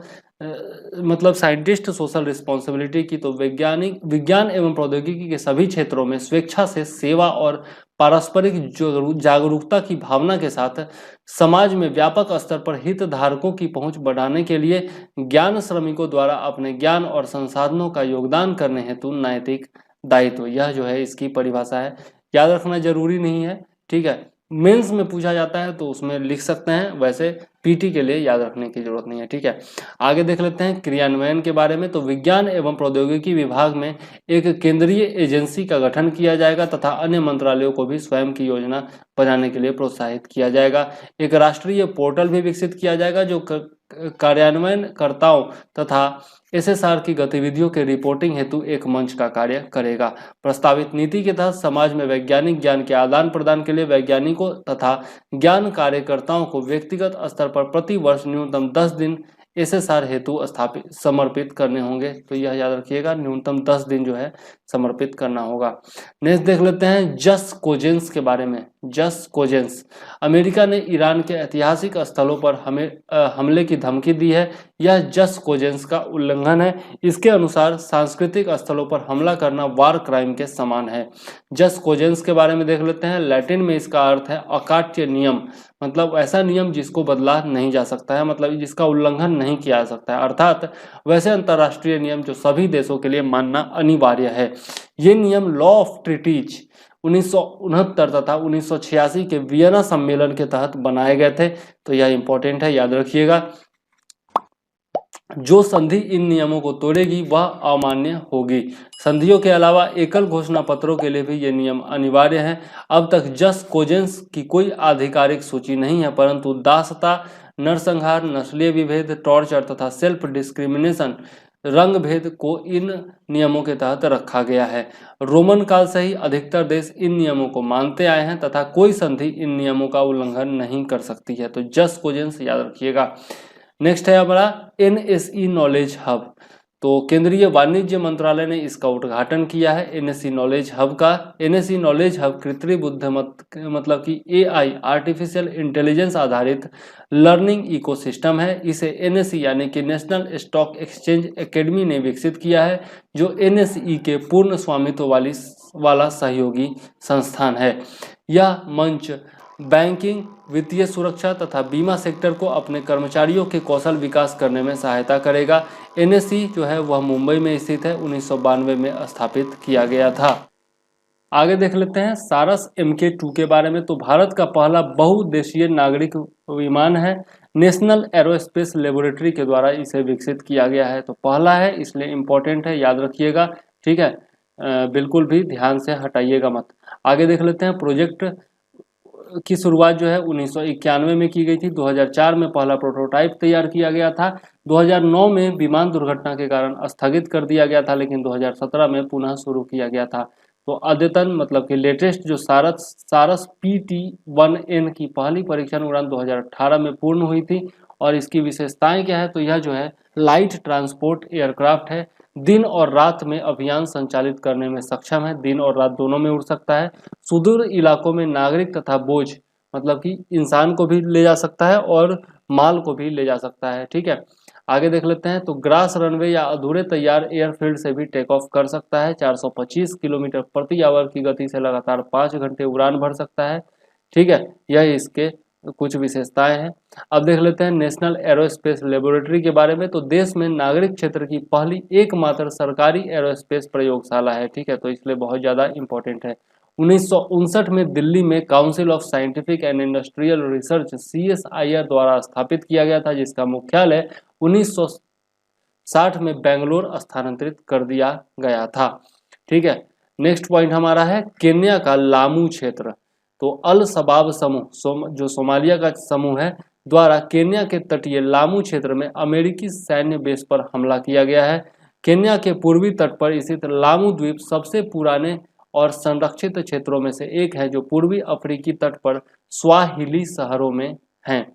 मतलब साइंटिस्ट सोशल रिस्पॉन्सिबिलिटी की, तो विज्ञान एवं प्रौद्योगिकी के सभी क्षेत्रों में स्वेच्छा से सेवा और पारस्परिक जागरूकता की भावना के साथ समाज में व्यापक स्तर पर हितधारकों की पहुंच बढ़ाने के लिए ज्ञान श्रमिकों द्वारा अपने ज्ञान और संसाधनों का योगदान करने हेतु नैतिक दायित्व, यह जो है इसकी परिभाषा है। याद रखना जरूरी नहीं है, ठीक है। मेंस में पूछा जाता है तो उसमें लिख सकते हैं, वैसे पीटी के लिए याद रखने की जरूरत नहीं है, ठीक है। आगे देख लेते हैं क्रियान्वयन के बारे में। तो विज्ञान एवं प्रौद्योगिकी विभाग में एक केंद्रीय एजेंसी का गठन किया जाएगा तथा अन्य मंत्रालयों को भी स्वयं की योजना बनाने के लिए प्रोत्साहित किया जाएगा। एक राष्ट्रीय पोर्टल भी विकसित किया जाएगा जो कार्यान्वयनकर्ताओं तथा एसएसआर की गतिविधियों के रिपोर्टिंग हेतु एक मंच का कार्य करेगा। प्रस्तावित नीति के तहत समाज में वैज्ञानिक ज्ञान के आदान प्रदान के लिए वैज्ञानिकों तथा ज्ञान कार्यकर्ताओं को व्यक्तिगत स्तर पर प्रति वर्ष न्यूनतम 10 दिन एसएसआर हेतु समर्पित करने होंगे। तो यह याद रखिएगा, न्यूनतम 10 दिन जो है समर्पित करना होगा। नेक्स्ट देख लेते हैं जस कोजेंस के बारे में। जस कोजेंस, अमेरिका ने ईरान के ऐतिहासिक स्थलों पर हमले की धमकी दी है। यह जस कोजेंस का उल्लंघन है। इसके अनुसार सांस्कृतिक स्थलों पर हमला करना वार क्राइम के समान है। जस कोजेंस के बारे में देख लेते हैं। लैटिन में इसका अर्थ है अकाट्य नियम, मतलब ऐसा नियम जिसको बदला नहीं जा सकता है, मतलब जिसका उल्लंघन नहीं किया जा सकता है, अर्थात वैसे अंतरराष्ट्रीय नियम जो सभी देशों के लिए मानना अनिवार्य है। ये नियम लॉ ऑफ ट्रीटीज 1969 तथा 1986 के वियना सम्मेलन के तहत बनाए गए थे। तो यह इंपॉर्टेंट है, याद रखिएगा। जो संधि इन नियमों को तोड़ेगी वह अमान्य होगी। संधियों के अलावा एकल घोषणा पत्रों के लिए भी ये नियम अनिवार्य हैं। अब तक जस कोजेंस की कोई आधिकारिक सूची नहीं है, परंतु दासता, नरसंहार, नस्लीय विभेद, टॉर्चर तथा सेल्फ डिस्क्रिमिनेशन, रंग भेद को इन नियमों के तहत रखा गया है। रोमन काल से ही अधिकतर देश इन नियमों को मानते आए हैं तथा कोई संधि इन नियमों का उल्लंघन नहीं कर सकती है। तो जस कोजेंस याद रखिएगा। नेक्स्ट है हमारा एनएसई नॉलेज हब। तो केंद्रीय वाणिज्य मंत्रालय ने इसका उद्घाटन किया है, एनएसई नॉलेज हब का। एनएसई नॉलेज हब कृत्रिम बुद्धिमत्ता मतलब कि एआई आर्टिफिशियल इंटेलिजेंस आधारित लर्निंग इकोसिस्टम है। इसे एनएसई यानी कि नेशनल स्टॉक एक्सचेंज एकेडमी ने विकसित किया है, जो एनएसई के पूर्ण स्वामित्व वाला सहयोगी संस्थान है। यह मंच बैंकिंग, वित्तीय सुरक्षा तथा बीमा सेक्टर को अपने कर्मचारियों के कौशल विकास करने में सहायता करेगा। एनएसई जो है वह मुंबई में स्थित है, 1992 में स्थापित किया गया था। आगे देख लेते हैं सारस MK2 के बारे में। तो भारत का पहला बहुउद्देशीय नागरिक विमान है। नेशनल एरोस्पेस लेबोरेटरी के द्वारा इसे विकसित किया गया है। तो पहला है इसलिए इम्पोर्टेंट है, याद रखिएगा, ठीक है। बिल्कुल भी ध्यान से हटाइएगा मत। आगे देख लेते हैं प्रोजेक्ट की शुरुआत जो है 1991 में की गई थी। 2004 में पहला प्रोटोटाइप तैयार किया गया था। 2009 में विमान दुर्घटना के कारण स्थगित कर दिया गया था, लेकिन 2017 में पुनः शुरू किया गया था। तो अद्यतन मतलब कि लेटेस्ट जो सारस PT-1N की पहली परीक्षण उड़ान 2018 में पूर्ण हुई थी। और इसकी विशेषताएं क्या है, तो यह जो है लाइट ट्रांसपोर्ट एयरक्राफ्ट है। दिन और रात में अभियान संचालित करने में सक्षम है, दिन और रात दोनों में उड़ सकता है। सुदूर इलाकों में नागरिक तथा बोझ मतलब कि इंसान को भी ले जा सकता है और माल को भी ले जा सकता है, ठीक है। आगे देख लेते हैं। तो ग्रास रनवे या अधूरे तैयार एयरफील्ड से भी टेक ऑफ कर सकता है। 425 किलोमीटर प्रति आवर की गति से लगातार 5 घंटे उड़ान भर सकता है, ठीक है। यह इसके कुछ विशेषताएं हैं। अब देख लेते हैं नेशनल एरोस्पेस लेबोरेटरी के बारे में। तो देश में नागरिक क्षेत्र की पहली एकमात्र सरकारी एरोस्पेस प्रयोगशाला है, ठीक है। तो इसलिए बहुत ज़्यादा इंपॉर्टेंट है। 1959 में दिल्ली में council of scientific and industrial research CSIR द्वारा स्थापित किया गया था, जिसका मुख्यालय 1960 में बेंगलोर स्थानांतरित कर दिया गया था। ठीक है, नेक्स्ट पॉइंट हमारा है केन्या का लामू क्षेत्र। तो अल शबाब समूह जो सोमालिया का समूह है द्वारा केन्या के तटीय लामू क्षेत्र में अमेरिकी सैन्य बेस पर हमला किया गया है। केन्या के पूर्वी तट पर स्थित लामू द्वीप सबसे पुराने और संरक्षित क्षेत्रों में से एक है, जो पूर्वी अफ्रीकी तट पर स्वाहिली शहरों में है।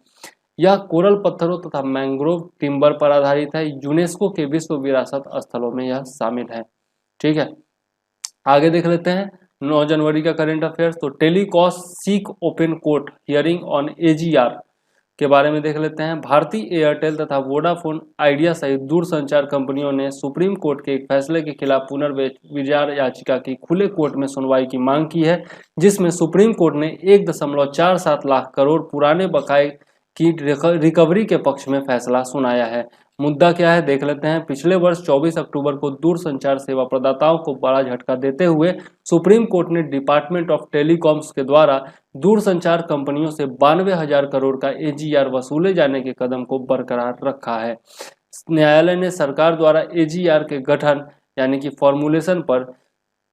यह कोरल पत्थरों तथा मैंग्रोव टिम्बर पर आधारित है। यूनेस्को के विश्व विरासत स्थलों में यह शामिल है। ठीक है, आगे देख लेते हैं 9 जनवरी का करंट अफेयर्स। तो telcos seek open court hearing on AGR के बारे में देख लेते हैं। भारतीय एयरटेल तथा वोडाफोन आइडिया सहित दूरसंचार कंपनियों ने सुप्रीम कोर्ट के एक फैसले के खिलाफ पुनर्विचार याचिका की खुले कोर्ट में सुनवाई की मांग की है, जिसमें सुप्रीम कोर्ट ने 1.47 लाख करोड़ पुराने बकाये की रिकवरी के पक्ष में फैसला सुनाया है। मुद्दा क्या है देख लेते हैं। पिछले वर्ष 24 अक्टूबर को दूरसंचार सेवा प्रदाताओं को बड़ा झटका देते हुए सुप्रीम कोर्ट ने डिपार्टमेंट ऑफ टेलीकॉम्स के द्वारा दूरसंचार कंपनियों से 92,000 करोड़ का एजीआर वसूले जाने के कदम को बरकरार रखा है। न्यायालय ने सरकार द्वारा एजीआर के गठन यानी कि फॉर्मुलेशन पर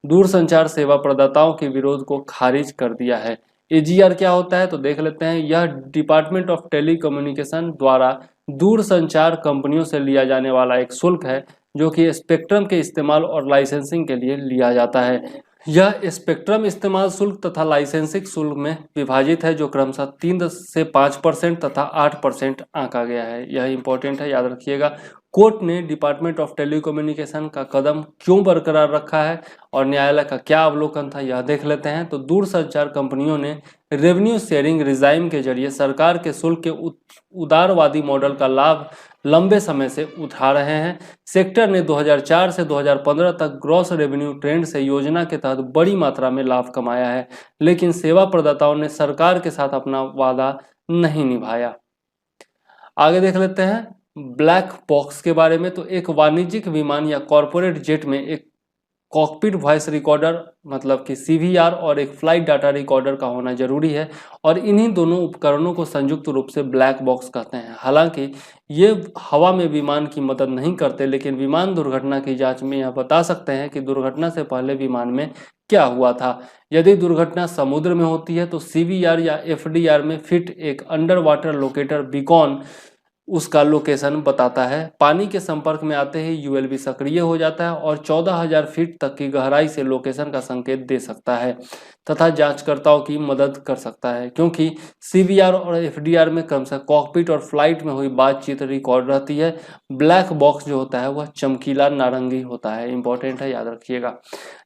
दूरसंचार सेवा प्रदाताओं के विरोध को खारिज कर दिया है। एजीआर क्या होता है तो देख लेते हैं। यह डिपार्टमेंट ऑफ टेलीकम्युनिकेशन द्वारा दूरसंचार कंपनियों से लिया जाने वाला एक शुल्क है, जो कि स्पेक्ट्रम के इस्तेमाल और लाइसेंसिंग के लिए लिया जाता है। यह स्पेक्ट्रम इस्तेमाल शुल्क तथा लाइसेंसिंग शुल्क में विभाजित है, जो क्रमशः 3 से 5% तथा 8% आंका गया है। यह इंपॉर्टेंट है, याद रखिएगा। कोर्ट ने डिपार्टमेंट ऑफ टेलीकम्युनिकेशन का कदम क्यों बरकरार रखा है और न्यायालय का क्या अवलोकन था, यह देख लेते हैं। तो दूरसंचार कंपनियों ने रेवेन्यू शेयरिंग रिजाइम के जरिए सरकार के शुल्क के उदारवादी मॉडल का लाभ लंबे समय से उठा रहे हैं। सेक्टर ने 2004 से 2015 तक ग्रॉस रेवेन्यू ट्रेंड से योजना के तहत बड़ी मात्रा में लाभ कमाया है, लेकिन सेवा प्रदाताओं ने सरकार के साथ अपना वादा नहीं निभाया। आगे देख लेते हैं ब्लैक बॉक्स के बारे में। तो एक वाणिज्यिक विमान या कॉरपोरेट जेट में एक कॉकपिट वॉइस रिकॉर्डर मतलब कि सीवीआर और एक फ्लाइट डाटा रिकॉर्डर का होना जरूरी है, और इन्हीं दोनों उपकरणों को संयुक्त रूप से ब्लैक बॉक्स कहते हैं। हालांकि ये हवा में विमान की मदद नहीं करते, लेकिन विमान दुर्घटना की जांच में यह बता सकते हैं कि दुर्घटना से पहले विमान में क्या हुआ था। यदि दुर्घटना समुद्र में होती है तो सीवीआर या एफडीआर में फिट एक अंडर वाटर लोकेटर बीकॉन उसका लोकेशन बताता है। पानी के संपर्क में आते ही यूएलबी सक्रिय हो जाता है और 14,000 फीट तक की गहराई से लोकेशन का संकेत दे सकता है तथा जांचकर्ताओं की मदद कर सकता है, क्योंकि सीवीआर और एफडीआर में क्रमशः कॉकपिट और फ्लाइट में हुई बातचीत रिकॉर्ड रहती है। ब्लैक बॉक्स जो होता है वह चमकीला नारंगी होता है। इंपॉर्टेंट है, याद रखिएगा।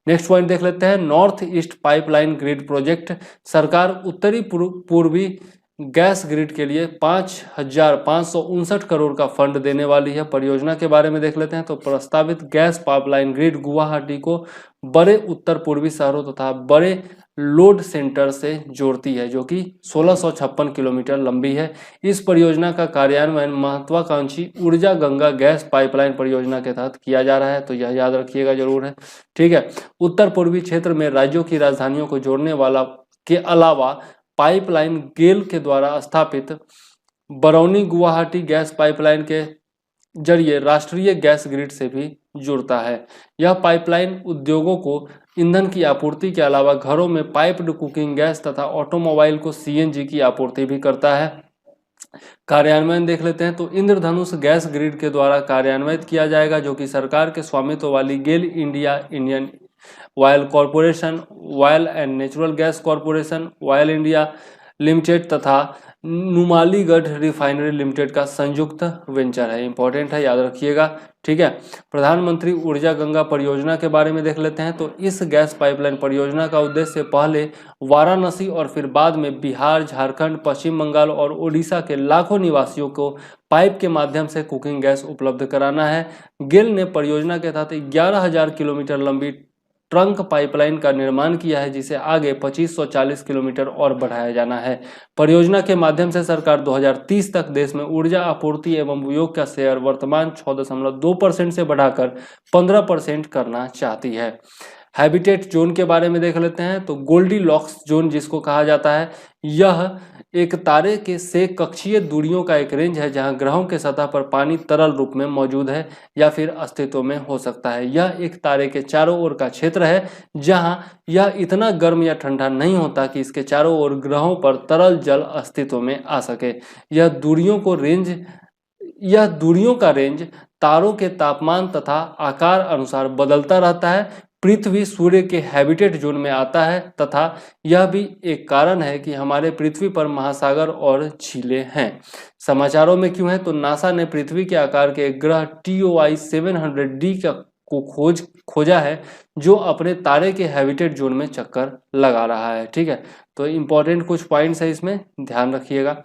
नेक्स्ट पॉइंट देख लेते हैं north east pipeline grid project. सरकार उत्तरी पूर्वी गैस ग्रिड के लिए 5,559 करोड़ का फंड देने वाली है। परियोजना के बारे में देख लेते हैं। तो प्रस्तावित गैस पाइपलाइन ग्रिड गुवाहाटी को बड़े उत्तर पूर्वी शहरों तथा बड़े लोड सेंटर से जोड़ती है, जो कि 1656 किलोमीटर लंबी है। इस परियोजना का कार्यान्वयन महत्वाकांक्षी ऊर्जा गंगा गैस पाइपलाइन परियोजना के तहत किया जा रहा है, तो यह याद रखिएगा जरूर है। ठीक है, उत्तर पूर्वी क्षेत्र में राज्यों की राजधानियों को जोड़ने वाला के अलावा पाइपलाइन गेल के द्वारा स्थापित बरौनी गुवाहाटी गैस पाइपलाइन के जरिए राष्ट्रीय गैस ग्रिड से भी जुड़ता है। यह पाइपलाइन उद्योगों को ईंधन की आपूर्ति के अलावा घरों में पाइप्ड कुकिंग गैस तथा ऑटोमोबाइल को सीएनजी की आपूर्ति भी करता है। कार्यान्वयन देख लेते हैं। तो इंद्रधनुष गैस ग्रिड के द्वारा कार्यान्वित किया जाएगा, जो कि सरकार के स्वामित्व वाली GAIL India, Indian oil corporation, oil and natural gas corporation, oil India limited तथा नुमालीगढ़ रिफाइनरी लिमिटेड का संयुक्त वेंचर है। इंपॉर्टेंट है, याद रखिएगा। ठीक है, प्रधानमंत्री ऊर्जा गंगा परियोजना के बारे में देख लेते हैं। तो इस गैस पाइपलाइन परियोजना का उद्देश्य पहले वाराणसी और फिर बाद में बिहार, झारखंड, पश्चिम बंगाल और ओडिशा के लाखों निवासियों को पाइप के माध्यम से कुकिंग गैस उपलब्ध कराना है। गेल ने परियोजना के तहत 11,000 किलोमीटर लंबी ट्रंक पाइपलाइन का निर्माण किया है, जिसे आगे 2540 किलोमीटर और बढ़ाया जाना है। परियोजना के माध्यम से सरकार 2030 तक देश में ऊर्जा आपूर्ति एवं उपयोग का शेयर वर्तमान 6.2% से बढ़ाकर 15% करना चाहती है। हैबिटेट जोन के बारे में देख लेते हैं। तो गोल्डीलॉक्स जोन जिसको कहा जाता है, यह एक तारे के से कक्षीय दूरियों का एक रेंज है जहां ग्रहों के सतह पर पानी तरल रूप में मौजूद है या फिर अस्तित्व में हो सकता है। यह एक तारे के चारों ओर का क्षेत्र है जहां यह इतना गर्म या ठंडा नहीं होता कि इसके चारों ओर ग्रहों पर तरल जल अस्तित्व में आ सके। यह दूरियों का रेंज तारों के तापमान तथा आकार अनुसार बदलता रहता है। पृथ्वी सूर्य के हैबिटेट जोन में आता है तथा यह भी एक कारण है कि हमारे पृथ्वी पर महासागर और झीलें हैं। समाचारों में क्यों है? तो नासा ने पृथ्वी के आकार के एक ग्रह TOI 700D को खोजा है जो अपने तारे के हैबिटेट जोन में चक्कर लगा रहा है। ठीक है, तो इंपॉर्टेंट कुछ पॉइंट्स है, इसमें ध्यान रखिएगा।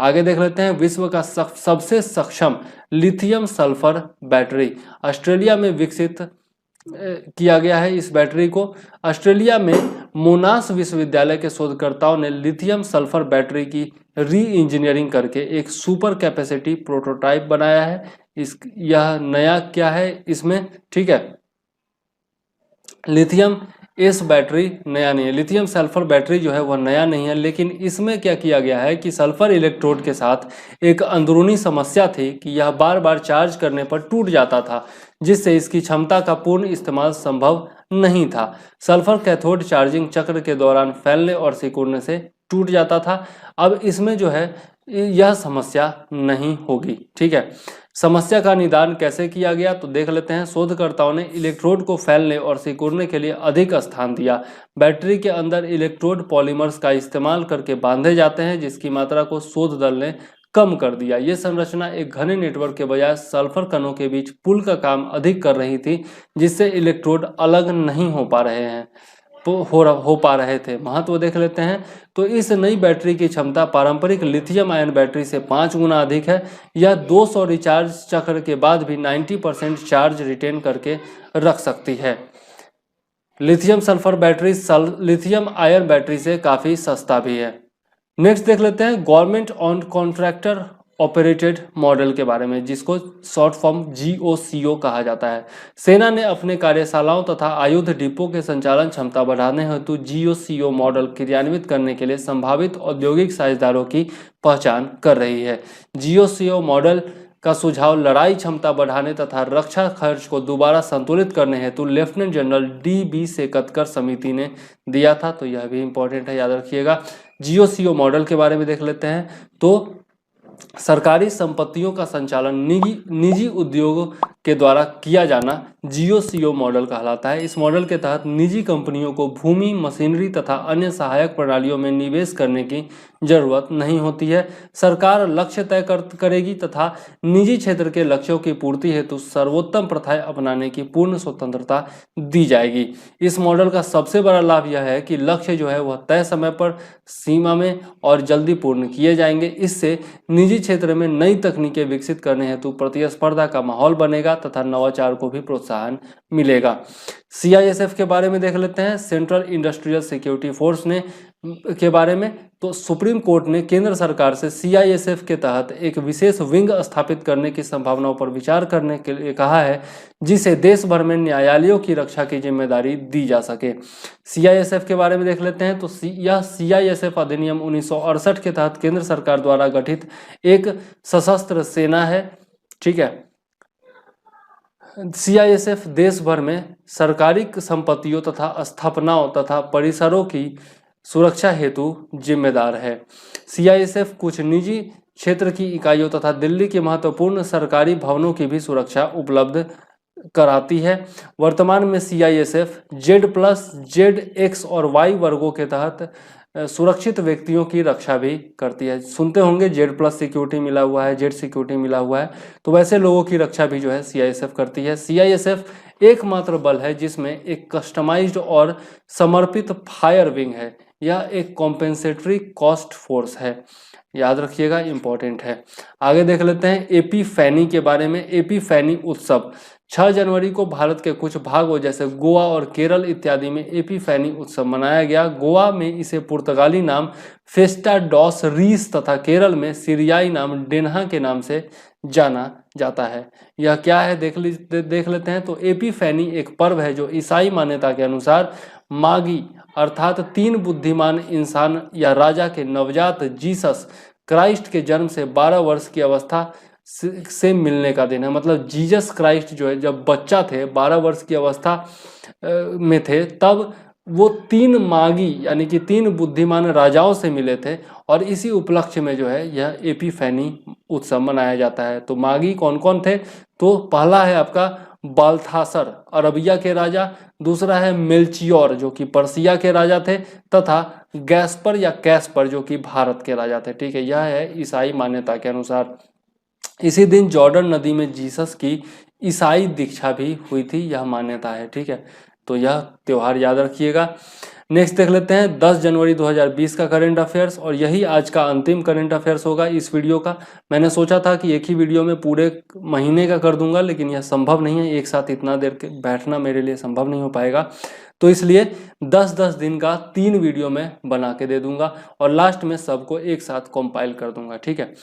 आगे देख लेते हैं, विश्व का सबसे सक्षम लिथियम सल्फर बैटरी ऑस्ट्रेलिया में विकसित किया गया है। इस बैटरी को ऑस्ट्रेलिया में मोनास विश्वविद्यालय के शोधकर्ताओं ने लिथियम सल्फर बैटरी की री इंजीनियरिंग करके एक सुपर कैपेसिटी प्रोटोटाइप बनाया है। यह नया क्या है इसमें? ठीक है, लिथियम इस बैटरी नया नहीं है, लिथियम सल्फर बैटरी जो है वह नया नहीं है, लेकिन इसमें क्या किया गया है कि सल्फर इलेक्ट्रोड के साथ एक अंदरूनी समस्या थी कि यह बार बार चार्ज करने पर टूट जाता था, जिससे इसकी क्षमता का पूर्ण इस्तेमाल संभव नहीं था। सल्फर कैथोड चार्जिंग चक्र के दौरान फैलने और सिकुड़ने से टूट जाता था। अब इसमें जो है यह समस्या नहीं होगी। ठीक है, समस्या का निदान कैसे किया गया तो देख लेते हैं। शोधकर्ताओं ने इलेक्ट्रोड को फैलने और सिकुड़ने के लिए अधिक स्थान दिया। बैटरी के अंदर इलेक्ट्रोड पॉलीमर्स का इस्तेमाल करके बांधे जाते हैं, जिसकी मात्रा को शोध दल ने कम कर दिया। ये संरचना एक घने नेटवर्क के बजाय सल्फर कणों के बीच पुल का काम अधिक कर रही थी, जिससे इलेक्ट्रोड अलग नहीं हो पा रहे थे। महत्व देख लेते हैं। तो इस नई बैटरी की क्षमता पारंपरिक लिथियम आयन बैटरी से 5 गुना अधिक है। यह 200 रिचार्ज चक्र के बाद भी 90% चार्ज रिटेन करके रख सकती है। Lithium sulphur battery lithium ion battery से काफ़ी सस्ता भी है। नेक्स्ट देख लेते हैं government on contractor operated model के बारे में, जिसको शॉर्ट फॉर्म GOCO कहा जाता है। सेना ने अपने कार्यशालाओं तथा आयुध डिपो के संचालन क्षमता बढ़ाने हेतु GOCO मॉडल क्रियान्वित करने के लिए संभावित औद्योगिक साझेदारों की पहचान कर रही है। GOCO मॉडल का सुझाव लड़ाई क्षमता बढ़ाने तथा रक्षा खर्च को दोबारा संतुलित करने हेतु लेफ्टिनेंट जनरल DB सेकतकर समिति ने दिया था। तो यह भी इंपॉर्टेंट है, याद रखिएगा। GOCO मॉडल के बारे में देख लेते हैं। तो सरकारी संपत्तियों का संचालन निजी उद्योगों के द्वारा किया जाना GOCO मॉडल कहलाता है। इस मॉडल के तहत निजी कंपनियों को भूमि, मशीनरी तथा अन्य सहायक प्रणालियों में निवेश करने की जरूरत नहीं होती है। सरकार लक्ष्य तय करेगी तथा निजी क्षेत्र के लक्ष्यों की पूर्ति हेतु सर्वोत्तम प्रथाएं अपनाने की पूर्ण स्वतंत्रता दी जाएगी। इस मॉडल का सबसे बड़ा लाभ यह है कि लक्ष्य जो है वह तय समय पर, सीमा में और जल्दी पूर्ण किए जाएंगे। इससे निजी क्षेत्र में नई तकनीकें विकसित करने हेतु प्रतिस्पर्धा का माहौल बनेगा तथा नवाचार को भी प्रोत्साहन मिलेगा। CISF के बारे में देख लेते हैं, सेंट्रल इंडस्ट्रियल सिक्योरिटी फोर्स ने के बारे में। तो सुप्रीम कोर्ट ने केंद्र सरकार से CISF के तहत एक विशेष विंग स्थापित करने की संभावनाओं पर विचार करने के लिए कहा है, जिसे देश भर में न्यायालयों की रक्षा की जिम्मेदारी दी जा सके। CISF के बारे में देख लेते हैं। तो यह CISF अधिनियम 1968 के तहत केंद्र सरकार द्वारा गठित एक सशस्त्र सेना है। ठीक है, CISF देश भर में सरकारी संपत्तियों तथा स्थापनाओं तथा परिसरों की सुरक्षा हेतु जिम्मेदार है। CISF कुछ निजी क्षेत्र की इकाइयों तथा दिल्ली के महत्वपूर्ण सरकारी भवनों की भी सुरक्षा उपलब्ध कराती है। वर्तमान में CISF Z+, ZX और Y वर्गों के तहत सुरक्षित व्यक्तियों की रक्षा भी करती है। सुनते होंगे Z+ सिक्योरिटी मिला हुआ है, Z सिक्योरिटी मिला हुआ है, तो वैसे लोगों की रक्षा भी जो है CISF करती है। CISF एकमात्र बल है जिसमें एक कस्टमाइज्ड और समर्पित फायर विंग है। यह एक कॉम्पेंसेटरी कॉस्ट फोर्स है, याद रखिएगा, इंपॉर्टेंट है। आगे देख लेते हैं एपिफैनी के बारे में। एपिफैनी उत्सव 6 जनवरी को भारत के कुछ भागों जैसे गोवा और केरल इत्यादि में एपिफैनी उत्सव मनाया गया। गोवा में इसे पुर्तगाली नाम फेस्टा डॉस रीस तथा केरल में सीरियाई नाम डेन्हा के नाम से जाना जाता है। यह क्या है देख लेते हैं। तो एपिफैनी एक पर्व है जो ईसाई मान्यता के अनुसार मागी अर्थात 3 बुद्धिमान इंसान या राजा के नवजात जीसस क्राइस्ट के जन्म से 12 वर्ष की अवस्था से मिलने का दिन है। मतलब जीसस क्राइस्ट जो है जब बच्चा थे, 12 वर्ष की अवस्था में थे, तब वो 3 मागी यानी कि 3 बुद्धिमान राजाओं से मिले थे और इसी उपलक्ष्य में जो है यह एपिफैनी उत्सव मनाया जाता है। तो मागी कौन कौन थे? तो पहला है आपका बाल्थासर अरबिया के राजा, दूसरा है मेल्चियोर जो कि पर्सिया के राजा थे, तथा गैस्पर या कैस्पर जो कि भारत के राजा थे। ठीक है, यह है ईसाई मान्यता के अनुसार। इसी दिन जॉर्डन नदी में जीसस की ईसाई दीक्षा भी हुई थी, यह मान्यता है। ठीक है, तो यह त्योहार याद रखिएगा। नेक्स्ट देख लेते हैं 10 जनवरी 2020 का करंट अफेयर्स, और यही आज का अंतिम करंट अफेयर्स होगा इस वीडियो का। मैंने सोचा था कि एक ही वीडियो में पूरे महीने का कर दूंगा, लेकिन यह संभव नहीं है, एक साथ इतना देर के बैठना मेरे लिए संभव नहीं हो पाएगा। तो इसलिए 10-10 दिन का 3 वीडियो में बना के दे दूंगा और लास्ट में सबको एक साथ कंपाइल कर दूंगा। ठीक है,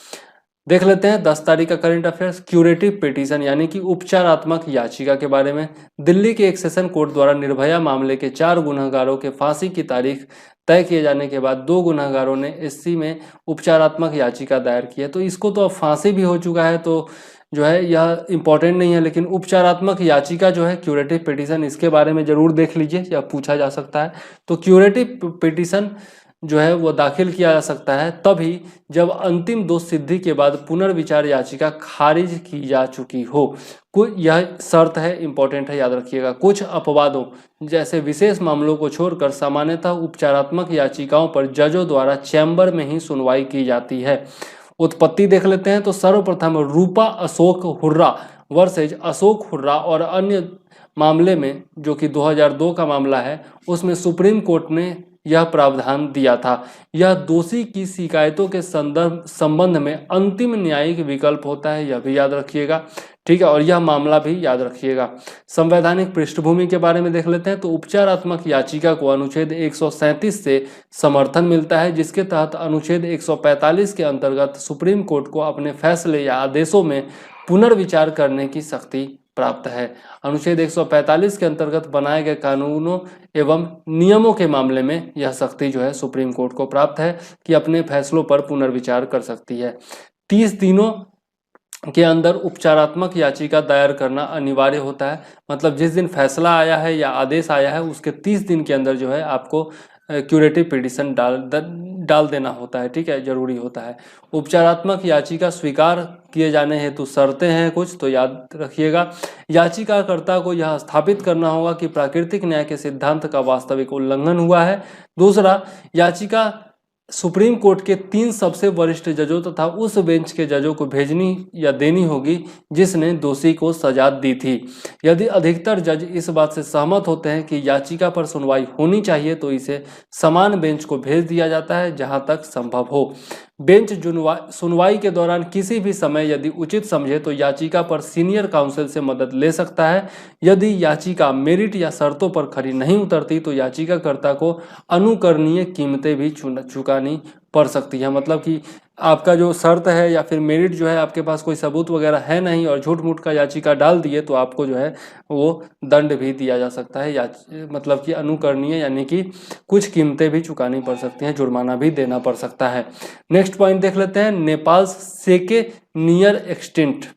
देख लेते हैं 10 तारीख का करंट अफेयर्स। क्यूरेटिव पिटीशन यानी कि उपचारात्मक याचिका के बारे में। दिल्ली के एक सेशन कोर्ट द्वारा निर्भया मामले के 4 गुनहगारों के फांसी की तारीख तय किए जाने के बाद 2 गुनहगारों ने एससी में उपचारात्मक याचिका दायर की है। तो इसको तो अब फांसी भी हो चुका है, तो जो है यह इंपॉर्टेंट नहीं है, लेकिन उपचारात्मक याचिका जो है क्यूरेटिव पिटीशन, इसके बारे में जरूर देख लीजिए, यह पूछा जा सकता है। तो क्यूरेटिव पिटीशन जो है वो दाखिल किया जा सकता है तभी जब अंतिम दोष सिद्धि के बाद पुनर्विचार याचिका खारिज की जा चुकी हो। यह शर्त है, इंपॉर्टेंट है, याद रखिएगा। कुछ अपवादों जैसे विशेष मामलों को छोड़कर सामान्यतः उपचारात्मक याचिकाओं पर जजों द्वारा चैम्बर में ही सुनवाई की जाती है। उत्पत्ति देख लेते हैं। तो सर्वप्रथम रूपा अशोक हुर्रा वर्सेज अशोक हुर्रा और अन्य मामले में, जो कि 2002 का मामला है, उसमें सुप्रीम कोर्ट ने यह प्रावधान दिया था। यह दोषी की शिकायतों के संबंध में अंतिम न्यायिक विकल्प होता है, यह भी याद रखिएगा। ठीक है, और यह मामला भी याद रखिएगा। संवैधानिक पृष्ठभूमि के बारे में देख लेते हैं। तो उपचारात्मक याचिका को अनुच्छेद 137 से समर्थन मिलता है, जिसके तहत अनुच्छेद 145 के अंतर्गत सुप्रीम कोर्ट को अपने फैसले या आदेशों में पुनर्विचार करने की शक्ति प्राप्त है। अनुच्छेद 145 के अंतर्गत बनाए गए कानूनों एवं नियमों के मामले में यह शक्ति जो है सुप्रीम कोर्ट को प्राप्त है कि अपने फैसलों पर पुनर्विचार कर सकती है। 30 दिनों के अंदर उपचारात्मक याचिका दायर करना अनिवार्य होता है। मतलब जिस दिन फैसला आया है या आदेश आया है उसके 30 दिन के अंदर जो है आपको क्यूरेटिव पिटीशन डाल देना होता है। ठीक है, जरूरी होता है। उपचारात्मक याचिका स्वीकार किए जाने हेतु शर्तें हैं कुछ, तो याद रखिएगा। याचिकाकर्ता को यह स्थापित करना होगा कि प्राकृतिक न्याय के सिद्धांत का वास्तविक उल्लंघन हुआ है। दूसरा, याचिका सुप्रीम कोर्ट के 3 सबसे वरिष्ठ जजों तथा उस बेंच के जजों को भेजनी या देनी होगी जिसने दोषी को सजा दी थी। यदि अधिकतर जज इस बात से सहमत होते हैं कि याचिका पर सुनवाई होनी चाहिए तो इसे समान बेंच को भेज दिया जाता है जहां तक संभव हो। बेंच सुनवाई के दौरान किसी भी समय यदि उचित समझे तो याचिका पर सीनियर काउंसिल से मदद ले सकता है। यदि याचिका मेरिट या शर्तों पर खरी नहीं उतरती तो याचिकाकर्ता को अनुकरणीय कीमतें भी चुकानी पड़ सकती है। मतलब कि आपका जो शर्त है या फिर मेरिट जो है, आपके पास कोई सबूत वगैरह है नहीं और झूठ मूठ का याचिका डाल दिए तो आपको जो है वो दंड भी दिया जा सकता है, या मतलब कि अनुकरणीय यानी कि कुछ कीमतें भी चुकानी पड़ सकती हैं, जुर्माना भी देना पड़ सकता है। नेक्स्ट पॉइंट देख लेते हैं। नेपाल सेके नियर एक्सटिंक्ट,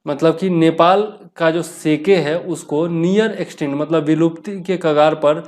मतलब कि नेपाल का जो सेके है उसको नियर एक्सटिंक्ट मतलब विलुप्ति के कगार पर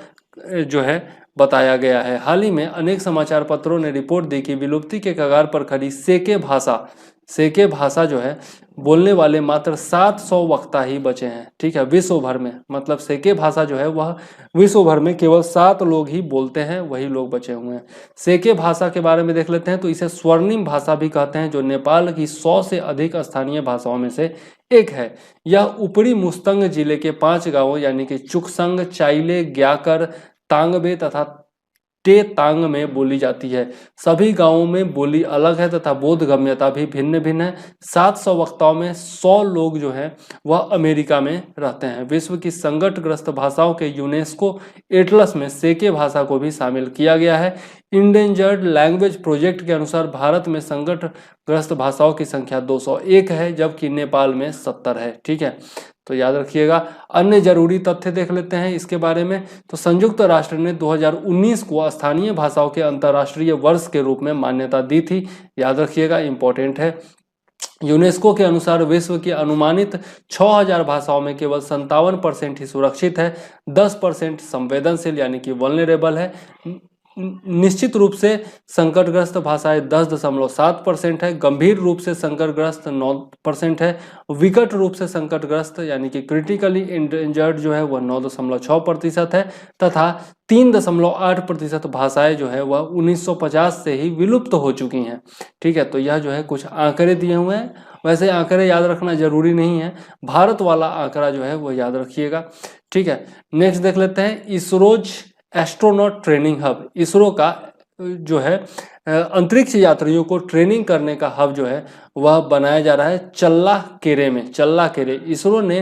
जो है बताया गया है। हाल ही में अनेक समाचार पत्रों ने रिपोर्ट दी कि विलुप्ति के कगार पर खड़ी सेके भाषा जो है बोलने वाले मात्र 700 वक्ता ही बचे हैं। ठीक है, विश्व भर में, मतलब सेके भाषा जो है वह विश्व भर में केवल 7 लोग ही बोलते हैं, वही लोग बचे हुए हैं। सेके भाषा के बारे में देख लेते हैं। तो इसे स्वर्णिम भाषा भी कहते हैं, जो नेपाल की 100 से अधिक स्थानीय भाषाओं में से एक है। यह ऊपरी मुस्तंग जिले के 5 गांवों यानी कि चुकसंग, चाइले, ग्याकर, तांगबे तथा टेतांग में बोली जाती है। सभी गांवों में बोली अलग है तथा बोधगम्यता भी भिन्न भिन्न है। 700 वक्ताओं में 100 लोग जो है वह अमेरिका में रहते हैं। विश्व की संकटग्रस्त भाषाओं के यूनेस्को एटलस में सेके भाषा को भी शामिल किया गया है। इंडेंजर्ड लैंग्वेज प्रोजेक्ट के अनुसार भारत में संकटग्रस्त भाषाओं की संख्या 201 है, जबकि नेपाल में 70 है। ठीक है, तो याद रखिएगा। अन्य जरूरी तथ्य देख लेते हैं इसके बारे में। तो संयुक्त राष्ट्र ने 2019 को स्थानीय भाषाओं के अंतर्राष्ट्रीय वर्ष के रूप में मान्यता दी थी। याद रखिएगा, इंपॉर्टेंट है। यूनेस्को के अनुसार विश्व की अनुमानित 6000 भाषाओं में केवल 57% ही सुरक्षित है, 10% संवेदनशील यानी कि वल्नरेबल है। निश्चित रूप से संकटग्रस्त भाषाएं 10.7% है, गंभीर रूप से संकटग्रस्त 9% है, विकट रूप से संकटग्रस्त यानी कि क्रिटिकली इंडेंजर्ड जो है वह 9.6% है तथा 3.8% भाषाएं जो है वह 1950 से ही विलुप्त हो चुकी हैं। ठीक है, तो यह जो है कुछ आंकड़े दिए हुए हैं। वैसे आंकड़े याद रखना जरूरी नहीं है, भारत वाला आंकड़ा जो है वह याद रखिएगा। ठीक है, नेक्स्ट देख लेते हैं ISRO's astronaut training hub. ISRO का जो है अंतरिक्ष यात्रियों को ट्रेनिंग करने का हब जो है वह बनाया जा रहा है चल्लाकेरे में। चल्लाकेरे इसरो ने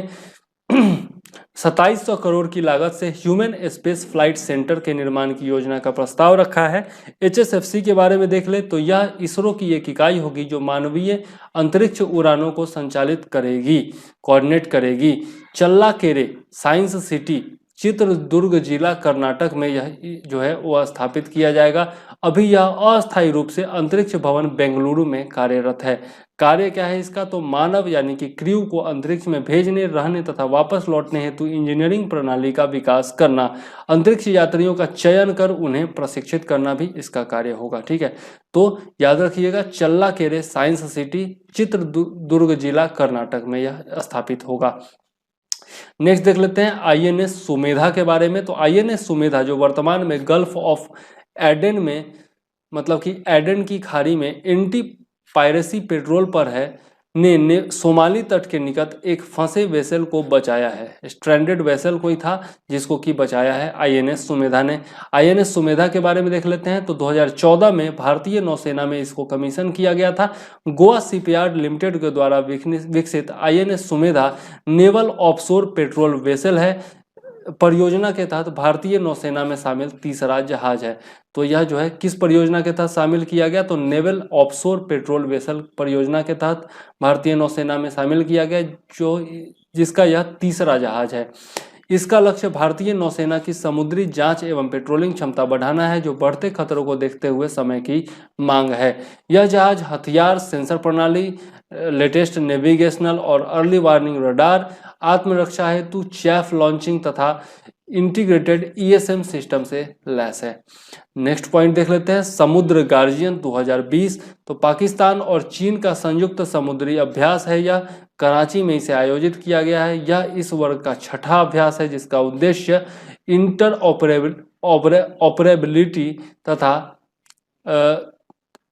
2700 करोड़ की लागत से ह्यूमन स्पेस फ्लाइट सेंटर के निर्माण की योजना का प्रस्ताव रखा है। HSFC के बारे में देख ले तो यह इसरो की एक इकाई होगी जो मानवीय अंतरिक्ष उड़ानों को संचालित करेगी, कोऑर्डिनेट करेगी। चल्लाकेरे साइंस सिटी चित्रदुर्ग जिला कर्नाटक में यह जो है वह स्थापित किया जाएगा। अभी यह अस्थायी रूप से अंतरिक्ष भवन बेंगलुरु में कार्यरत है। कार्य क्या है इसका, तो मानव यानी कि क्रू को अंतरिक्ष में भेजने, रहने तथा वापस लौटने हेतु इंजीनियरिंग प्रणाली का विकास करना, अंतरिक्ष यात्रियों का चयन कर उन्हें प्रशिक्षित करना भी इसका कार्य होगा। ठीक है, तो याद रखिएगा चल्लाकेरे साइंस सिटी चित्रदुर्ग जिला कर्नाटक में यह स्थापित होगा। नेक्स्ट देख लेते हैं INS सुमेधा के बारे में। तो INS सुमेधा जो वर्तमान में गल्फ ऑफ एडन में मतलब कि एडन की खाड़ी में एंटी पायरेसी पेट्रोल पर है ने सोमाली तट के निकट एक फंसे वेसल को बचाया है। स्ट्रैंडेड वेसल कोई था जिसको कि बचाया है INS सुमेधा ने। INS सुमेधा के बारे में देख लेते हैं। तो 2014 में भारतीय नौसेना में इसको कमीशन किया गया था। गोवा शिपयार्ड लिमिटेड के द्वारा विकसित INS Sumedha naval offshore patrol vessel है। परियोजना के तहत भारतीय नौसेना में शामिल तीसरा जहाज है। तो यह जो है किस परियोजना के तहत शामिल किया गया, तो नेवल ऑफशोर पेट्रोल वेसल परियोजना के तहत भारतीय नौसेना में शामिल किया गया, जो जिसका यह तीसरा जहाज है। इसका लक्ष्य भारतीय नौसेना की समुद्री जांच एवं पेट्रोलिंग क्षमता बढ़ाना है, जो बढ़ते खतरों को देखते हुए समय की मांग है। यह जहाज हथियार, सेंसर प्रणाली, लेटेस्ट नेविगेशनल और अर्ली वार्निंग रडार, आत्मरक्षा हेतु चैफ लॉन्चिंग तथा इंटीग्रेटेड ESM सिस्टम से लैस है। नेक्स्ट पॉइंट देख लेते हैं समुद्र गार्जियन 2020। तो पाकिस्तान और चीन का संयुक्त समुद्री अभ्यास है, यह कराची में इसे आयोजित किया गया है। यह इस वर्ग का छठा अभ्यास है जिसका उद्देश्य इंटर ऑपरेबिलिटी तथा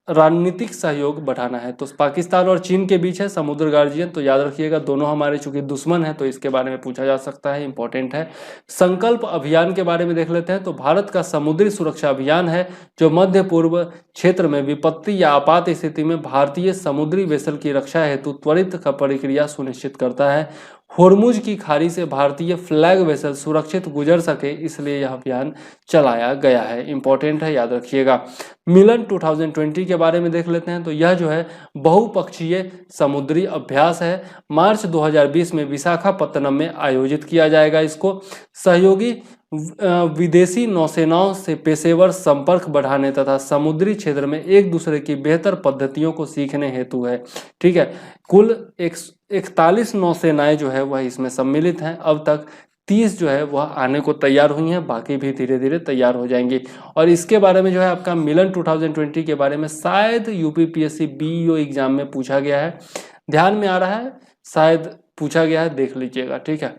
रणनीतिक सहयोग बढ़ाना है। तो पाकिस्तान और चीन के बीच है समुद्र गार्जियन। तो याद रखिएगा दोनों हमारे चूंकि दुश्मन है तो इसके बारे में पूछा जा सकता है, इंपॉर्टेंट है। संकल्प अभियान के बारे में देख लेते हैं। तो भारत का समुद्री सुरक्षा अभियान है जो मध्य पूर्व क्षेत्र में विपत्ति या आपात स्थिति में भारतीय समुद्री वेसल की रक्षा हेतु त्वरित प्रक्रिया सुनिश्चित करता है। होर्मुज की खाड़ी से भारतीय फ्लैग वेसल सुरक्षित गुजर सके इसलिए यह अभियान चलाया गया है, इंपॉर्टेंट है, याद रखिएगा। मिलन 2020 के बारे में देख लेते हैं। तो यह जो है बहुपक्षीय समुद्री अभ्यास है, मार्च 2020 में विशाखापत्तनम में आयोजित किया जाएगा। इसको सहयोगी विदेशी नौसेनाओं से पेशेवर संपर्क बढ़ाने तथा समुद्री क्षेत्र में एक दूसरे की बेहतर पद्धतियों को सीखने हेतु है। ठीक है, कुल 41 नौसेनाएं जो है वह इसमें सम्मिलित हैं। अब तक 30 जो है वह आने को तैयार हुई हैं, बाकी भी धीरे धीरे तैयार हो जाएंगी। और इसके बारे में जो है आपका मिलन 2020 के बारे में शायद UPPSC BEO एग्जाम में पूछा गया है, ध्यान में आ रहा है, शायद पूछा गया है, देख लीजिएगा। ठीक है,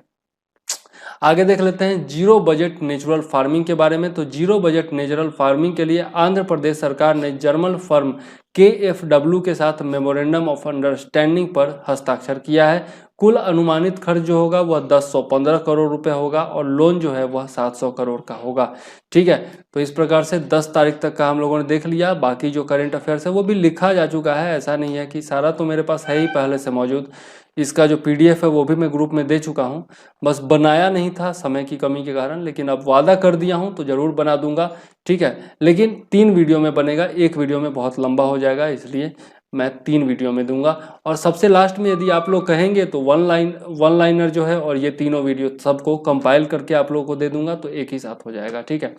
आगे देख लेते हैं जीरो बजट नेचुरल फार्मिंग के बारे में। तो जीरो बजट नेचुरल फार्मिंग के लिए आंध्र प्रदेश सरकार ने जर्मन फर्म KfW के साथ मेमोरेंडम ऑफ अंडरस्टैंडिंग पर हस्ताक्षर किया है। कुल अनुमानित खर्च जो होगा वह 1015 करोड़ रुपए होगा और लोन जो है वह 700 करोड़ का होगा। ठीक है, तो इस प्रकार से 10 तारीख तक का हम लोगों ने देख लिया। बाकी जो करंट अफेयर्स है वो भी लिखा जा चुका है, ऐसा नहीं है कि सारा तो मेरे पास है ही पहले से मौजूद। इसका जो पीडीएफ है वो भी मैं ग्रुप में दे चुका हूँ, बस बनाया नहीं था समय की कमी के कारण, लेकिन अब वादा कर दिया हूँ तो ज़रूर बना दूंगा। ठीक है, लेकिन 3 वीडियो में बनेगा, एक वीडियो में बहुत लंबा हो जाएगा, इसलिए मैं 3 वीडियो में दूंगा। और सबसे लास्ट में यदि आप लोग कहेंगे तो वन लाइनर जो है और ये तीनों वीडियो सबको कंपाइल करके आप लोगों को दे दूंगा, तो एक ही साथ हो जाएगा। ठीक है,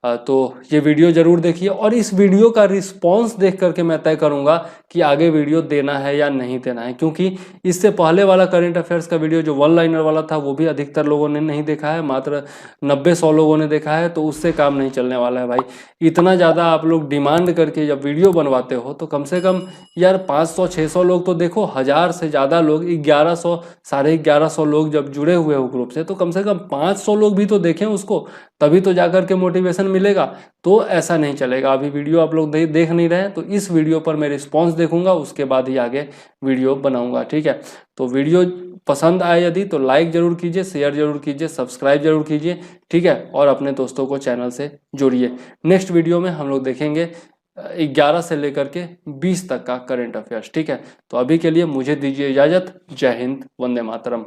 तो ये वीडियो जरूर देखिए और इस वीडियो का रिस्पॉन्स देख करके मैं तय करूंगा कि आगे वीडियो देना है या नहीं देना है, क्योंकि इससे पहले वाला करंट अफेयर्स का वीडियो जो वन लाइनर वाला था वो भी अधिकतर लोगों ने नहीं देखा है, मात्र 90-100 लोगों ने देखा है, तो उससे काम नहीं चलने वाला है भाई। इतना ज़्यादा आप लोग डिमांड करके जब वीडियो बनवाते हो तो कम से कम यार 500-600 लोग तो देखो, 1000 से ज़्यादा लोग, 1100 1150 लोग जब जुड़े हुए हो ग्रुप से, तो कम 500 लोग भी तो देखें उसको, तभी तो जाकर के मोटिवेशन मिलेगा। तो ऐसा नहीं चलेगा, अभी वीडियो आप लोग देख नहीं रहे हैं, तो इस वीडियो पर मैं रिस्पॉन्स देखूंगा, उसके बाद ही आगे वीडियो बनाऊंगा। ठीक है, तो वीडियो पसंद आए यदि तो लाइक जरूर कीजिए, शेयर जरूर कीजिए, सब्सक्राइब जरूर कीजिए। ठीक है, और अपने दोस्तों को चैनल से जोड़िए। नेक्स्ट वीडियो में हम लोग देखेंगे 11 से लेकर के 20 तक का करंट अफेयर्स। ठीक है, तो अभी के लिए मुझे दीजिए इजाजत। जय हिंद, वंदे मातरम।